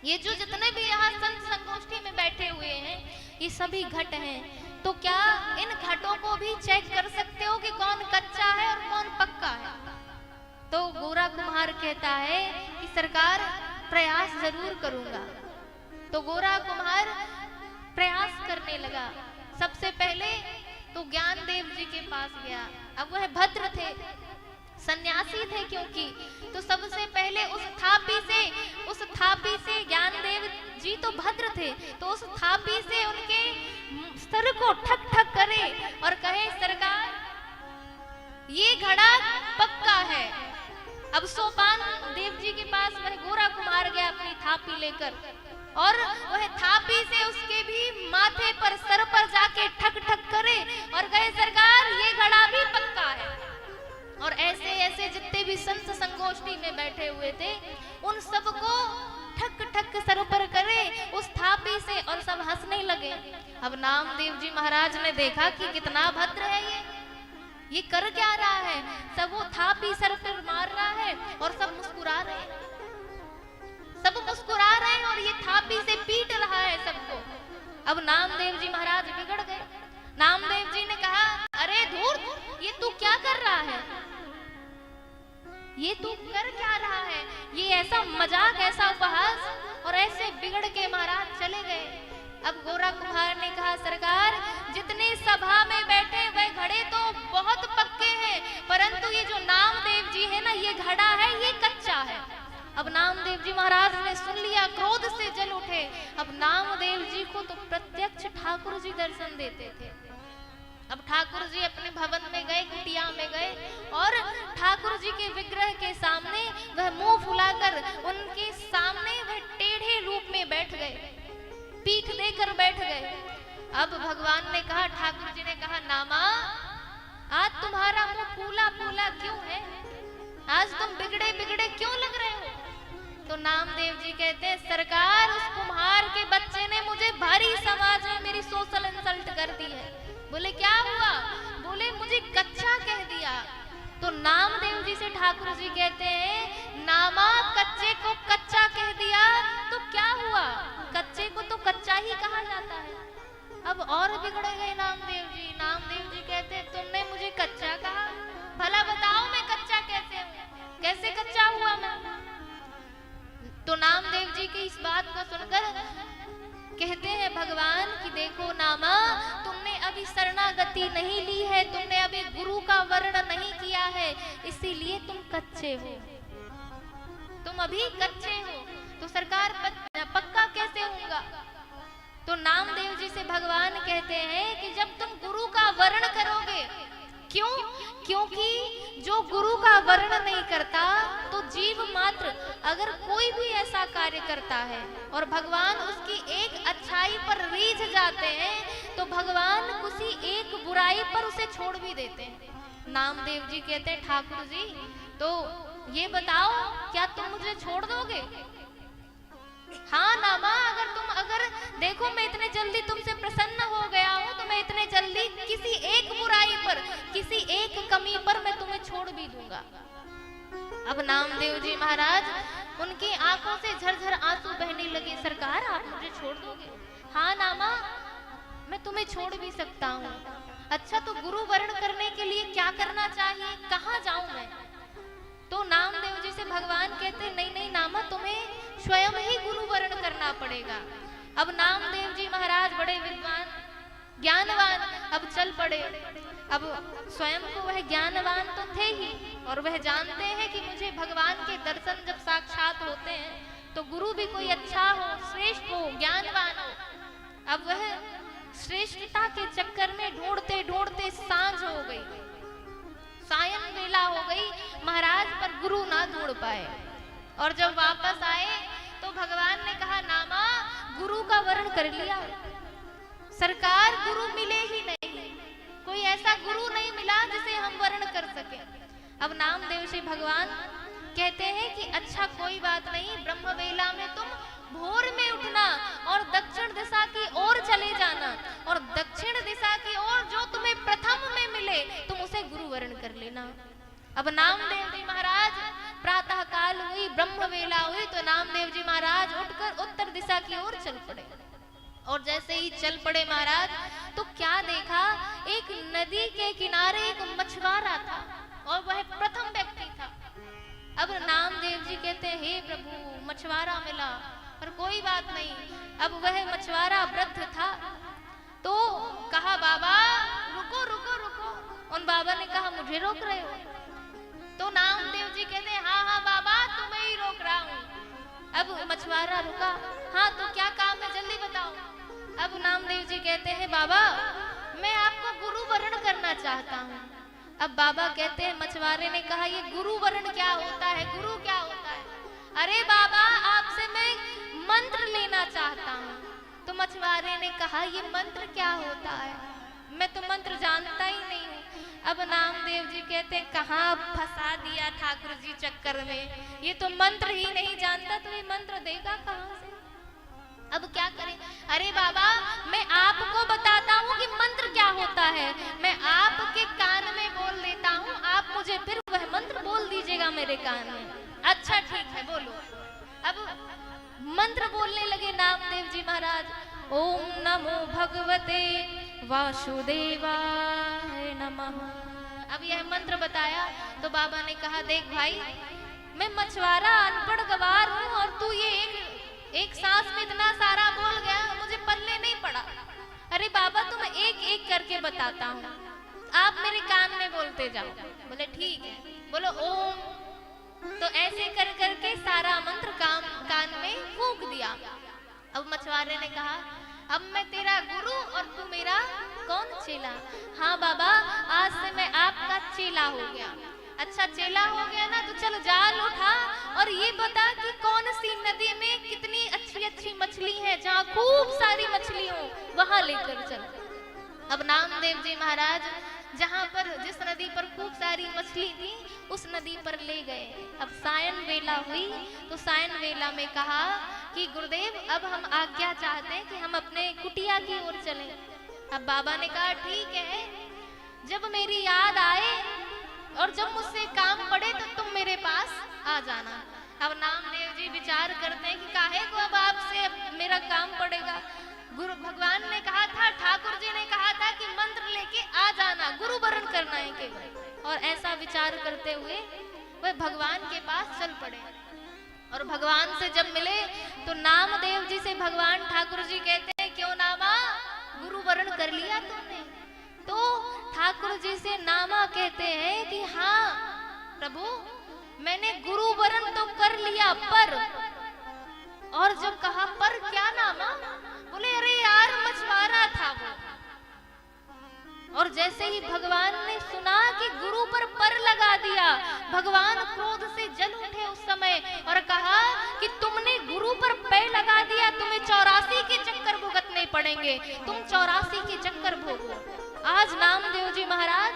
ये जो जितने भी यहाँ संत संगोष्ठी में बैठे हुए हैं ये सभी घट हैं, तो क्या इन घटों को भी चेक कर सकते हो कि कौन कच्चा है और कौन पक्का है? तो गोरा कुम्हार कहता है कि सरकार प्रयास जरूर करूंगा। तो गोरा कुम्हार प्रयास करने लगा। सबसे पहले तो ज्ञानदेव जी के पास गया। अब वह भद्र थे, सन्यासी थे क्योंकि, तो सबसे पहले उस थापी से ज्ञानदेव जी तो भद्र थे, तो उस थापी से उनके सर को ठक ठक करे और कहे सरकार ये घड़ा पक्का है। अब सोपान देव जी के पास वह गोरा कुम्हार गया अपनी थापी लेकर और वह थापी से उसके भी माथे पर सर पर जाके ठक ठक करे और कहे सरकार ये घड़ा भी पक्का है। और ऐसे ऐसे जितने भी संत संगोष्ठी में बैठे हुए थे उन सबको ठक ठक सर पर करे उस थापी से और सब हंसने लगे। अब नामदेव जी महाराज ने देखा कि कितना भद्र है ये कर क्या रहा है? सब वो थापी सर पर मार रहा है और सब मुस्कुरा रहे हैं, सब मुस्कुरा रहे हैं और ये थापी से पीट रहा है सबको। अब नामदेव जी महाराज बिगड़ गए। नामदेव जी ने कहा अरे धूर्त, ये तू क्या कर रहा है? ये तू कर क्या रहा है? ये ऐसा मजाक, ऐसा उपहास, और ऐसे बिगड़ के महाराज चले गए। अब गोरा कुम्हार ने कहा, सरकार, जितने सभा में बैठे वह घड़े तो बहुत पक्के हैं, परंतु ये जो नामदेव जी है ना, ये घड़ा है, ये कच्चा है। अब नामदेव जी महाराज ने सुन लिया, क्रोध से जल उठे। अब नामदेव जी को तो प्रत्यक्ष ठाकुर जी दर्शन देते थे। अब ठाकुर जी अपने भवन में गए, कुटिया में गए, और ठाकुर जी के विग्रह के सामने वह मुंह फुलाकर उनके सामने वह टेढ़े रूप में बैठ गए, पीठ देकर बैठ गए। अब भगवान ने कहा, ठाकुर जी ने कहा, नामा, आज तुम्हारा मुंह फूला फूला क्यों है? आज तुम बिगड़े बिगड़े क्यों लग रहे हो? तो नामदेव जी कहते हैं, सरकार, उस कुम्हार के बच्चे ने मुझे भारी समाज में मेरी सोशल इंसल्ट कर दी है। बोले क्या हुआ? बोले मुझे कच्चा कह दिया। तो नामदेव जी से ठाकुर जी कहते हैं, नामा, कच्चे को कच्चा कह दिया तो क्या हुआ? कच्चे को तो कच्चा ही कहा जाता है। अब और बिगड़ गए नामदेव जी। नामदेव जी कहते हैं, तुमने मुझे कच्चा कहा, भला बताओ मैं कच्चा कैसे हूँ? कैसे कच्चा हुआ मैं? तो नामदेव जी की इस बात को सुनकर कहते हैं भगवान कि देखो नामा, तुमने अभी शरणागति नहीं ली है, तुमने अभी गुरु का वर्ण नहीं किया है, इसीलिए तुम कच्चे हो, तुम अभी कच्चे हो। तो सरकार पक्का कैसे होगा? तो नामदेव जी से भगवान कहते हैं कि जब तुम गुरु का वर्ण करोगे, क्यों? क्योंकि जो गुरु का वर्ण नहीं करता, तो जीव मात्र अगर कोई भी ऐसा कार्य करता है और भगवान उसकी एक अच्छाई पर रीझ जाते हैं, तो भगवान उसी एक बुराई पर उसे छोड़ भी देते हैं। नामदेव जी कहते हैं, ठाकुर जी, तो ये बताओ, क्या तुम मुझे छोड़ दोगे? हाँ नामा, अगर देखो, मैं इतने जल्दी तुमसे प्रसन्न हो गया हूँ, तो मैं इतने जल्दी किसी एक बुराई पर, किसी एक कमी पर मैं तुम्हें छोड़ भी दूंगा। अब नामदेव जी महाराज, उनकी आंखों से झरझर आंसू बहने लगे। सरकार, आप मुझे छोड़ दोगे? हाँ नामा, मैं तुम्हें छोड़ भी सकता हूँ। अच्छा, तो गुरु वर्ण करने के लिए क्या करना चाहिए? कहाँ जाऊं मैं? तो नामदेव जी से भगवान कहते, नहीं नहीं नामा, तुम्हें स्वयं ही गुरु वर्ण करना पड़ेगा। अब नामदेव जी महाराज बड़े विद्वान, ज्ञानवान, अब चल पड़े। अब स्वयं को वह ज्ञानवान तो थे ही, और वह जानते हैं कि मुझे भगवान के दर्शन जब साक्षात होते हैं तो गुरु भी कोई अच्छा हो, श्रेष्ठ हो, ज्ञानवान हो। अब वह श्रेष्ठता के चक्कर में ढूंढते ढूंढते सांझ हो गई, सायं वेला हो गई, महाराज पर गुरु ना ढूंढ पाए। और जब वापस आए तो भगवान ने कहा, नामा, गुरु का वर्ण कर लिया। सरकार, गुरु मिले ही नहीं, कोई ऐसा गुरु नहीं मिला जिसे हम वर्ण कर सके। अब नामदेव से भगवान कहते हैं कि अच्छा, कोई बात नहीं, ब्रह्म वेला में तुम भोर में उठना और दक्षिण दिशा की ओर चले जाना, और दक्षिण दिशा की ओर जो तुम्हें प्रथम में मिले तुम उसे गुरु वर्ण कर लेना। अब नामदेव जी महाराज, प्रातः काल हुई, ब्रह्म वेला हुई, तो नामदेव जी महाराज उठकर उत्तर दिशा की ओर चल पड़े। और जैसे ही चल पड़े महाराज, तो क्या देखा, एक नदी के किनारे एक मछुआरा था, और वह प्रथम व्यक्ति था। अब नामदेव जी कहते हैं, हे प्रभु, मछुआरा मिला, पर कोई बात नहीं। अब वह मछुआरा वृद्ध था, तो कहा, बाबा रुको रुको रुको। उन बाबा ने कहा, मुझे रोक रहे हो? तो नामदेव जी कहते हैं, हाँ हाँ बाबा, तुम्हें ही रोक रहा हूँ। अब मछुआरा रुका, हाँ तो क्या काम है, जल्दी बताओ। अब नामदेव जी कहते हैं, बाबा, मैं आपको गुरु वर्ण करना चाहता हूँ। अब बाबा कहते हैं, मछुआरे ने कहा, ये गुरु वर्ण क्या होता है? गुरु क्या होता है? अरे बाबा, आपसे मैं मंत्र लेना चाहता हूँ। तो मछुआरे ने कहा, ये मंत्र क्या होता है? मैं तो मंत्र जानता ही नहीं हूँ। अब नामदेव जी कहते हैं, कहाँ फंसा दिया ठाकुर जी चक्कर में, ये तो मंत्र ही नहीं जानता, तो ये मंत्र देगा कहाँ से? अब क्या करें? अरे बाबा, मैं आपको बताता हूँ कि मंत्र क्या होता है, मैं आपके कान में बोल देता हूँ, आप मुझे फिर वह मंत्र बोल दीजिएगा मेरे कान में। अच्छा ठीक है, बोलो। अब मंत्र बोलने लगे नामदेव जी महाराज, ओम नमो भगवते वासुदेवाय नमः। अब यह मंत्र बताया तो बाबा ने कहा, देख भाई, मैं मछुआरा अनपढ़ गवार हूँ और तू ये एक सांस में इतना सारा बोल गया, मुझे पल्ले नहीं पड़ा। अरे बाबा, तुम एक एक करके बताता हूँ, आप मेरे कान में बोलते जाओ। बोले ठीक है। बोलो ओम। तो ऐसे कर करके सारा मंत्र कान में फूंक दिया। अब मछुआरे ने कहा, अब मैं तेरा गुरु और तू मेरा कौन चेला? हाँ बाबा, आज से मैं आपका चेला हो गया। अच्छा चेला हो गया ना, तो चल जाल उठा और ये बता कि कौन सी नदी में कितनी अच्छी अच्छी मछली है, जहाँ खूब सारी मछली हो वहां लेकर चल। अब नामदेव जी महाराज जहाँ पर जिस नदी पर खूब सारी मछली थी उस नदी पर ले गए। अब सायन वेला हुई तो सायन वेला में कहा कि गुरुदेव, अब हम आज्ञा चाहते हैं कि हम अपने कुटिया की ओर चलें। अब बाबा ने कहा ठीक है, जब मेरी याद आए और जब मुझसे काम पड़े तो तुम मेरे पास आ जाना। अब नामदेव जी विचार करते हैं कि काहे को अब आपसे मेरा काम पड़ेगा। गुरु भगवान ने कहा था, ठाकुर जी ने कहा था कि मंत्र लेके आ जाना, गुरु वरण करना है केवल। और ऐसा विचार करते हुए वह भगवान के पास चल पड़े। और भगवान से जब मिले तो नामदेव जी से भगवान ठाकुर जी कहते हैं, क्यों नामा, गुरु वरण कर लिया तुमने? तो ठाकुर जी से नामा कहते हैं कि हाँ प्रभु, मैंने गुरु वरण तो कर लिया, पर। और जब कहा पर क्या नामा? बोले अरे यार, मछुआरा था वो। और जैसे ही भगवान ने सुना कि गुरु पर लगा दिया, भगवान क्रोध से जल उठे उस समय और कहा कि तुमने गुरु पर पैर लगा दिया, तुम्हें 84 के चक्कर भुगतने पड़ेंगे, तुम 84 के चक्कर भोगो। आज नामदेव जी महाराज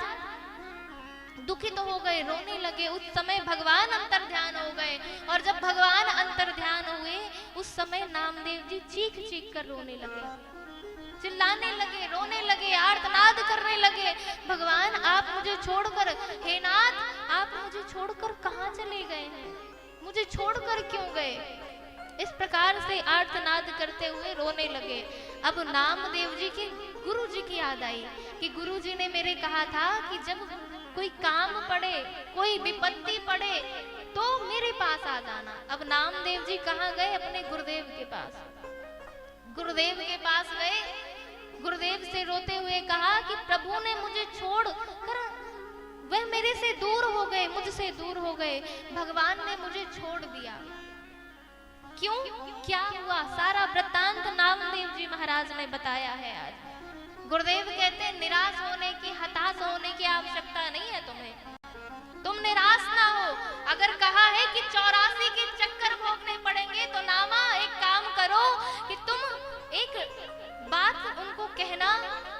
दुखित हो गए, रोने लगे। उस समय भगवान अंतर ध्यान हो गए और जब भगवान अंतर ध्यान हुए उस समय नामदेव जी चीख चीख कर रोने लगे, चिल्लाने लगे, रोने लगे, आर्तनाद करने लगे, भगवान आप मुझे छोड़कर, हे नाथ आप मुझे छोड़कर कहाँ चले गए हैं, मुझे छोड़कर क्यों गए? इस प्रकार से आर्तनाद करते हुए रोने लगे। अब नामदेव जी की गुरु जी की याद आई कि गुरु जी ने मेरे कहा था कि जब कोई काम पड़े, कोई विपत्ति पड़े तो मेरे पास आ जाना। अब नामदेव जी कहाँ गए? अपने गुरुदेव के पास। गुरुदेव के पास गए, गुरुदेव से रोते हुए कहा कि प्रभु ने मुझे छोड़ कर, वह मेरे से दूर हो गए, मुझसे दूर हो गए, भगवान ने मुझे छोड़ दिया। क्यों, क्या हुआ? सारा वृत्तांत नामदेव जी महाराज ने बताया है आज। गुरुदेव कहते हैं, निराश होने की, हताश होने की आवश्यकता नहीं है तुम्हें, तुम निराश ना हो। अगर कहा है कि 84 के चक्कर भोगने पड़ेंगे तो नामा एक काम करो कि तुम एक बात उनको कहना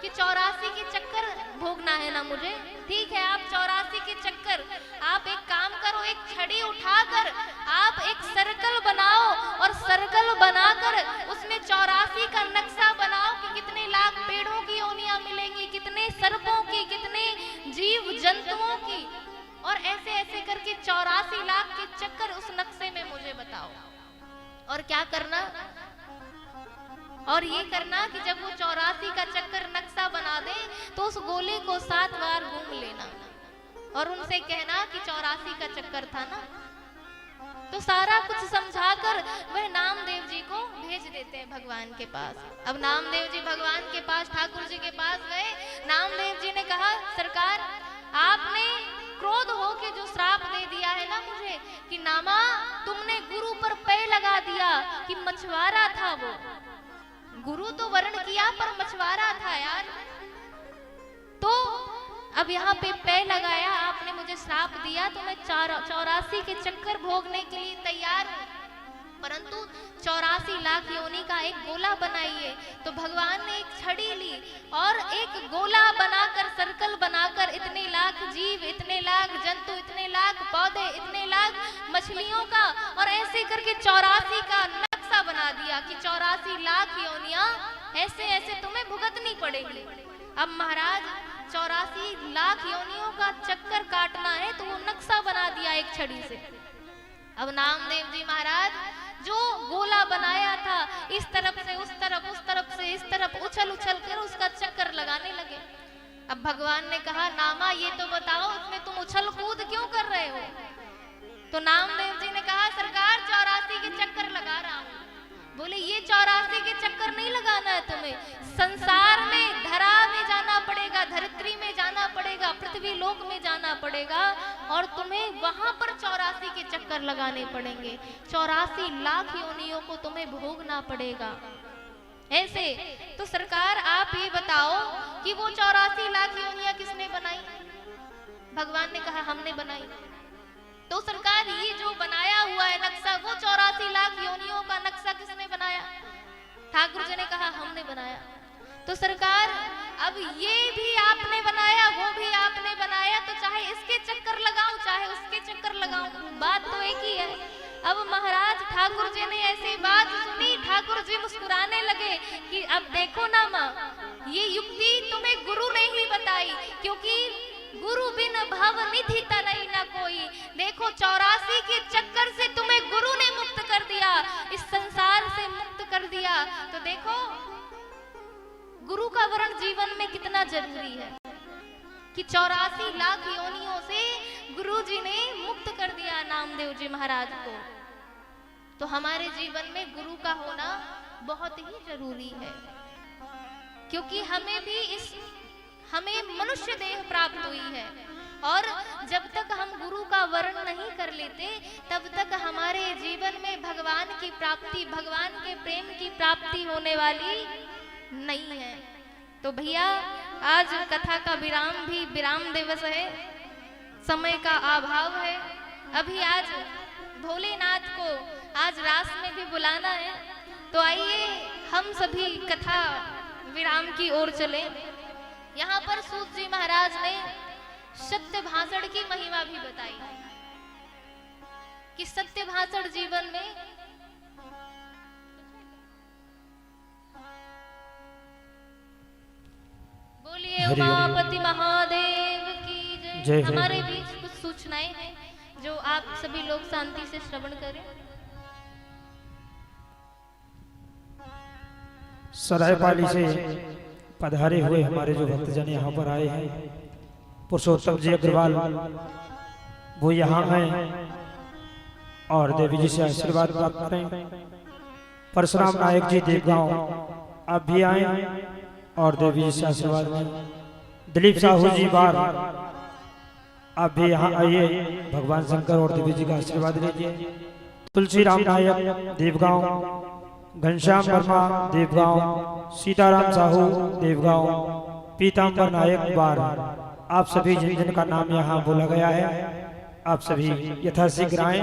कि 84 के चक्कर भोगना है ना मुझे, ठीक है आप 84 के चक्कर, आप एक काम करो, एक छड़ी उठाकर आप एक सर्कल बनाओ और सर्कल बनाकर उसमें 84 का नक्शा बनाओ कि कितने लाख पेड़ों की योनियां मिलेंगी, कितने सर्पों की, कितने जीव जंतुओं की, और ऐसे ऐसे करके 84 लाख के चक्कर उस नक्शे में मुझे बताओ। और क्या करना? और ये करना कि जब वो 84 का चक्कर नक्शा बना दे तो उस गोले को 7 बार घूम लेना और उनसे कहना कि 84 का चक्कर था ना। तो सारा कुछ समझाकर वह नामदेव जी को भेज देते हैं भगवान के पास। अब नामदेव जी भगवान के पास, ठाकुर जी के पास गए। नामदेव जी ने कहा, सरकार आपने क्रोध हो के जो श्राप दे दिया है ना मुझे कि नामा तुमने गुरु पर पैर लगा दिया कि मछुआरा था वो, गुरु तो वर्ण किया पर मछुआरा था यार, तो अब यहाँ पे पैर लगाया आपने, मुझे श्राप दिया तो मैं 84 के चक्कर भोगने के लिए तैयार हूँ, परंतु 84 लाख योनि का एक गोला बनाइए। तो भगवान ने एक छड़ी ली और एक गोला बनाकर, सर्कल बनाकर, इतने लाख जीव, इतने लाख जंतु, इतने लाख पौधे, इतने लाख मछलियों का, और ऐसे करके 84 का नक्शा बना दिया कि 84 लाख योनियां ऐसे ऐसे तुम्हें भुगतनी पड़ेगी। अब महाराज 84 लाख योनियों का चक्कर काटना है तो वो नक्शा बना दिया एक छड़ी से। अब नामदेव जी महाराज जो गोला बनाया था इस तरफ से उस तरफ, उस तरफ से इस तरफ उछल उछल कर उसका चक्कर लगाने लगे। अब भगवान ने कहा नामा ये तो बताओ इसमें तुम उछल कूद क्यों कर रहे हो? तो नामदेव जी ने कहा सरकार 84 के चक्कर लगा रहा हूं। बोले ये 84 के चक्कर नहीं लगाना है तुम्हें, संसार में धरा में जाना पड़ेगा, धरित्री में जाना पड़ेगा, पृथ्वी लोक में जाना पड़ेगा और तुम्हें वहां पर 84 के चक्कर लगाने पड़ेंगे। 84 लाख योनियों को तुम्हें भोगना पड़ेगा। ऐसे तो सरकार आप ये बताओ कि वो 84 लाख योनियां किसने बनाई? भगवान ने कहा हमने बनाई। तो सरकार ये जो बनाया हुआ है नक्शा, वो 84 लाख योनियों का नक्शा किसने बनाया? ठाकुर जी ने कहा हमने बनाया। तो सरकार अब ये भी आपने बनाया, वो भी आपने बनाया, तो चाहे इसके चक्कर लगाऊं चाहे उसके चक्कर लगाऊं, बात तो एक ही है। अब महाराज ठाकुर जी ने ऐसी बात सुनी, ठाकुर जी मुस्कुराने लगे कि अब देखो ना माँ, ये युक्ति तुम्हें गुरु ने ही बताई, क्योंकि गुरु बिन भव निधि तरई न कोई। देखो 84 के चक्कर से तुम्हें गुरु ने मुक्त कर दिया, इस संसार से मुक्त कर दिया। तो देखो गुरु का वरण जीवन में कितना जरूरी है कि 84 लाख योनियों से गुरु जी ने मुक्त कर दिया नामदेव जी महाराज को। तो हमारे जीवन में गुरु का होना बहुत ही जरूरी है, क्योंकि हमें मनुष्य देह प्राप्त हुई है और जब तक हम गुरु का वर्ण नहीं कर लेते तब तक हमारे जीवन में भगवान की प्राप्ति, भगवान के प्रेम की प्राप्ति होने वाली नहीं है। तो भैया आज कथा का विराम दिवस है, समय का अभाव है। अभी आज भोलेनाथ को आज रास में भी बुलाना है, तो आइए हम सभी कथा विराम की ओर चले। यहाँ पर सूत जी महाराज ने सत्य भाषण की महिमा भी बताई कि सत्य भाषण जीवन में बोलिए उमापति महादेव की जय। हमारे बीच कुछ सूचनाएं हैं जो आप सभी लोग शांति से श्रवण करें। सरायपाली से पधारे हुए हमारे जो भक्तजन यहाँ पर आए हैं, पुरुषोत्तम जी अग्रवाल वो यहाँ हैं और देवी जी से आशीर्वाद प्राप्त करें। परशुराम नायक जी देवगांव आप भी आए और देवी जी से आशीर्वाद लें। दिलीप साहू जी बार आप भी यहाँ आइए, भगवान शंकर और देवी जी का आशीर्वाद लीजिए। तुलसी राम नायक देवगांव, घनश्याम वर्मा देवगांव, सीताराम साहू देवगांव, पीताम्बर नायक बार, आप सभी जिनका नाम यहाँ बोला गया है आप सभी यथाशीघ्र आए,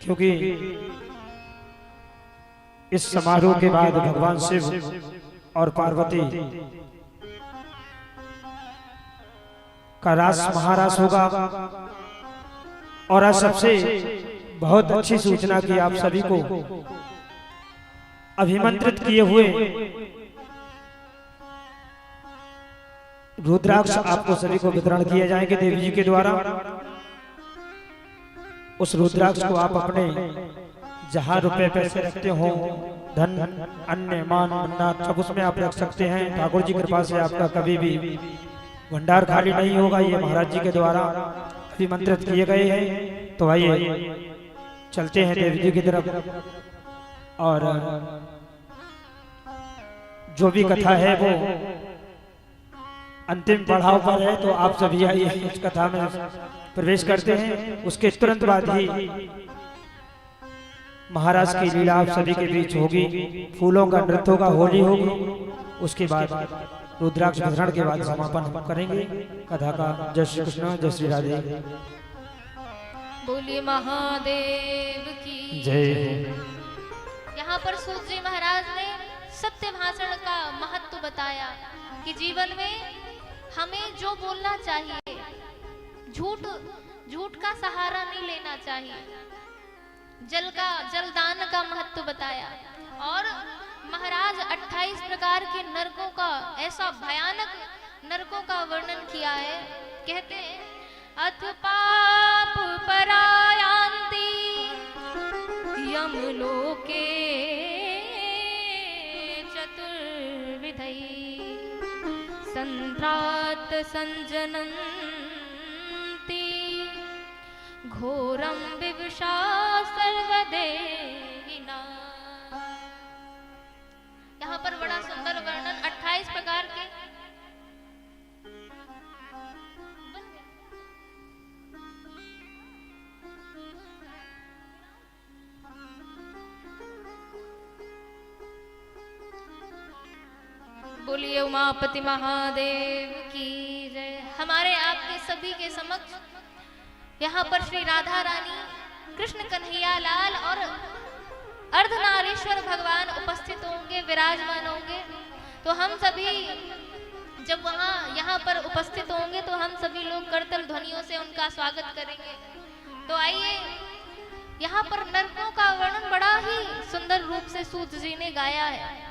क्योंकि इस समारोह के बाद भगवान शिव और पार्वती का रास महारास होगा। और आज सबसे बहुत अच्छी सूचना की आप सभी को अभिमंत्रित किए हुए रुद्राक्ष आपको सभी को वितरण किए जाएंगे देवी जी के द्वारा। उस रुद्राक्ष को आप अपने जहां रुपए पैसे रखते हो, धन अन्य मान मन्ना सब उसमें आप रख सकते हैं। ठाकुर जी कृपा से आपका कभी भी भंडार खाली नहीं होगा, ये महाराज जी के द्वारा अभिमंत्रित किए गए हैं। तो आइए चलते हैं देवी जी की तरफ और जो भी कथा है वो अंतिम पड़ाव पर है, तो आप सभी आइए इस कथा में प्रवेश करते हैं। उसके तुरंत बाद ही महाराज की लीला आप सभी के बीच होगी, फूलों का नृत्य होगा, होली होगी। उसके बाद रुद्राक्ष वितरण के बाद समापन करेंगे कथा का। जय श्री कृष्ण, जय श्री राधे। बोलिए महादेव की जय। यहाँ पर सूत जी महाराज ने सत्य भाषण का महत्व बताया कि जीवन में हमें जो बोलना चाहिए, झूठ का सहारा नहीं लेना चाहिए। जलदान का महत्व बताया और महाराज 28 प्रकार के नरकों का, ऐसा भयानक नरकों का वर्णन किया है। कहते हैं अथ पाप परायांति यमलोके चतुर्विधै संत त्रात संजनन्ति घोरं विवशा सर्वदेहिना। यहाँ पर बड़ा सुंदर वर्णन 28 प्रकार के बोलिए उमापति महादेव की जय। हमारे आपके सभी के समक्ष यहाँ पर श्री राधा रानी, कृष्ण कन्हैया लाल और अर्धनारीश्वर भगवान उपस्थित होंगे, विराजमान होंगे। तो हम सभी जब यहाँ पर उपस्थित होंगे तो हम सभी लोग करतल ध्वनियों से उनका स्वागत करेंगे। तो आइए, यहाँ पर नरकों का वर्णन बड़ा ही सुंदर रूप से सूत जी ने गाया है।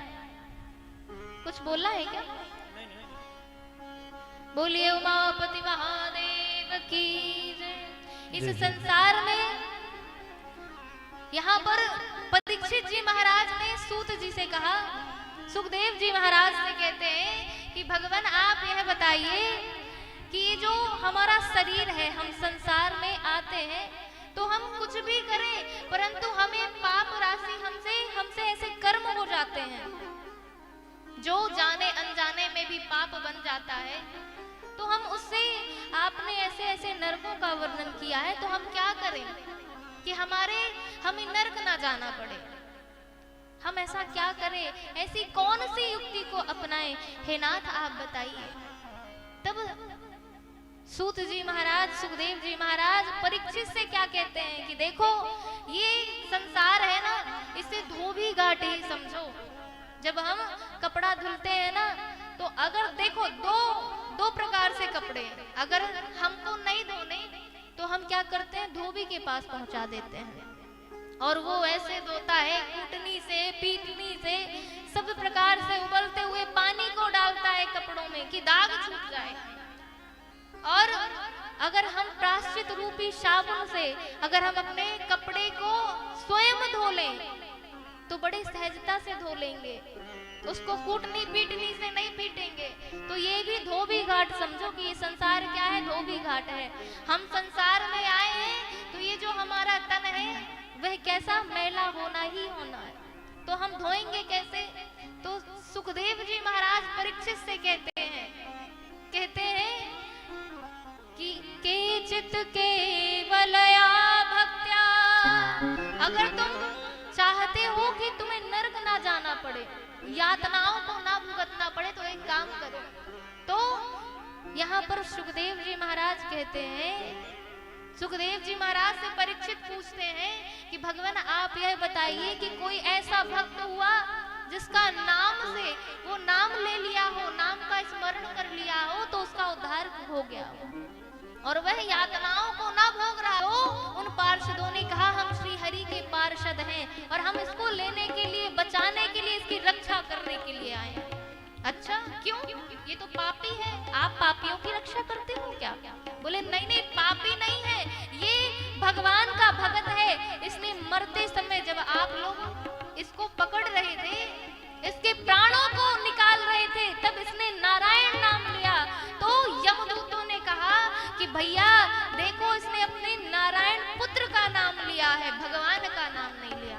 कुछ बोलना है क्या? बोलिए उमापति महादेव की जय। इस संसार में यहाँ पर परीक्षित जी महाराज ने सूत जी से कहा, सुखदेव जी महाराज से कहते हैं कि भगवान आप यह बताइए कि ये जो हमारा शरीर है, हम संसार में आते हैं तो हम कुछ भी करें परंतु हमें पाप राशि हमसे ऐसे कर्म हो जाते हैं जो जाने अनजाने में भी पाप बन जाता है। तो हम उससे, आपने ऐसे ऐसे नरकों का वर्णन किया है, तो हम क्या करें कि हमें नरक ना जाना पड़े? हम ऐसा क्या करें? ऐसी कौन सी युक्ति को अपनाएं? हे नाथ आप बताइए। तब सूत जी महाराज, सुखदेव जी महाराज परीक्षित से क्या कहते हैं कि देखो, ये संसार है ना, इसे धोबी घाट ही समझो। जब हम कपड़ा धुलते हैं ना, तो अगर देखो दो प्रकार से कपड़े, अगर हमको नहीं धोने तो हम क्या करते हैं, धोबी के पास पहुंचा देते हैं और वो ऐसे धोता है, कूटनी से, पीटनी से, सब प्रकार से उबलते हुए पानी को डालता है कपड़ों में कि दाग छूट जाए। और अगर हम प्रायश्चित रूपी साबुन से अगर हम अपने कपड़े को स्वयं धो लें तो बड़ी सहजता से धो लेंगे, उसको कूटनी पीटनी से नहीं पीटेंगे। तो ये भी धोबी घाट समझो कि ये संसार क्या है, धोबी घाट है। हम संसार में आए हैं तो ये जो हमारा तन है वह कैसा मैला होना ही होना है, तो हम धोएंगे कैसे? तो सुखदेव जी महाराज परीक्षित से कहते हैं कि केचित केवलया भक्त्या, अगर तुम चाहते हो कि तुम्हें नरक ना जाना पड़े, यातनाओं को ना भुगतना पड़े, तो एक काम करो। तो यहाँ पर सुखदेव जी महाराज कहते हैं, सुखदेव जी महाराज से परीक्षित पूछते हैं कि भगवान आप यह बताइए कि कोई ऐसा भक्त हुआ जिसका नाम से, वो नाम ले लिया हो, नाम का स्मरण कर लिया हो तो उसका उद्धार हो गया हो और वह यातनाओं को ना भोग रहा हो। उन पार्षदों ने कहा हम श्री हरि के पार्षद हैं और हम इसको लेने के लिए, बचाने के लिए, इसकी रक्षा करने के लिए आए हैं। अच्छा क्यों? ये तो पापी है, आप पापियों की रक्षा करते हो क्या? बोले नहीं, पापी नहीं है, ये भगवान का भगत है। इसने मरते समय जब आप लोग इसको पकड़ रहे थे, इसके प्राणों को निकाल रहे थे, तब इसने नारायण नाम लिया। तो यमदूतों ने कहा कि भैया देखो, इसने अपने नारायण पुत्र का नाम लिया है, भगवान का नाम नहीं लिया।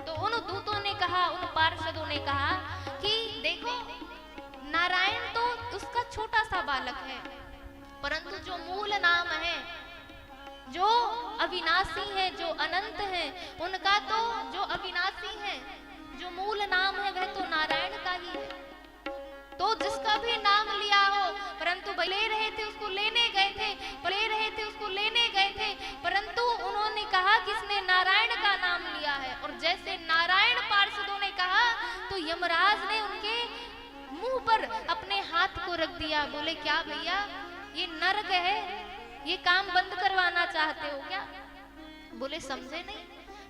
तो उन दूतों ने कहा, उन पार्षदों ने कहा कि देखो, नारायण तो उसका छोटा सा बालक है, परंतु जो मूल नाम है, जो अविनाशी है, जो अनंत है, उनका तो जो अविनाशी है, जो मूल नाम है, वह तो नारायण का ही है। तो जिसका भी नाम लिया हो, परंतु ले रहे थे उसको लेने गए थे, ले रहे थे उसको लेने गए थे, परंतु उन्होंने कहा कि इसने नारायण का नाम लिया है। और जैसे नारायण पार्षदों ने कहा तो यमराज ने उनके मुंह पर अपने हाथ को रख दिया। बोले क्या भैया, ये नरक है, ये काम बंद करवाना चाहते हो क्या? बोले समझे नहीं।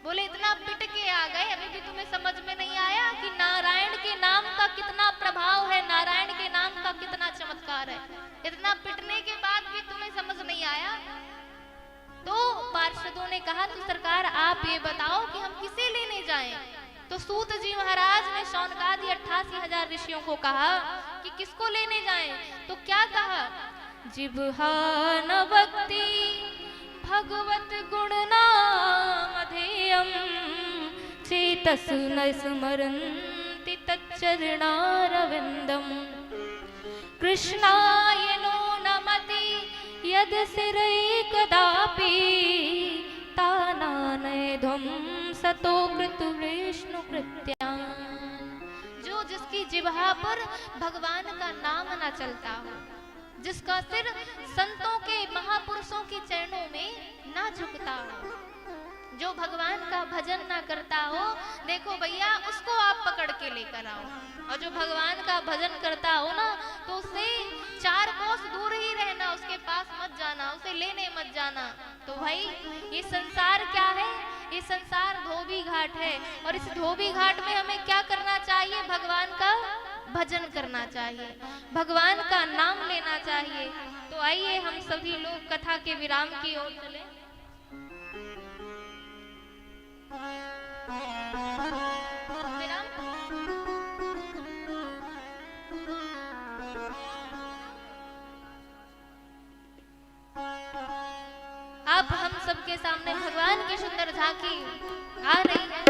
बोले इतना पिट के आ गए, अभी भी तुम्हें समझ में नहीं आया कि नारायण के नाम का कितना प्रभाव है, नारायण के नाम का कितना चमत्कार है? इतना पिटने के बाद भी तुम्हें समझ नहीं आया? तो पार्षदों ने कहा तो सरकार आप ये बताओ कि हम किसे लेने जाएं? तो सूत जी महाराज ने शौनकादि 88,000 ऋषियों को कहा कि किसको लेने जाएं, तो क्या कहा, जिब्हा न भक्ति भगवत गुण नामधेयम चेतस न स्मरन्ति तच्चरणारविन्दम कृष्णाय नो नमति यद सिरैकदापि तानानयध्वं सतो कृतु विष्णु कृत्यान। जो जिसकी जिह्वा पर भगवान का नाम न चलता हो, जिसका सिर संतों के महापुरुषों के चरणों में ना झुकता हो, जो भगवान का भजन ना करता हो, देखो भैया उसको आप पकड़ के लेकर आओ। और जो भगवान का भजन करता हो ना, तो उससे 4 कोस दूर ही रहना, उसके पास मत जाना, उसे लेने मत जाना। तो भाई ये संसार क्या है, ये संसार धोबी घाट है, और इस धोबी घाट में हमें क्या करना चाहिए, भगवान का भजन करना चाहिए, भगवान का नाम लेना चाहिए। तो आइए हम सभी लोग कथा के विराम की ओर चले। विराम अब हम सबके सामने भगवान की सुंदर झांकी आ रही है।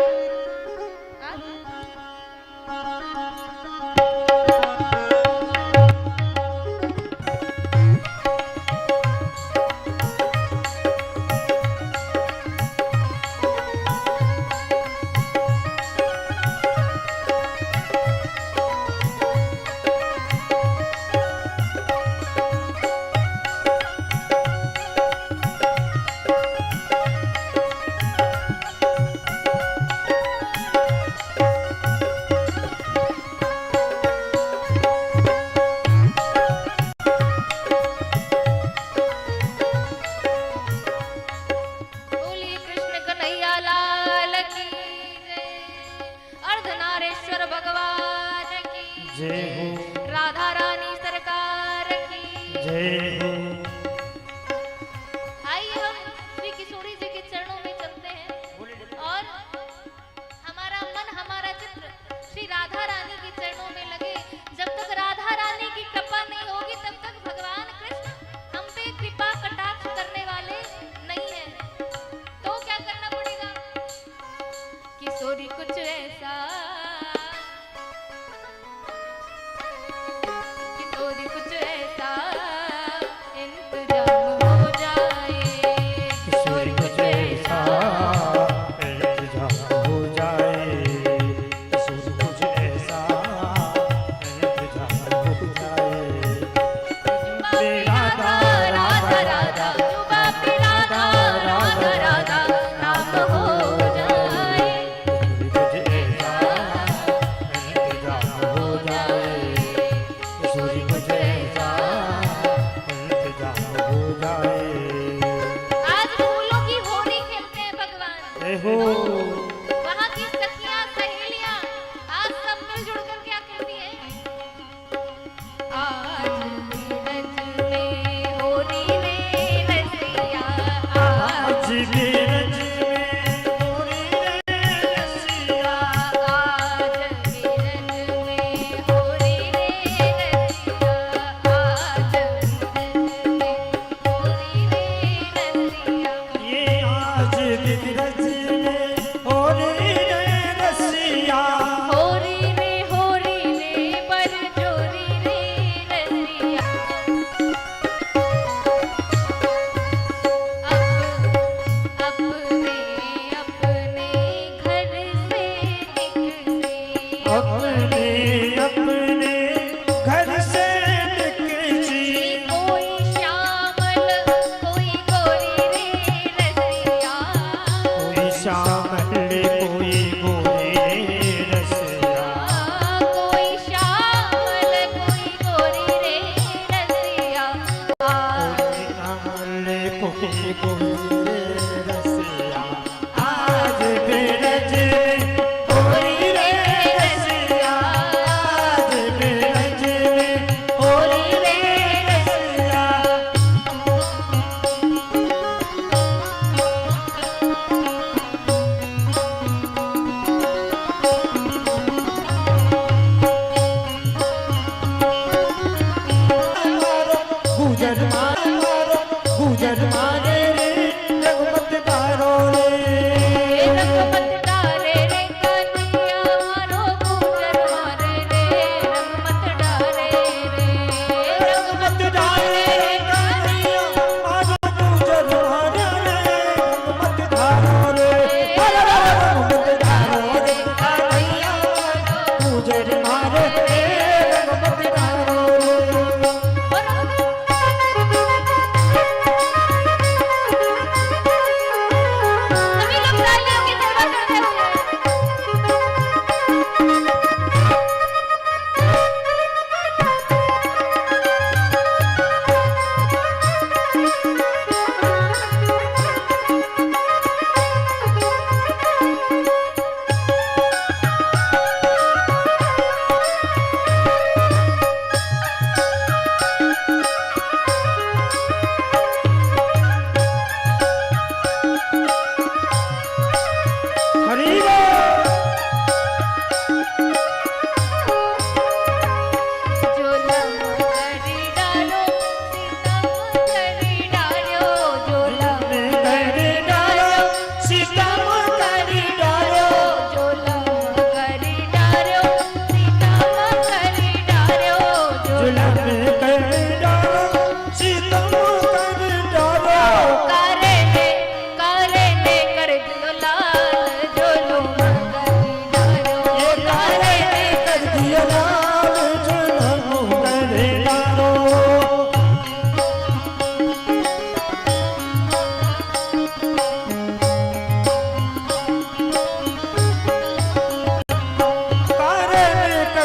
राधा रानी सरकार की जय हो। आइए हम श्री किशोरी जी के चरणों में चलते हैं और हमारा मन हमारा चित्र श्री राधा रानी के चरणों में लगे। जब तक राधा रानी की कृपा नहीं होगी तब तक भगवान कृष्ण हम पे कृपा कटाक्ष करने वाले नहीं है। तो क्या करना पड़ेगा, किशोरी कुछ ऐसा, कुछ ऐसा इंतजाम हो जाए, किशोरी कुछ ऐसा इंतजाम हो जाए, किशोरी कुछ ऐसा इंतजाम हो जाए। राधा राधा राधा जुबा पे राधा राधा राधा नाम हो जाए, कुछ ऐसा इंतजाम हो जाए, वहाँ की सखियां सहेलियां आज सब मिलजुल कर क्या कहती हैं, आज बीरज में होली रे रसिया, आज बीरज में होली रे रसिया, आज बीरज में होली रे रसिया, आज बीरज में होली रे रसिया। ये आज बीरज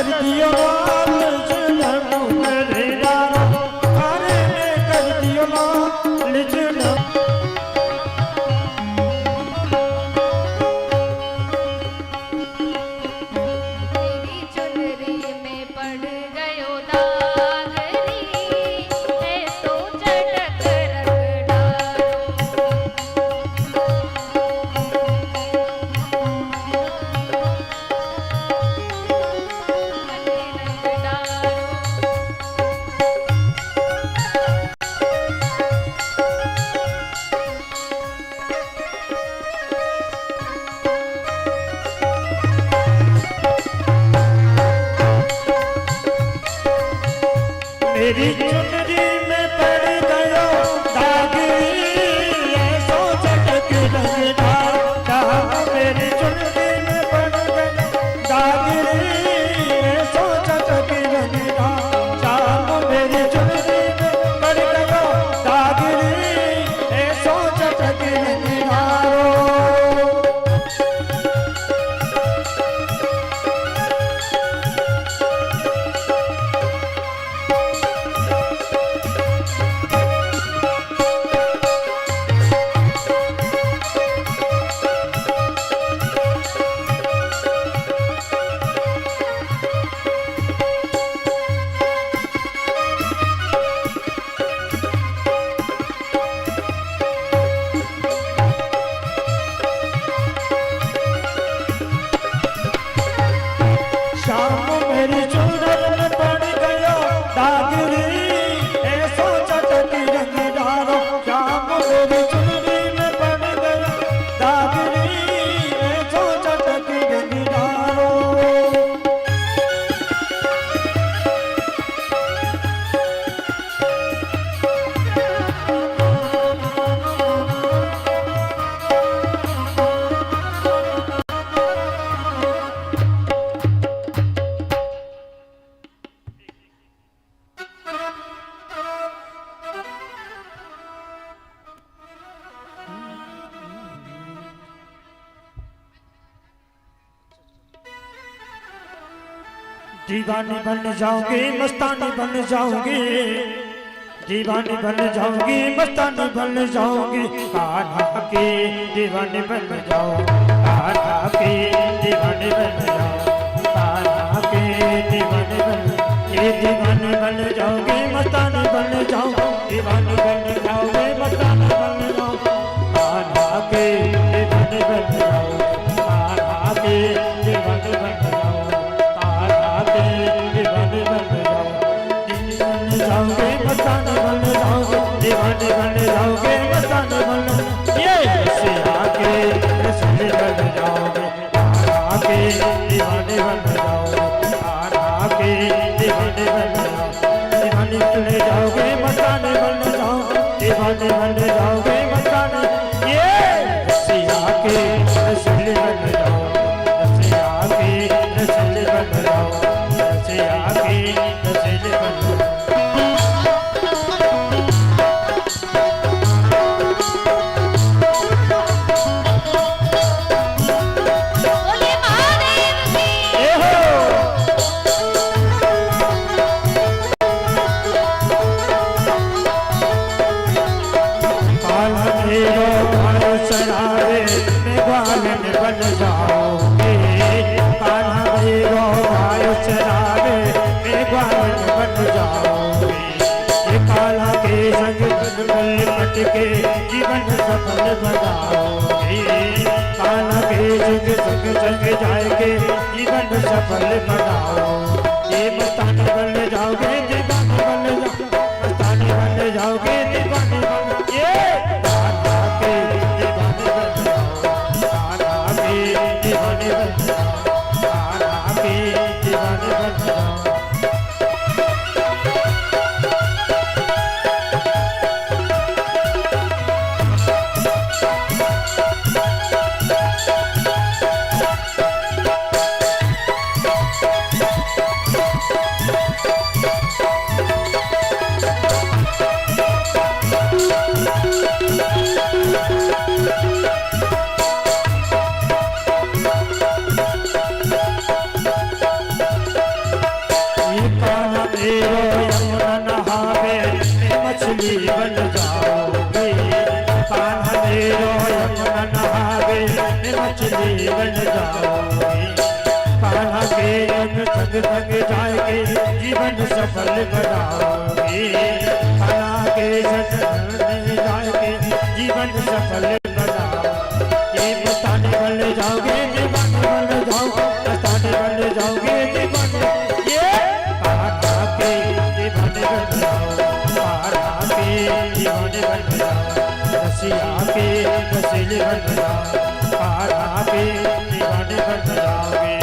कर दियो लाल जुल्म मेरे यारो थारे में कर दियो लाल जुल्म तेरी चुनरी में पड़ गयो दाग री ऐसो चटक रख डालो रख डालो मेरी चुनरी में पड़ गयो दाग ऐसो चटक लगना मेरी चुनरी में पड़ गयो दाग ऐसो चटक लगना शाम मेरी चुनरी में पड़ गयो दाग ऐसो चटक लगना शाम मेरी चुनर में पड़ गयो दाग ऐसो चटक रंगदारो शाम मेरी चुनरी में पड़ गयो दाग ऐसो चटक रंगदारो दीवानी बन जाऊंगी मस्तानी बन जाऊंगी दीवानी बन जाऊंगी मस्तानी बन जाऊंगी कान्हा की दीवानी बन जाओ कान्हा की दीवानी बन जाओ कान्हा की दीवानी बन ये दीवानी बन जाओगी मस्तानी बन जाओ दीवानी बन जाओगे मस्तानी बन जाओ कान्हा की दीवानी बन जाओ कान्हा की दीवानी बन जाओ दीवाने बन जाओगे मस्ताने बन जाओगे दीवाने बन जाओगे मस्ताने बन ये आके रसले बन जाओगे आके दीवाने बन जाओगे आके दीवाने बन जाओगे दीवाने चले जाओगे मस्ताने बन जाओगे दीवाने बन जाओगे मस्ताने ये आके रसले बन जाओगे आके रसले बन जाओगे आगे नजर बन बोले महादेव की काला मेरो भालो चढ़ावे मैं ग्वालन बन जाओगे काला मेरो भालो चढ़ावे मैं ग्वालन बन जाओगे ये काला के संग बदल पटके जीवन सफल बनाओगे काला के संग जाएगे जीवन सफल बनाओ ये मस्तानी बन जाओगे दीवानी बन जाओ मस्तानी बन जाओगे दीवानी बन ये कान्हा के दीवाने बन जाओ कान्हा के दीवाने बन जाओ कान्हा के दीवाने बन जाओ मेरी बन जाओगे। कान्हा के रंग संग संग जाएंगे, जीवन सफल बनाओगे। कान्हा के संग संग जाएंगे, जीवन सफल बनाओगे। ये मस्ताने बन जाओगे, दीवाने बन जाओगे, मस्ताने बन जाओगे, दीवाने। ये कान्हा के दीवाने बन जाओ, कान्हा के दीवाने बन जाओ, रसिया के रसीले बन जाओ, कान्हा के दीवाने बन जाओगे।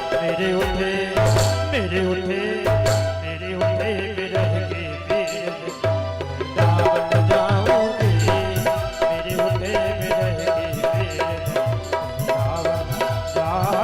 मेरे उठे मेरे उठे मेरे उठे बिरह के पीर वृंदावन जाओगे। मेरे उठे बिरह के पीर वृंदावन जाओ।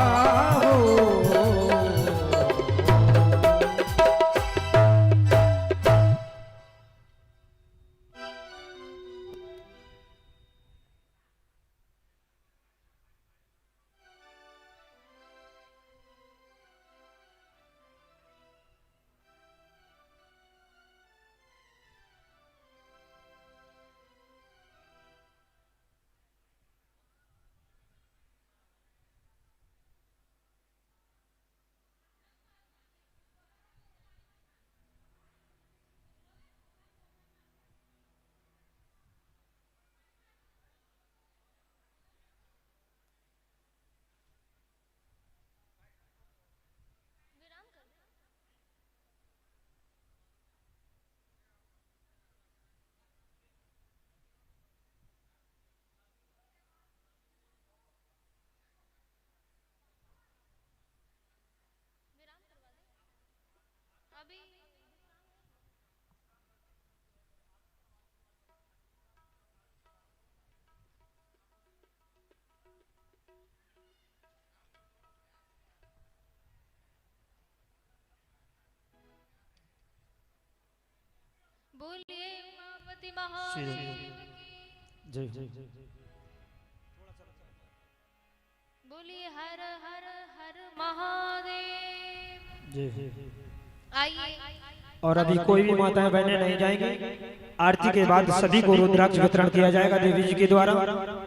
बोलिए उमापति महादेव की। जय जय बोलिए हर हर हर महादेव। जय। आइए और अभी कोई भी माताएं बहनें नहीं जाएंगी। आरती के बाद सभी को रुद्राक्ष वितरण किया जाएगा देवी जी के द्वारा।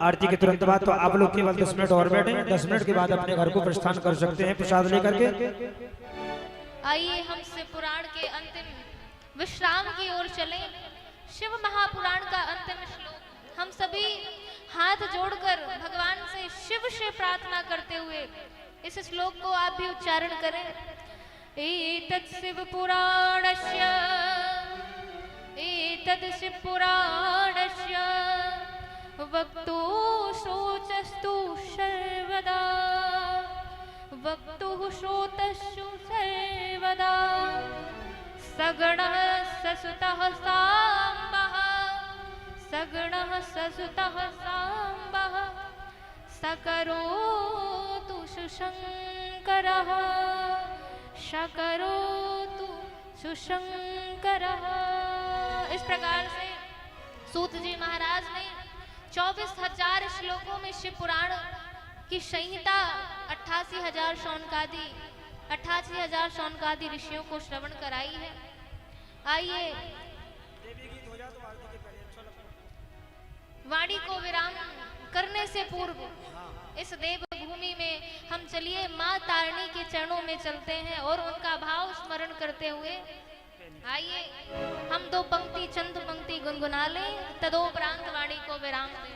आरती के तुरंत बाद तो आप लोग केवल 10 मिनट और बैठे, 10 मिनट के बाद अपने घर को प्रस्थान कर सकते हैं प्रसाद लेकर के। आइए हम शिव पुराण के अंतिम विश्राम की ओर चलें। शिव महापुराण का अंतिम श्लोक हम सभी हाथ जोड़कर भगवान से शिव से प्रार्थना करते हुए इस श्लोक को आप भी उच्चारण करें। एतत् शिव पुराणस्य वक्तु शोचस्तु सर्वदा वक्तुः श्रोतस्सु सर्वदा सगणः ससुतः साम्बः सगणः ससुतः साम्बः सकरोतु सुशंकरः शकरोतु सुशंकरः। इस प्रकार से सूत जी महाराज ने 24,000 श्लोकों में शिव पुराण की संहिता 88,000 शौनकादि ऋषियों को श्रवण कराई है। आइए वाणी को विराम करने से पूर्व इस देव भूमि में हम चलिए माँ तारिणी के चरणों में चलते हैं और उनका भाव स्मरण करते हुए आइए हम 2 पंक्ति चंद पंक्ति गुनगुना लें, तदोपरांत वाणी को विराम दें।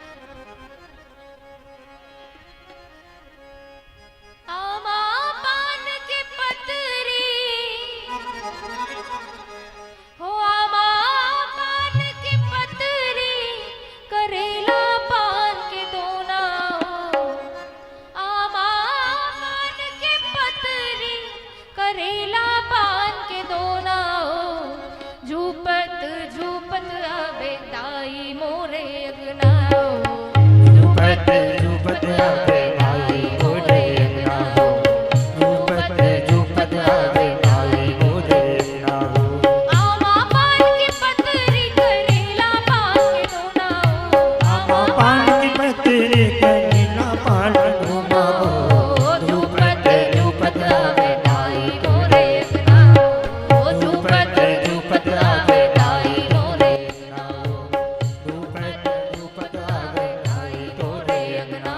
आमा पान की पतरी हो आमा पान की पतरी करेला पान के दोना आमा पान की पतरी करेला पान के दोना झूपत झूपत आवे ताई मोरे अगना झूपत झूपत आवे ताई मोरे अगना झूपत झूपत आवे ताई मोरे अगना आमा पान की पतरी करेला पान के दोना आमा पान की पतरी करेला पान घुमा झूपत झूपत आवे ताई मोरे अगना झूपत झूपत आवे ताई मोरे अगना झूपत झूपत आवे ताई मोरे अगना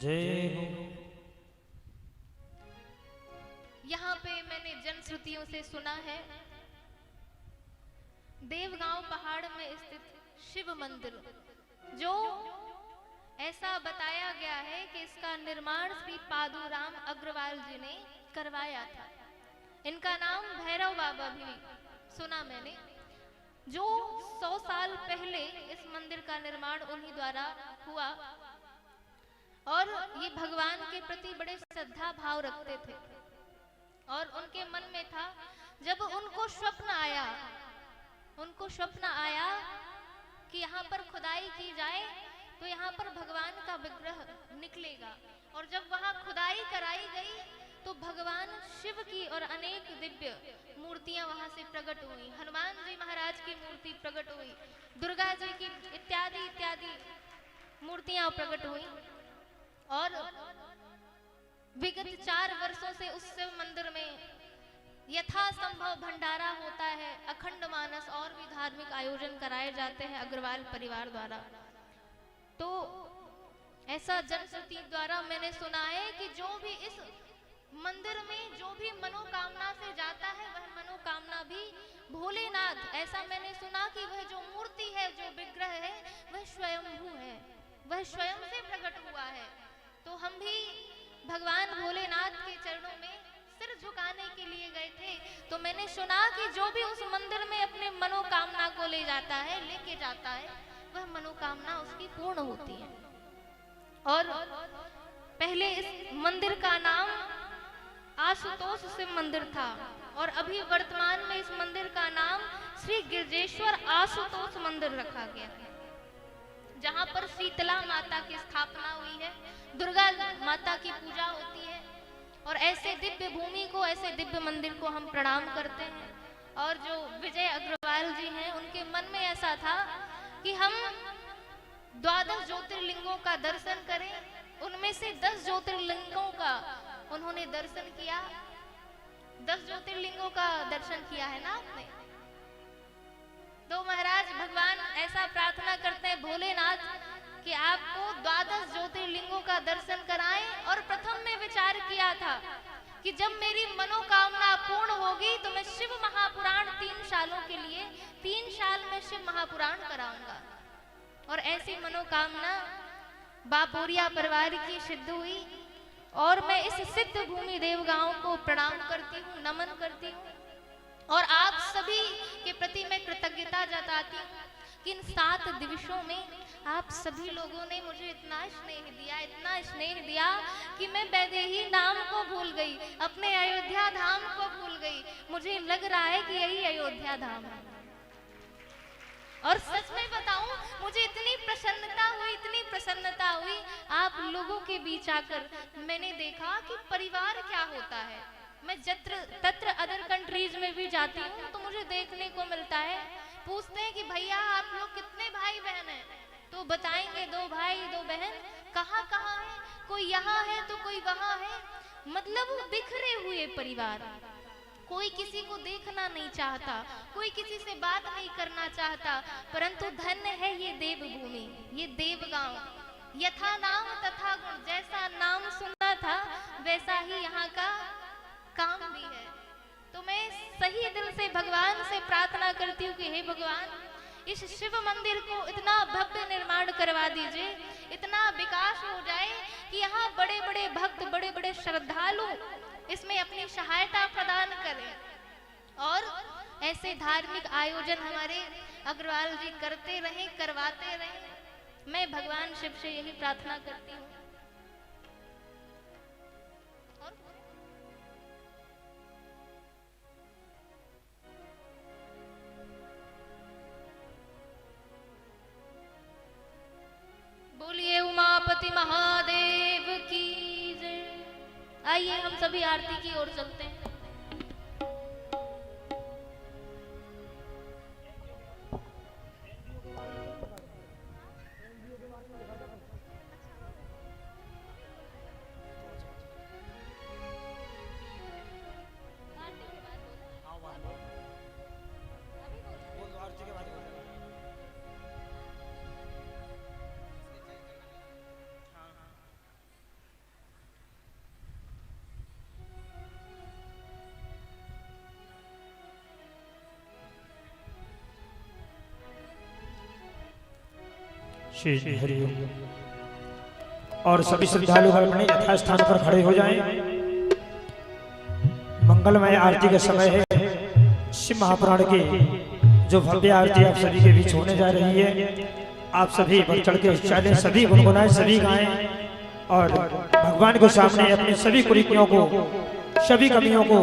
जय हो। यहाँ पे मैंने जनश्रुतियों से सुना है, देवगांव पहाड़ में स्थित शिव मंदिर, जो ऐसा बताया गया है कि इसका निर्माण श्री पादुराम अग्रवाल जी ने करवाया था। इनका नाम भैरव बाबा भी सुना मैंने, जो 100 साल पहले इस मंदिर का निर्माण उन्हीं द्वारा हुआ और ये भगवान के प्रति बड़े श्रद्धा भाव रखते थे। और उनके मन में था, जब उनको स्वप्न आया कि यहाँ पर खुदाई की जाए तो यहाँ पर भगवान का विग्रह निकलेगा। और जब वहाँ खुदाई कराई गई तो भगवान शिव की और अनेक दिव्य मूर्तियां वहां से प्रकट हुई। हनुमान जी महाराज की मूर्ति प्रकट हुई, दुर्गा जी की इत्यादि इत्यादि मूर्तियां प्रकट हुई। और विगत 4 वर्षों से उस शिव मंदिर में यथासंभव भंडारा होता है, अखंड मानस और भी धार्मिक आयोजन कराए जाते हैं अग्रवाल परिवार द्वारा। तो ऐसा जनश्रुति द्वारा मैंने सुना है कि जो भी इस मंदिर में जो भी मनोकामना से जाता है वह मनोकामना भी भोलेनाथ, ऐसा मैंने सुना कि वह जो मूर्ति है, जो विग्रह है, वह स्वयंभू है, वह स्वयं से प्रकट हुआ है। तो हम भी भगवान भोलेनाथ के चरणों में सिर झुकाने के लिए गए थे, तो मैंने सुना कि जो भी उस मंदिर में अपने मनोकामना को ले जाता है, लेके जाता है, वह मनोकामना उसकी पूर्ण होती है। और पहले इस मंदिर का नाम आशुतोष शिव मंदिर था और अभी वर्तमान में इस मंदिर का नाम श्री गिरजेश्वर आशुतोष मंदिर रखा गया है, जहां पर शीतला माता की स्थापना हुई है, दुर्गा माता की पूजा होती है। और ऐसे दिव्य भूमि को, ऐसे दिव्य मंदिर को हम प्रणाम करते हैं। और जो विजय अग्रवाल जी हैं, उनके मन में ऐसा था कि हम 12 ज्योतिर्लिंगों का दर्शन करें। उनमें से 10 ज्योतिर्लिंगों का उन्होंने दर्शन किया। 10 ज्योतिर्लिंगों का दर्शन किया है ना आपने। तो महाराज भगवान ऐसा प्रार्थना करते हैं भोलेनाथ कि आपको 12 ज्योतिर्लिंगों का दर्शन कराएं। और प्रथम में विचार किया था कि जब मेरी मनोकामना पूर्ण होगी तो मैं शिव महापुराण 3 सालों के लिए 3 साल में शिव महापुराण कराऊंगा। और ऐसी मनोकामना बापोरिया परिवार की सिद्ध हुई। और मैं इस सिद्ध भूमि देवगांव को प्रणाम करती हूँ, नमन करती हूँ। और आप सभी के प्रति मैं कृतज्ञता जताती हूँ कि इन 7 दिवसों में आप सभी लोगों ने मुझे इतना स्नेह दिया कि मैं वैदेही नाम को भूल गई, अपने अयोध्या धाम को भूल गई। मुझे लग रहा है कि यही अयोध्या धाम है। और सच में बताऊं, मुझे इतनी प्रसन्नता हुई आप लोगों के बीच आकर। मैंने देखा कि परिवार क्या होता है। मैं तत्र अदर कंट्रीज में भी जाती हूँ तो मुझे देखने को मिलता है, पूछते हैं कि भैया आप लोग कितने भाई बहन हैं, तो बताएंगे 2 भाई 2 बहन। कहाँ है, कोई यहाँ है तो कोई वहाँ है। मतलब बिखरे हुए परिवार, कोई किसी को देखना नहीं चाहता, कोई किसी से बात नहीं करना चाहता। परंतु धन्य है ये देवभूमि, ये देवगांव। यथा नाम तथा गुण, जैसा नाम सुना था वैसा ही यहाँ का काम भी है। तो मैं सही दिल से भगवान से प्रार्थना करती हूँ कि हे भगवान, इस शिव मंदिर को इतना भव्य निर्माण करवा दीजिए, इतना विकास हो जाए कि यहाँ बड़े बड़े भक्त, बड़े बड़े श्रद्धालु इसमें अपनी सहायता प्रदान करें। और ऐसे धार्मिक आयोजन हमारे अग्रवाल जी करते रहें, करवाते रहें। मैं भगवान शिव से यही प्रार्थना करती हूँ। बोलिए उमापति महादेव की जय। आइए हम सभी आरती की ओर चलते हैं। श्री हरिओम। और सभी श्रद्धालु अपने यथास्थान पर खड़े हो जाएं। मंगलमय आरती का समय है। शिव महापुराण की जो भव्य आरती आप सभी के बीच होने जा रही है, आप सभी बढ़ चढ़ के उच्चारें, सभी गुनगुनाएं, सभी गाएं और भगवान को सामने अपनी सभी कुरीतियों को, सभी कमियों को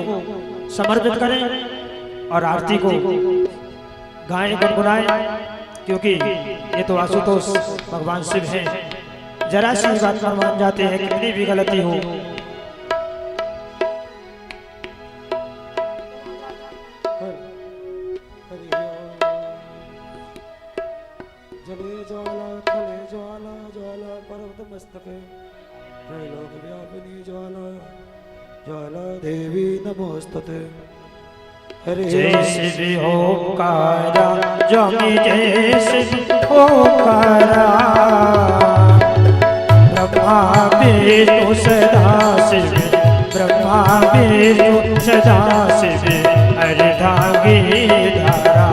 समर्पित करें और आरती को गाएं, गुनगुनाएं, क्योंकि ये तो आशुतोष भगवान शिव हैं। जरा सी बात पर मान जाते हैं, कितनी भी गलती हो। जले ज्वाला थले ज्वाला ज्वाला पर्वत मस्तके त्रैलोक व्यापिनी ज्वाला ज्वाला देवी नमोस्तुते। जय शिव ओंकारा स्वामी, जय शिव ओंकारा। ब्रह्मा विष्णु सदा शिव, ब्रह्मा विष्णु सदा शिव, अर्धांगी धारा।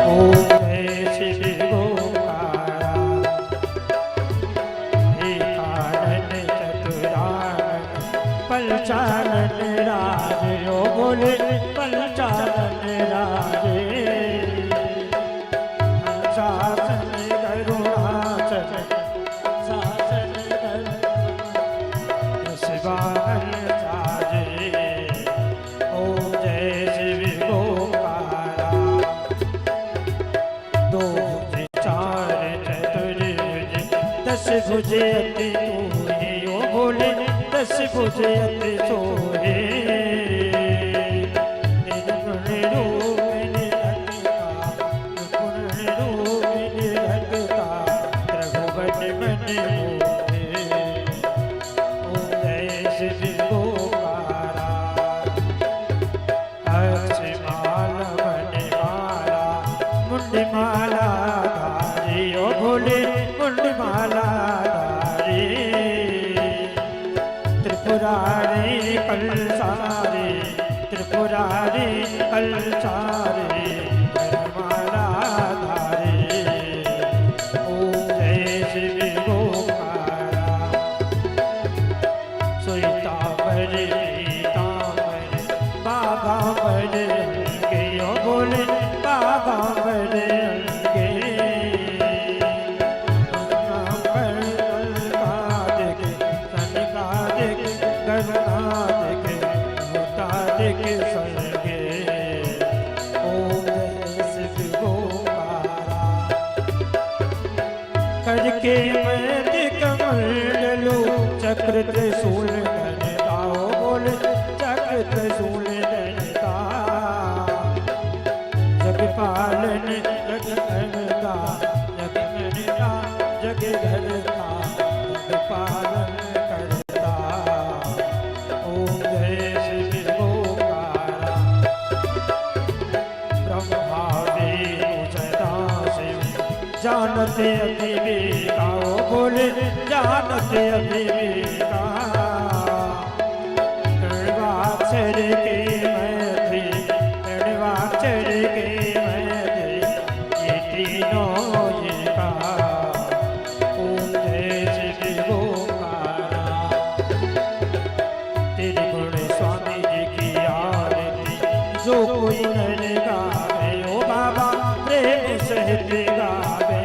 ओम जय शिव ओंकारा। एकानन चतुरानन पंचानन राज, ओ बोले पंचानन राजे। शासन करुणाचल, शासन शिवान साजे। ओम जय शिव ओंकारा। दो भुज चार चतुर्भुज, दस भुज अति तोहे, ओ बोले दस भुज अति तोहे। मुंडमाला धारी, ओ भोले मुंडमाला धारी। त्रिपुरारी कलसारी, त्रिपुरारी कलसारी, मुंडमाला धारी। ओम जय शिव ओंकारा। सुईतांबर पीतांबर बाघांबर के, ओ बोले बाघांबर के। करके मैं कमल लो चक्र त्रिशूल धरता, ओ बोले चक्र त्रिशूल धरता। जग पालन जग करता, जग करता जग धरता, जग पालन करता। ओम जय शिव ओंकारा। ब्रह्मा विष्णु सदा शिव, जानते अभिवेका, ओ बोले जानते अभिवेका। कड़वाक्षर के मैं थे, कड़वाक्षर के मैं थे, ये तीनों ये कहा। ओम जय शिव ओंकारा। तेरे गुण स्वामी जी की आरती जो कोई नर गावे, ओ बाबा प्रेम सहित गावे।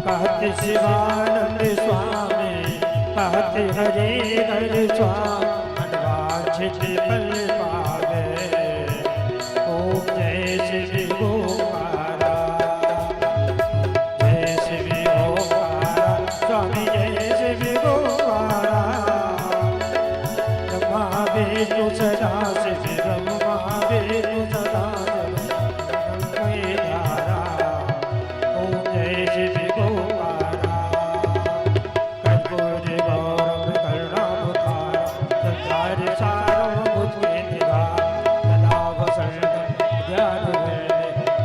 कहते शिवानंद स्वामी, कहते हरे हर स्वामी, अनवांछित फल पावे। ओम जय शिव ओंकारा। जय शिव ओंकारा स्वामी, जय शिव ओंकारा। ब्रह्मा विष्णु सदा शिव, ब्रह्मा विष्णु सदा शिव, गंगे धारा। ओम जय शिव ओंकारा। कर्पूर गौरव करुणावतार, संसार सारम भुजगेंद्रिका, सदा वसंत ज्ञानवेद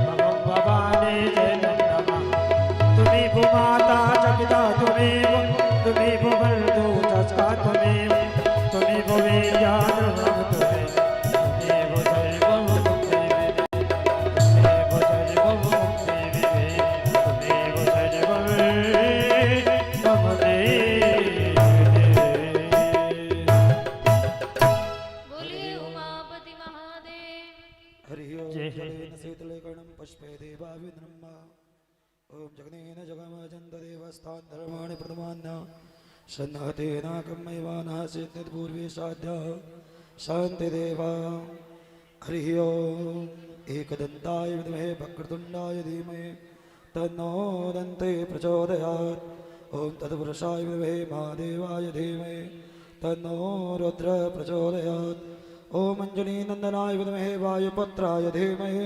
मम भवानी जय नमः। तुम्ही भूमाता जगदा, तुम्ही भुवल्दो तस्का, तुम्ही भुवे ज्ञान ब्रह्म, तुम्ही भुजैवम मुक्ति विदे, तुम्ही भुजैवम मुक्ति विदे। समस्तान् धर्माणि प्रथमान्य सन्नहतेनाकमैवानासीत् साध्याः शान्तिदेवा हरिः ओम् एकदन्ताय विद्महे वक्रतुण्डाय धीमहि तन्नो दन्ते प्रचोदयात् ॐ तत्पुरुषाय विद्महे महादेवाय धीमहि तन्नो रुद्र प्रचोदयात् ॐ अञ्जनीनन्दनाय विद्महे वायुपुत्राय धीमहि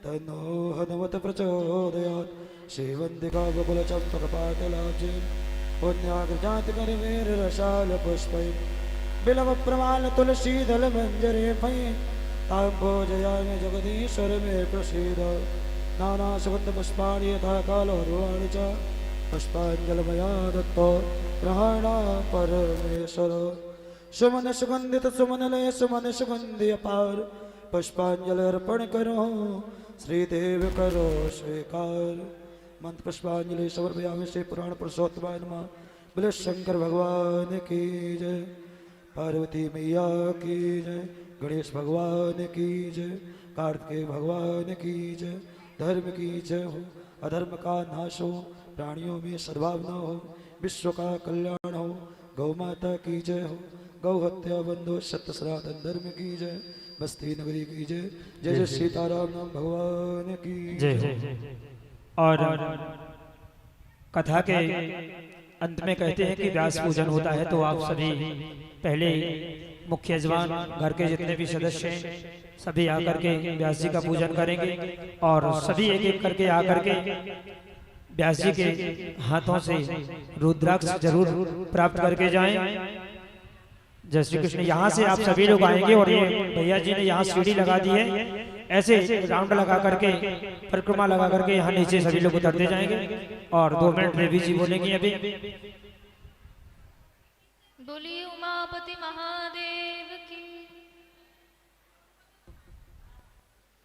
तन्नो हनुमत प्रचोदयात् श्रीवन्दिका बकुलचम्पकपाटलाब्जे पुण्याकृजातिकरवेररसालपुष्पै बिलवप्रमालतुलसीदलमञ्जरे मयि ताम्भोजयामि जगदीश्वर मे प्रसीद नानासुगन्धपुष्पाणि यथा कालोर्वाणि च पुष्पाञ्जलमया दत्तो ग्रहाणा परमेश्वर सुमन सुगंधित सुमनलय सुमन सुगंधि अपार पुष्पांजलि अर्पण करो श्रीदेव करो स्वीकार मंत्र पुष्पांजलि समर्पयामि श्री पुराण पुरुषोत्तमाय नमः। बोले शंकर भगवान की जय, पार्वती मैया की जय, गणेश भगवान की जय, कार्तिकेय भगवान की जय। धर्म की जय हो, अधर्म का नाश हो, प्राणियों में सद्भावना हो, विश्व का कल्याण हो। गौ माता की जय हो, गौ हत्या बंधो सत्य सनातन धर्म की जय। बस्ती नगरी की जय। जय जय सीताराम नाम भगवान की जय हो। और कथा के अंत में कहते हैं कि व्यास पूजन होता है, तो आप सभी पहले मुख्य यजमान घर के जितने भी सदस्य हैं सभी आकर के व्यास जी का पूजन करेंगे और सभी एक एक करके आकर के व्यास जी के हाथों से रुद्राक्ष जरूर प्राप्त करके जाएं। जय श्री कृष्ण। यहाँ से आप सभी लोग आएंगे और ये भैया जी ने यहाँ सीढ़ी लगा दी है, ऐसे राउंड लगा करके परिक्रमा लगा करके यहाँ नीचे सभी लोग उतरते जाएंगे और 2 मिनट देवी जी बोलेंगी अभी। बोलिए उमापति महादेव की।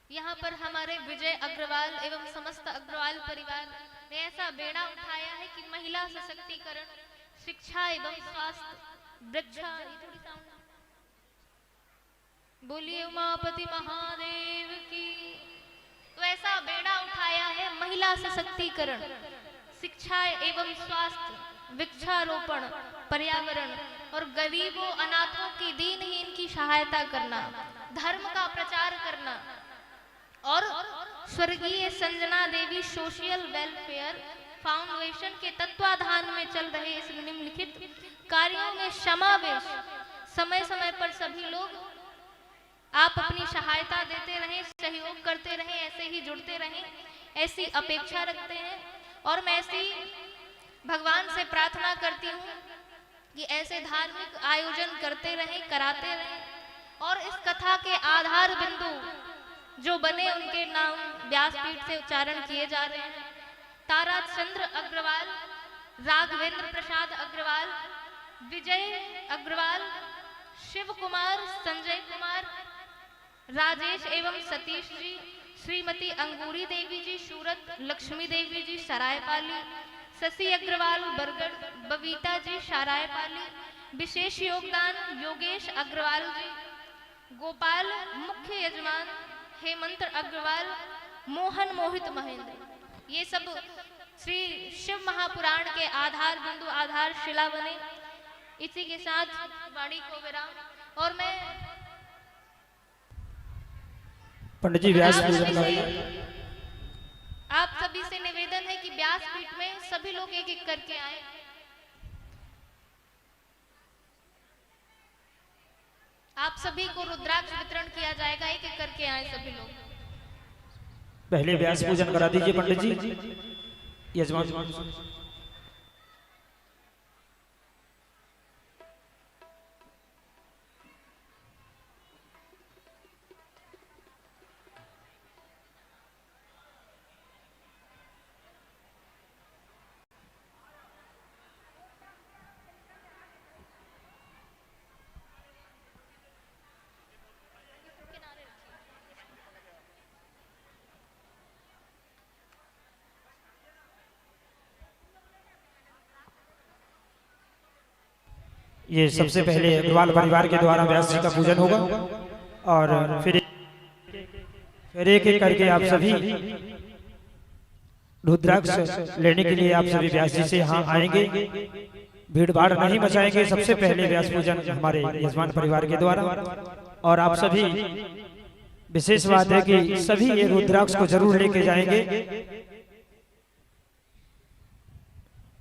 यहाँ पर हमारे विजय अग्रवाल एवं समस्त अग्रवाल परिवार ने ऐसा बेड़ा उठाया है कि महिला सशक्तिकरण, शिक्षा एवं स्वास्थ्य, वृक्षा। बोलिए उमापति महादेव की। तो ऐसा बेड़ा उठाया है महिला सशक्तिकरण, शिक्षा एवं स्वास्थ्य, वृक्षारोपण, पर्यावरण और गरीबों अनाथों की दीनहीन की सहायता करना, धर्म का प्रचार करना और स्वर्गीय संजना देवी सोशल वेलफेयर फाउंडेशन के तत्वाधान में चल रहे इस निम्नलिखित कार्यों में समावेश समय समय पर सभी लोग आप अपनी सहायता देते रहें, सहयोग करते रहें, ऐसे ही जुड़ते रहें, ऐसी अपेक्षा रखते हैं। और मैं ऐसी भगवान से प्रार्थना करती हूँ कि ऐसे धार्मिक आयोजन करते रहें, कराते रहें और इस कथा के आधार बिंदु जो बने उनके नाम व्यासपीठ से उच्चारण किए जा रहे हैं। ताराचंद्र अग्रवाल, राघवेंद्र प्रसाद अग्रवाल, विजय अग्रवाल, शिव कुमार, संजय कुमार, राजेश एवं सतीश जी, श्रीमती अंगूरी देवी जी सूरत, लक्ष्मी देवी जी सरायपाली, शशि अग्रवाल बरगढ़, बबीता जी सरायपाली। विशेष योगदान योगेश अग्रवाल जी, गोपाल मुख्य यजमान, हेमंत अग्रवाल, मोहन मोहित महेंद्र। ये सब श्री शिव महापुराण के आधार बिंदु, आधार शिला बने। इसी के साथ वाणी को विराम। और मैं पंडित जी व्यास आप सभी से निवेदन है कि व्यासपीठ में सभी लोग एक एक करके आए। आप सभी को रुद्राक्ष वितरण किया जाएगा, एक एक करके आए सभी लोग। पहले व्यास पूजन करा दीजिए पंडित जी यजमान। ये सबसे पहले अग्रवाल परिवार के द्वारा व्यास जी का पूजन होगा और फिर एक एक करके आप सभी रुद्राक्ष लेने के लिए आप सभी व्यास जी से यहाँ आएंगे। भीड़ भाड़ नहीं मचाएंगे। सबसे पहले व्यास पूजन हमारे यजमान परिवार के द्वारा। और आप सभी, विशेष बात है कि सभी ये रुद्राक्ष को जरूर लेके जाएंगे।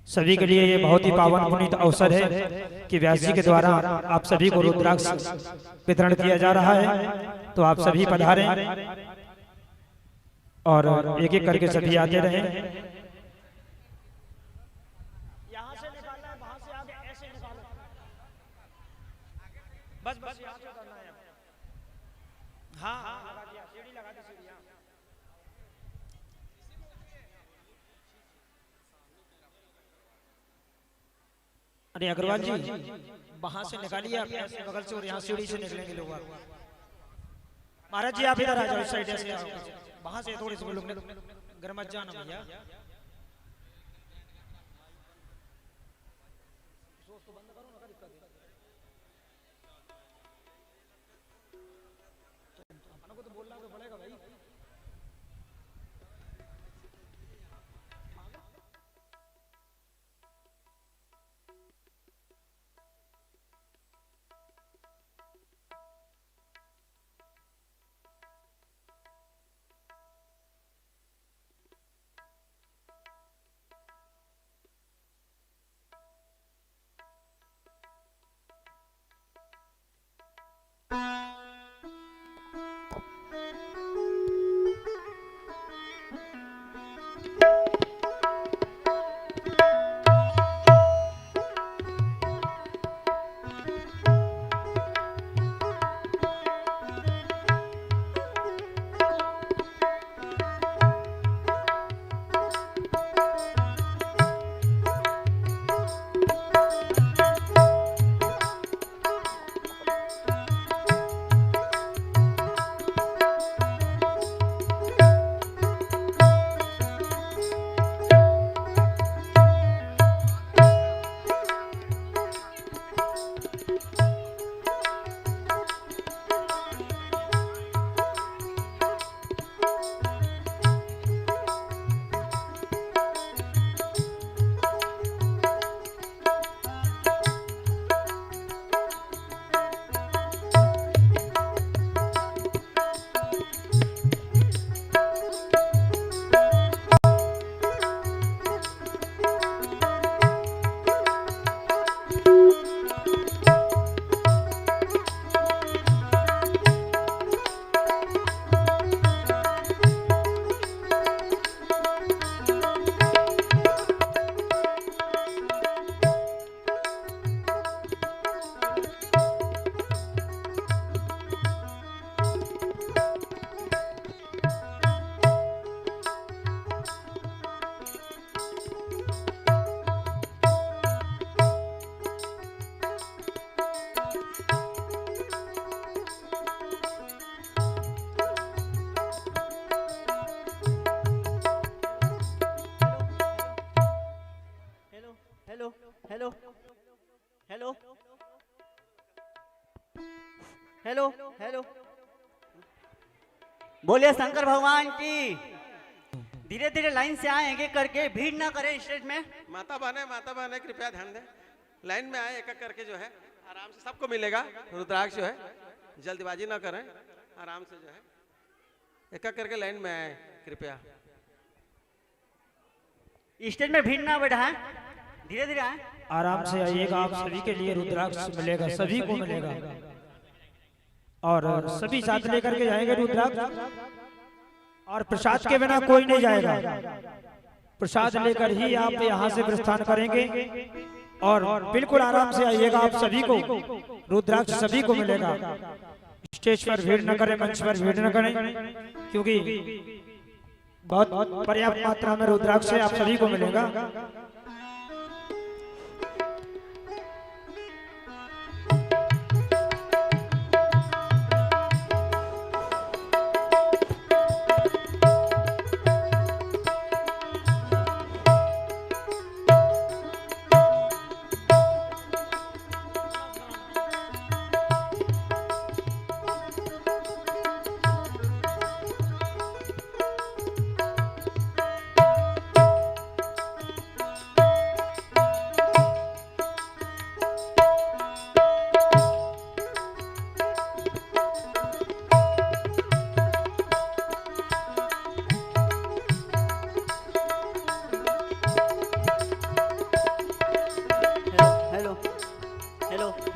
सभी के लिए ये बहुत ही पावन पुनीत अवसर है कि व्यास जी के द्वारा आप सभी को रुद्राक्ष वितरण किया जा रहा है। तो आप सभी पधारें और एक एक करके सभी आते रहें। यहाँ से निकालना है, वहां से आगे ऐसे निकालो। बस बस यहाँ से करना है। हाँ हाँ लगा दिया, सीढ़ी लगा दी, सीढ़ी। अरे अग्रवाल जी, वहां से निकालिए आप, ऐसे बगल से, और यहाँ सीढ़ी से निकलेंगे लोग। महाराज जी आप इधर आ जाओ, इस साइड से आओ। वहां से थोड़े से लोग घर मत जाना भैया। अपनों को तो बोलना तो पड़ेगा भाई। हेलो हेलो हेलो हेलो बोलिए शंकर भगवान की। धीरे धीरे लाइन से आए, एक एक करके, भीड़ ना करें स्टेज में। माता बहने कृपया ध्यान दें, लाइन में आए, एक एक करके जो है आराम से सबको मिलेगा रुद्राक्ष जो है, जल्दबाजी ना करें, आराम से जो है एक एक करके लाइन में आए कृपया। स्टेज में भीड़ ना बढ़ाएं, धीरे धीरे आए। आराम से आइएगा, आप सभी के लिए रुद्राक्ष मिलेगा, सभी को मिलेगा। और सभी साथ लेकर के जाएंगे रुद्राक्ष। और प्रसाद के बिना कोई नहीं जाएगा, प्रसाद लेकर ही आप यहाँ से प्रस्थान करेंगे। और बिल्कुल आराम से आइएगा, आप सभी को रुद्राक्ष सभी को मिलेगा। स्टेज पर भीड़ न करें, मंच पर भीड़ न करें, क्योंकि बहुत पर्याप्त मात्रा में रुद्राक्ष आप सभी को मिलेगा।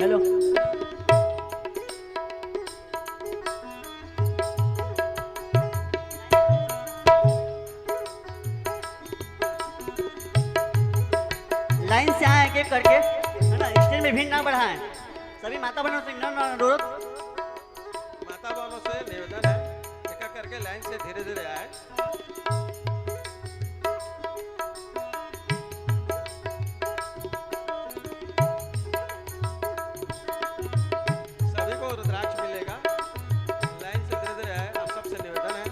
हेलो। लाइन से आए एक एक करके, है ना, स्टेज में भीड़ ना बढ़ाएं। सभी माता बहनों से अनुरोध। माता बहनों से निवेदन है, एक एक करके लाइन से धीरे धीरे आए। सभी को रुद्राक्ष मिलेगा, लाइन से धीरे धीरे आए, आप सबसे निवेदन है।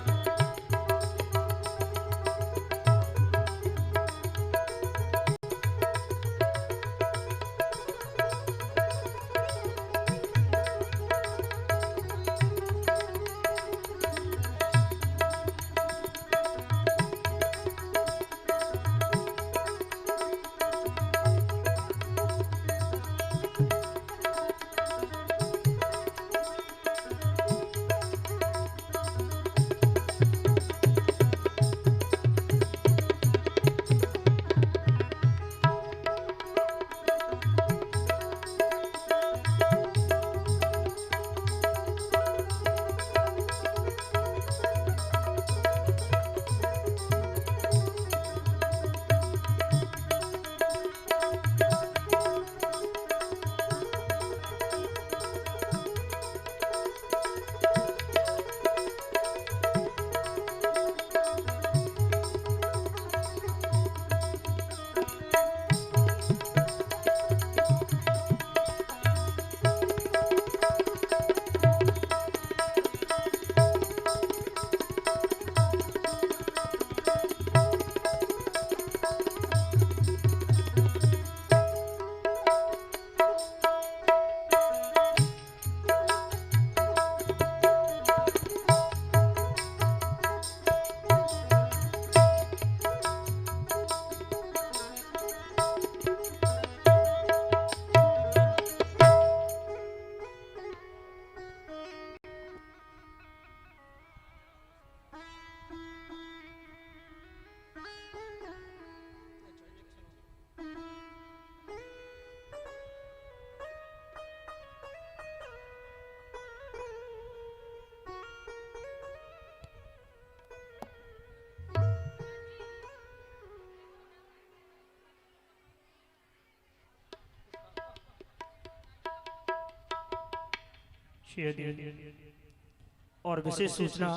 और विशेष सूचना,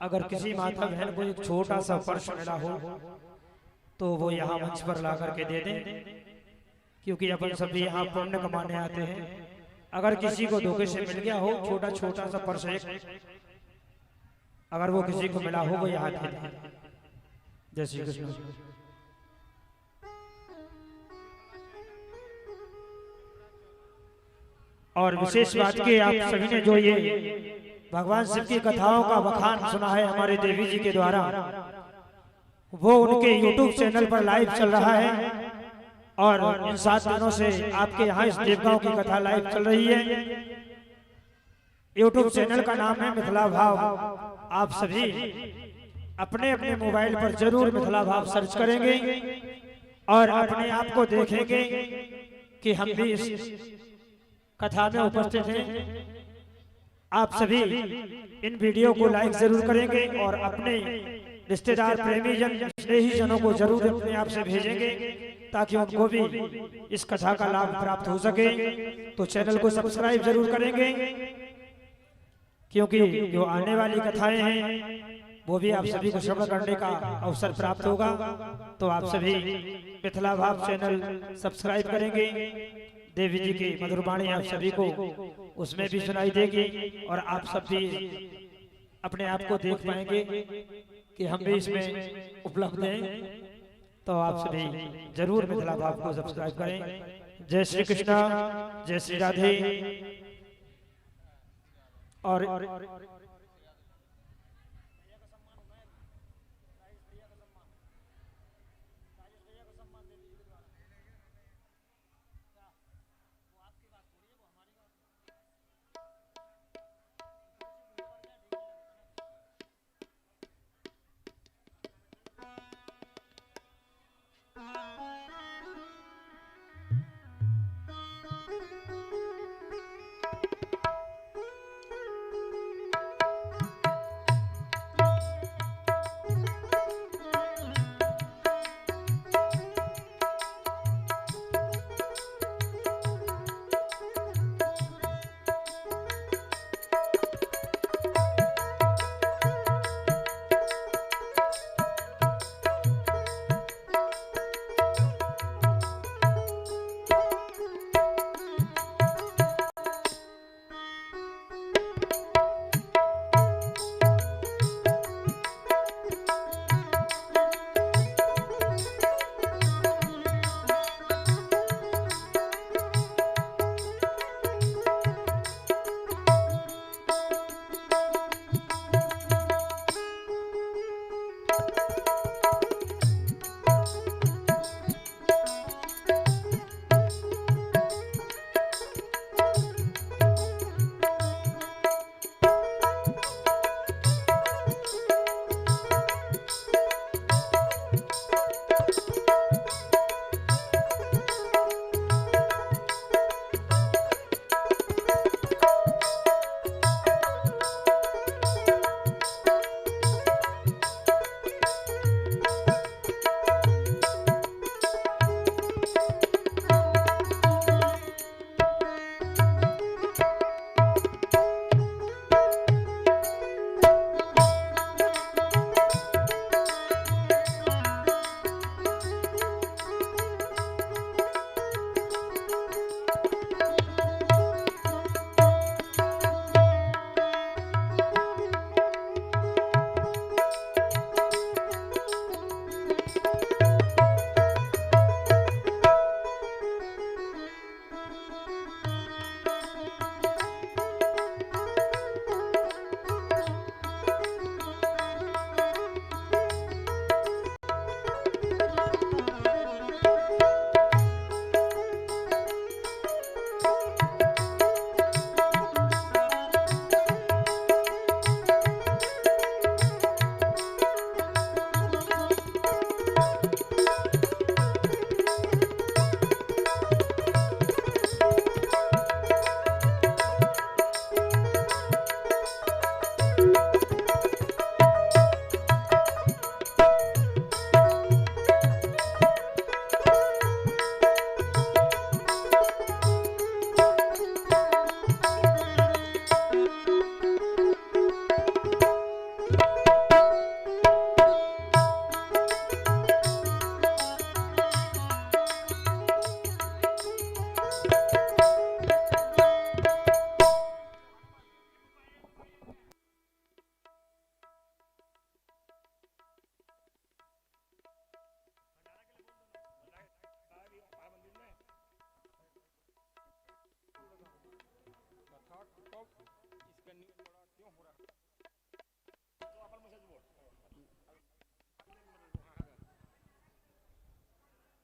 अगर किसी माता बहन को एक छोटा सा पर्स मिला हो तो वो यहाँ मंच पर ला करके दे दें, क्योंकि अपन सभी यहाँ पुण्य कमाने आते हैं। अगर किसी को धोखे से मिल गया हो छोटा छोटा सा पर्स एक, अगर वो किसी को मिला हो वो यहाँ दे दें। जय श्री कृष्ण। और विशेष बात की, आप सभी ने जो ये भगवान शिव की कथाओं का बखान सुना है हमारे देवी जी के द्वारा, वो उनके YouTube चैनल पर लाइव चल रहा है। और इन 7 दिनों से आपके यहाँ इस देवगांव की कथा लाइव चल रही है। YouTube चैनल का नाम है मिथिला भाव। आप सभी अपने अपने मोबाइल पर जरूर मिथिला भाव सर्च करेंगे और अपने आप को देखेंगे कि हम भी इस कथा में उपस्थित हैं। आप सभी इन वीडियो को लाइक जरूर करेंगे और अपने रिश्तेदार, प्रेमी जन, स्नेही जनों को जरूर अपने आप से भेजेंगे ताकि उनको भी इस कथा का लाभ प्राप्त हो सके। तो चैनल को सब्सक्राइब जरूर करेंगे, क्योंकि जो आने वाली कथाएं हैं वो भी आप सभी को श्रवण करने का अवसर प्राप्त होगा। तो आप सभी मिथिला भाव चैनल सब्सक्राइब करेंगे। देवी जी की मधुर वाणी आप सभी को उसमें भी सुनाई देगी और आप सब भी अपने आप को देख पाएंगे कि हम भी इसमें उपलब्ध हैं। तो आप सभी जरूर मिथिला भाव को सब्सक्राइब करें। जय श्री कृष्णा, जय श्री राधे। और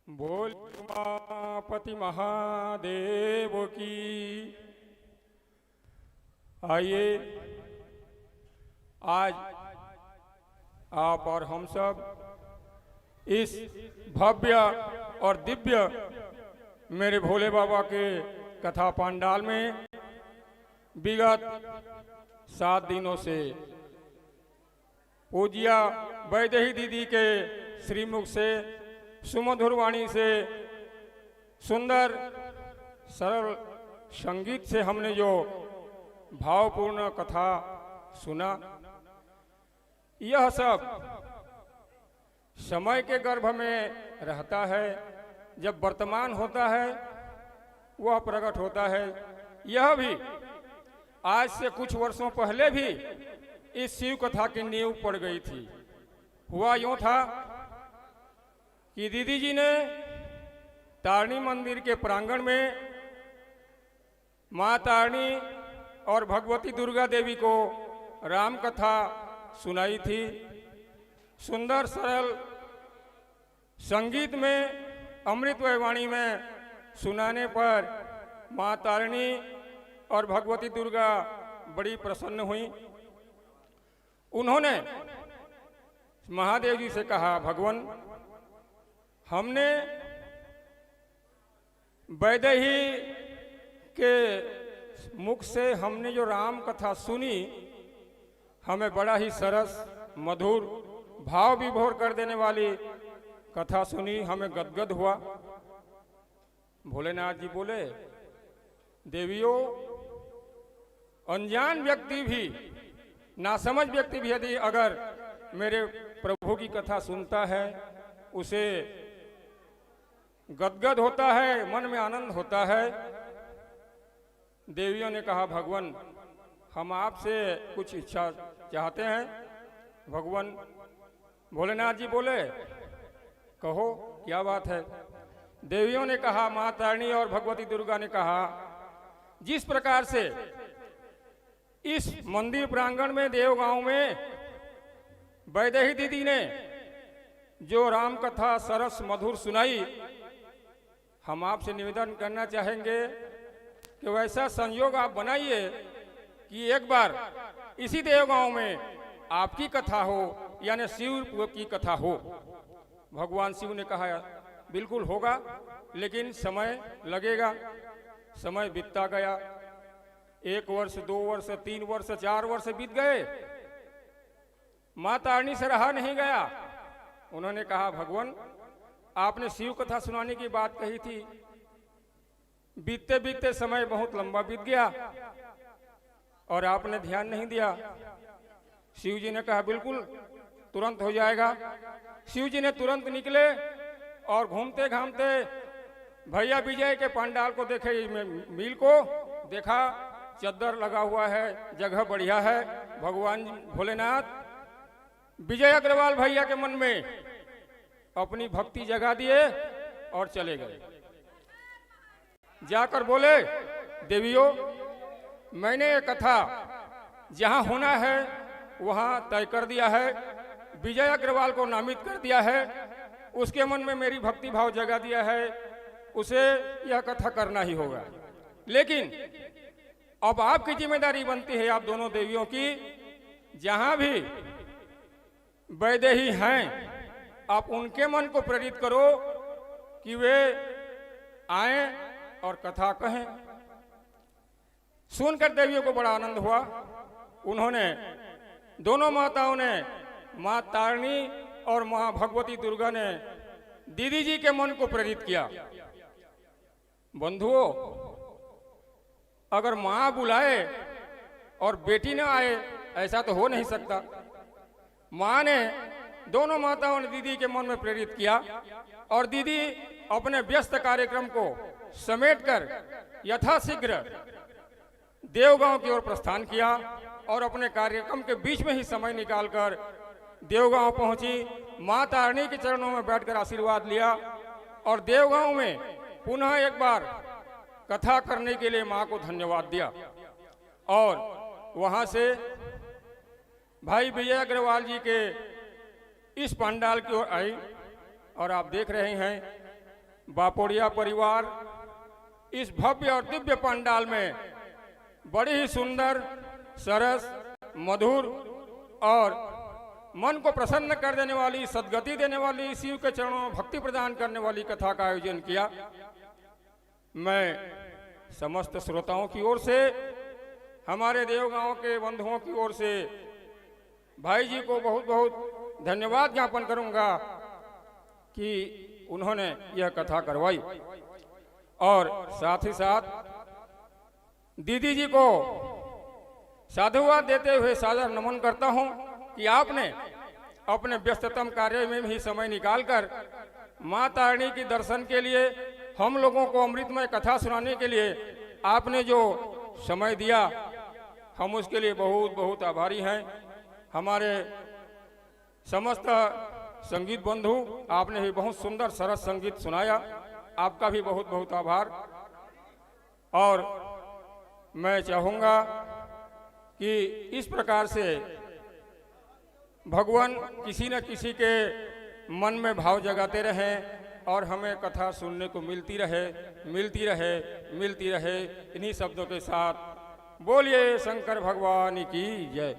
बोल उमापति महादेव की। आइए आज आप और हम सब इस भव्य और दिव्य मेरे भोले बाबा के कथा पंडाल में विगत 7 दिनों से पूज्या वैदेही दीदी के श्रीमुख से सुमधुर वाणी से सुंदर सरल संगीत से हमने जो भावपूर्ण कथा सुना, यह सब समय के गर्भ में रहता है, जब वर्तमान होता है वह प्रकट होता है। यह भी आज से कुछ वर्षों पहले भी इस शिव कथा की नींव पड़ गई थी। हुआ यूं था कि दीदी जी ने तारणी मंदिर के प्रांगण में माँ तारणी और भगवती दुर्गा देवी को राम कथा सुनाई थी। सुंदर सरल संगीत में अमृतमय वाणी में सुनाने पर माँ तारिणी और भगवती दुर्गा बड़ी प्रसन्न हुई। उन्होंने महादेव जी से कहा, भगवान हमने वैदेही के मुख से हमने जो राम कथा सुनी, हमें बड़ा ही सरस मधुर भाव विभोर कर देने वाली कथा सुनी, हमें गदगद हुआ। भोलेनाथ जी बोले, देवियों अनजान व्यक्ति भी, नासमझ व्यक्ति भी यदि अगर मेरे प्रभु की कथा सुनता है, उसे गदगद होता है, मन में आनंद होता है। देवियों ने कहा, भगवान हम आपसे कुछ इच्छा चाहते हैं। भगवान भोलेनाथ जी बोले, कहो क्या बात है। देवियों ने कहा, माँ तारिणी और भगवती दुर्गा ने कहा, जिस प्रकार से इस मंदिर प्रांगण में देवगांव में वैदेही दीदी ने जो राम कथा सरस मधुर सुनाई, हम आपसे निवेदन करना चाहेंगे कि वैसा संयोग आप बनाइए कि एक बार इसी देवगांव में आपकी कथा हो, यानी शिव की कथा हो। भगवान शिव ने कहा, बिल्कुल होगा, लेकिन समय लगेगा। समय बीतता गया, 1 वर्ष, 2 वर्ष, 3 वर्ष, 4 वर्ष बीत गए। माँ तारिणी से रहा नहीं गया। उन्होंने कहा, भगवान आपने शिव कथा सुनाने की बात कही थी, बीतते बीतते समय बहुत लंबा बीत गया और आपने ध्यान नहीं दिया। शिव जी ने कहा, बिल्कुल तुरंत हो जाएगा। शिव जी ने तुरंत निकले और घूमते घामते भैया विजय के पंडाल को देखे, मील को देखा, चद्दर लगा हुआ है, जगह बढ़िया है। भगवान भोलेनाथ विजय अग्रवाल भैया के मन में अपनी भक्ति जगा दिए और चले गए। जाकर बोले, देवियों मैंने ये कथा जहां होना है वहां तय कर दिया है, विजय अग्रवाल को नामित कर दिया है, उसके मन में मेरी भक्ति भाव जगा दिया है, उसे यह कथा करना ही होगा। लेकिन अब आपकी जिम्मेदारी बनती है, आप दोनों देवियों की, जहां भी वैदेही हैं आप उनके मन को प्रेरित करो कि वे आएं और कथा कहें। सुनकर देवियों को बड़ा आनंद हुआ। उन्होंने, दोनों माताओं ने, माँ तारिणी और माँ भगवती दुर्गा ने दीदी जी के मन को प्रेरित किया। बंधुओं, अगर माँ बुलाए और बेटी ना आए, ऐसा तो हो नहीं सकता। माँ ने, दोनों माताओं ने दीदी के मन में प्रेरित किया और दीदी अपने व्यस्त कार्यक्रम को समेटकर यथाशीघ्र देवगांव की ओर प्रस्थान किया और अपने कार्यक्रम के बीच में ही समय निकालकर देवगांव पहुंची। माँ तारिणी के चरणों में बैठकर आशीर्वाद लिया और देवगांव में पुनः एक बार कथा करने के लिए माँ को धन्यवाद दिया और वहाँ से भाई विजय अग्रवाल जी के इस पंडाल की ओर आई और आप देख रहे हैं बापोड़िया परिवार इस भव्य और दिव्य पंडाल में बड़ी ही सुंदर, सरस, मधुर और मन को प्रसन्न कर देने वाली, सद्गति देने वाली, शिव के चरणों में भक्ति प्रदान करने वाली कथा का आयोजन किया। मैं समस्त श्रोताओं की ओर से, हमारे देवगांव के बंधुओं की ओर से भाई जी को बहुत बहुत धन्यवाद ज्ञापन करूंगा कि उन्होंने यह कथा करवाई। और साथ ही साथ दीदी जी को साधुवाद देते हुए सादर नमन करता हूं कि आपने अपने व्यस्ततम कार्य में भी समय निकालकर मां तारिणी के दर्शन के लिए, हम लोगों को अमृतमय कथा सुनाने के लिए आपने जो समय दिया, हम उसके लिए बहुत बहुत आभारी हैं। हमारे समस्त संगीत बंधु, आपने भी बहुत सुंदर सरस संगीत सुनाया, आपका भी बहुत बहुत आभार। और मैं चाहूँगा कि इस प्रकार से भगवान किसी न किसी के मन में भाव जगाते रहें और हमें कथा सुनने को मिलती रहे, मिलती रहे, मिलती रहे। इन्हीं शब्दों के साथ बोलिए शंकर भगवान की जय।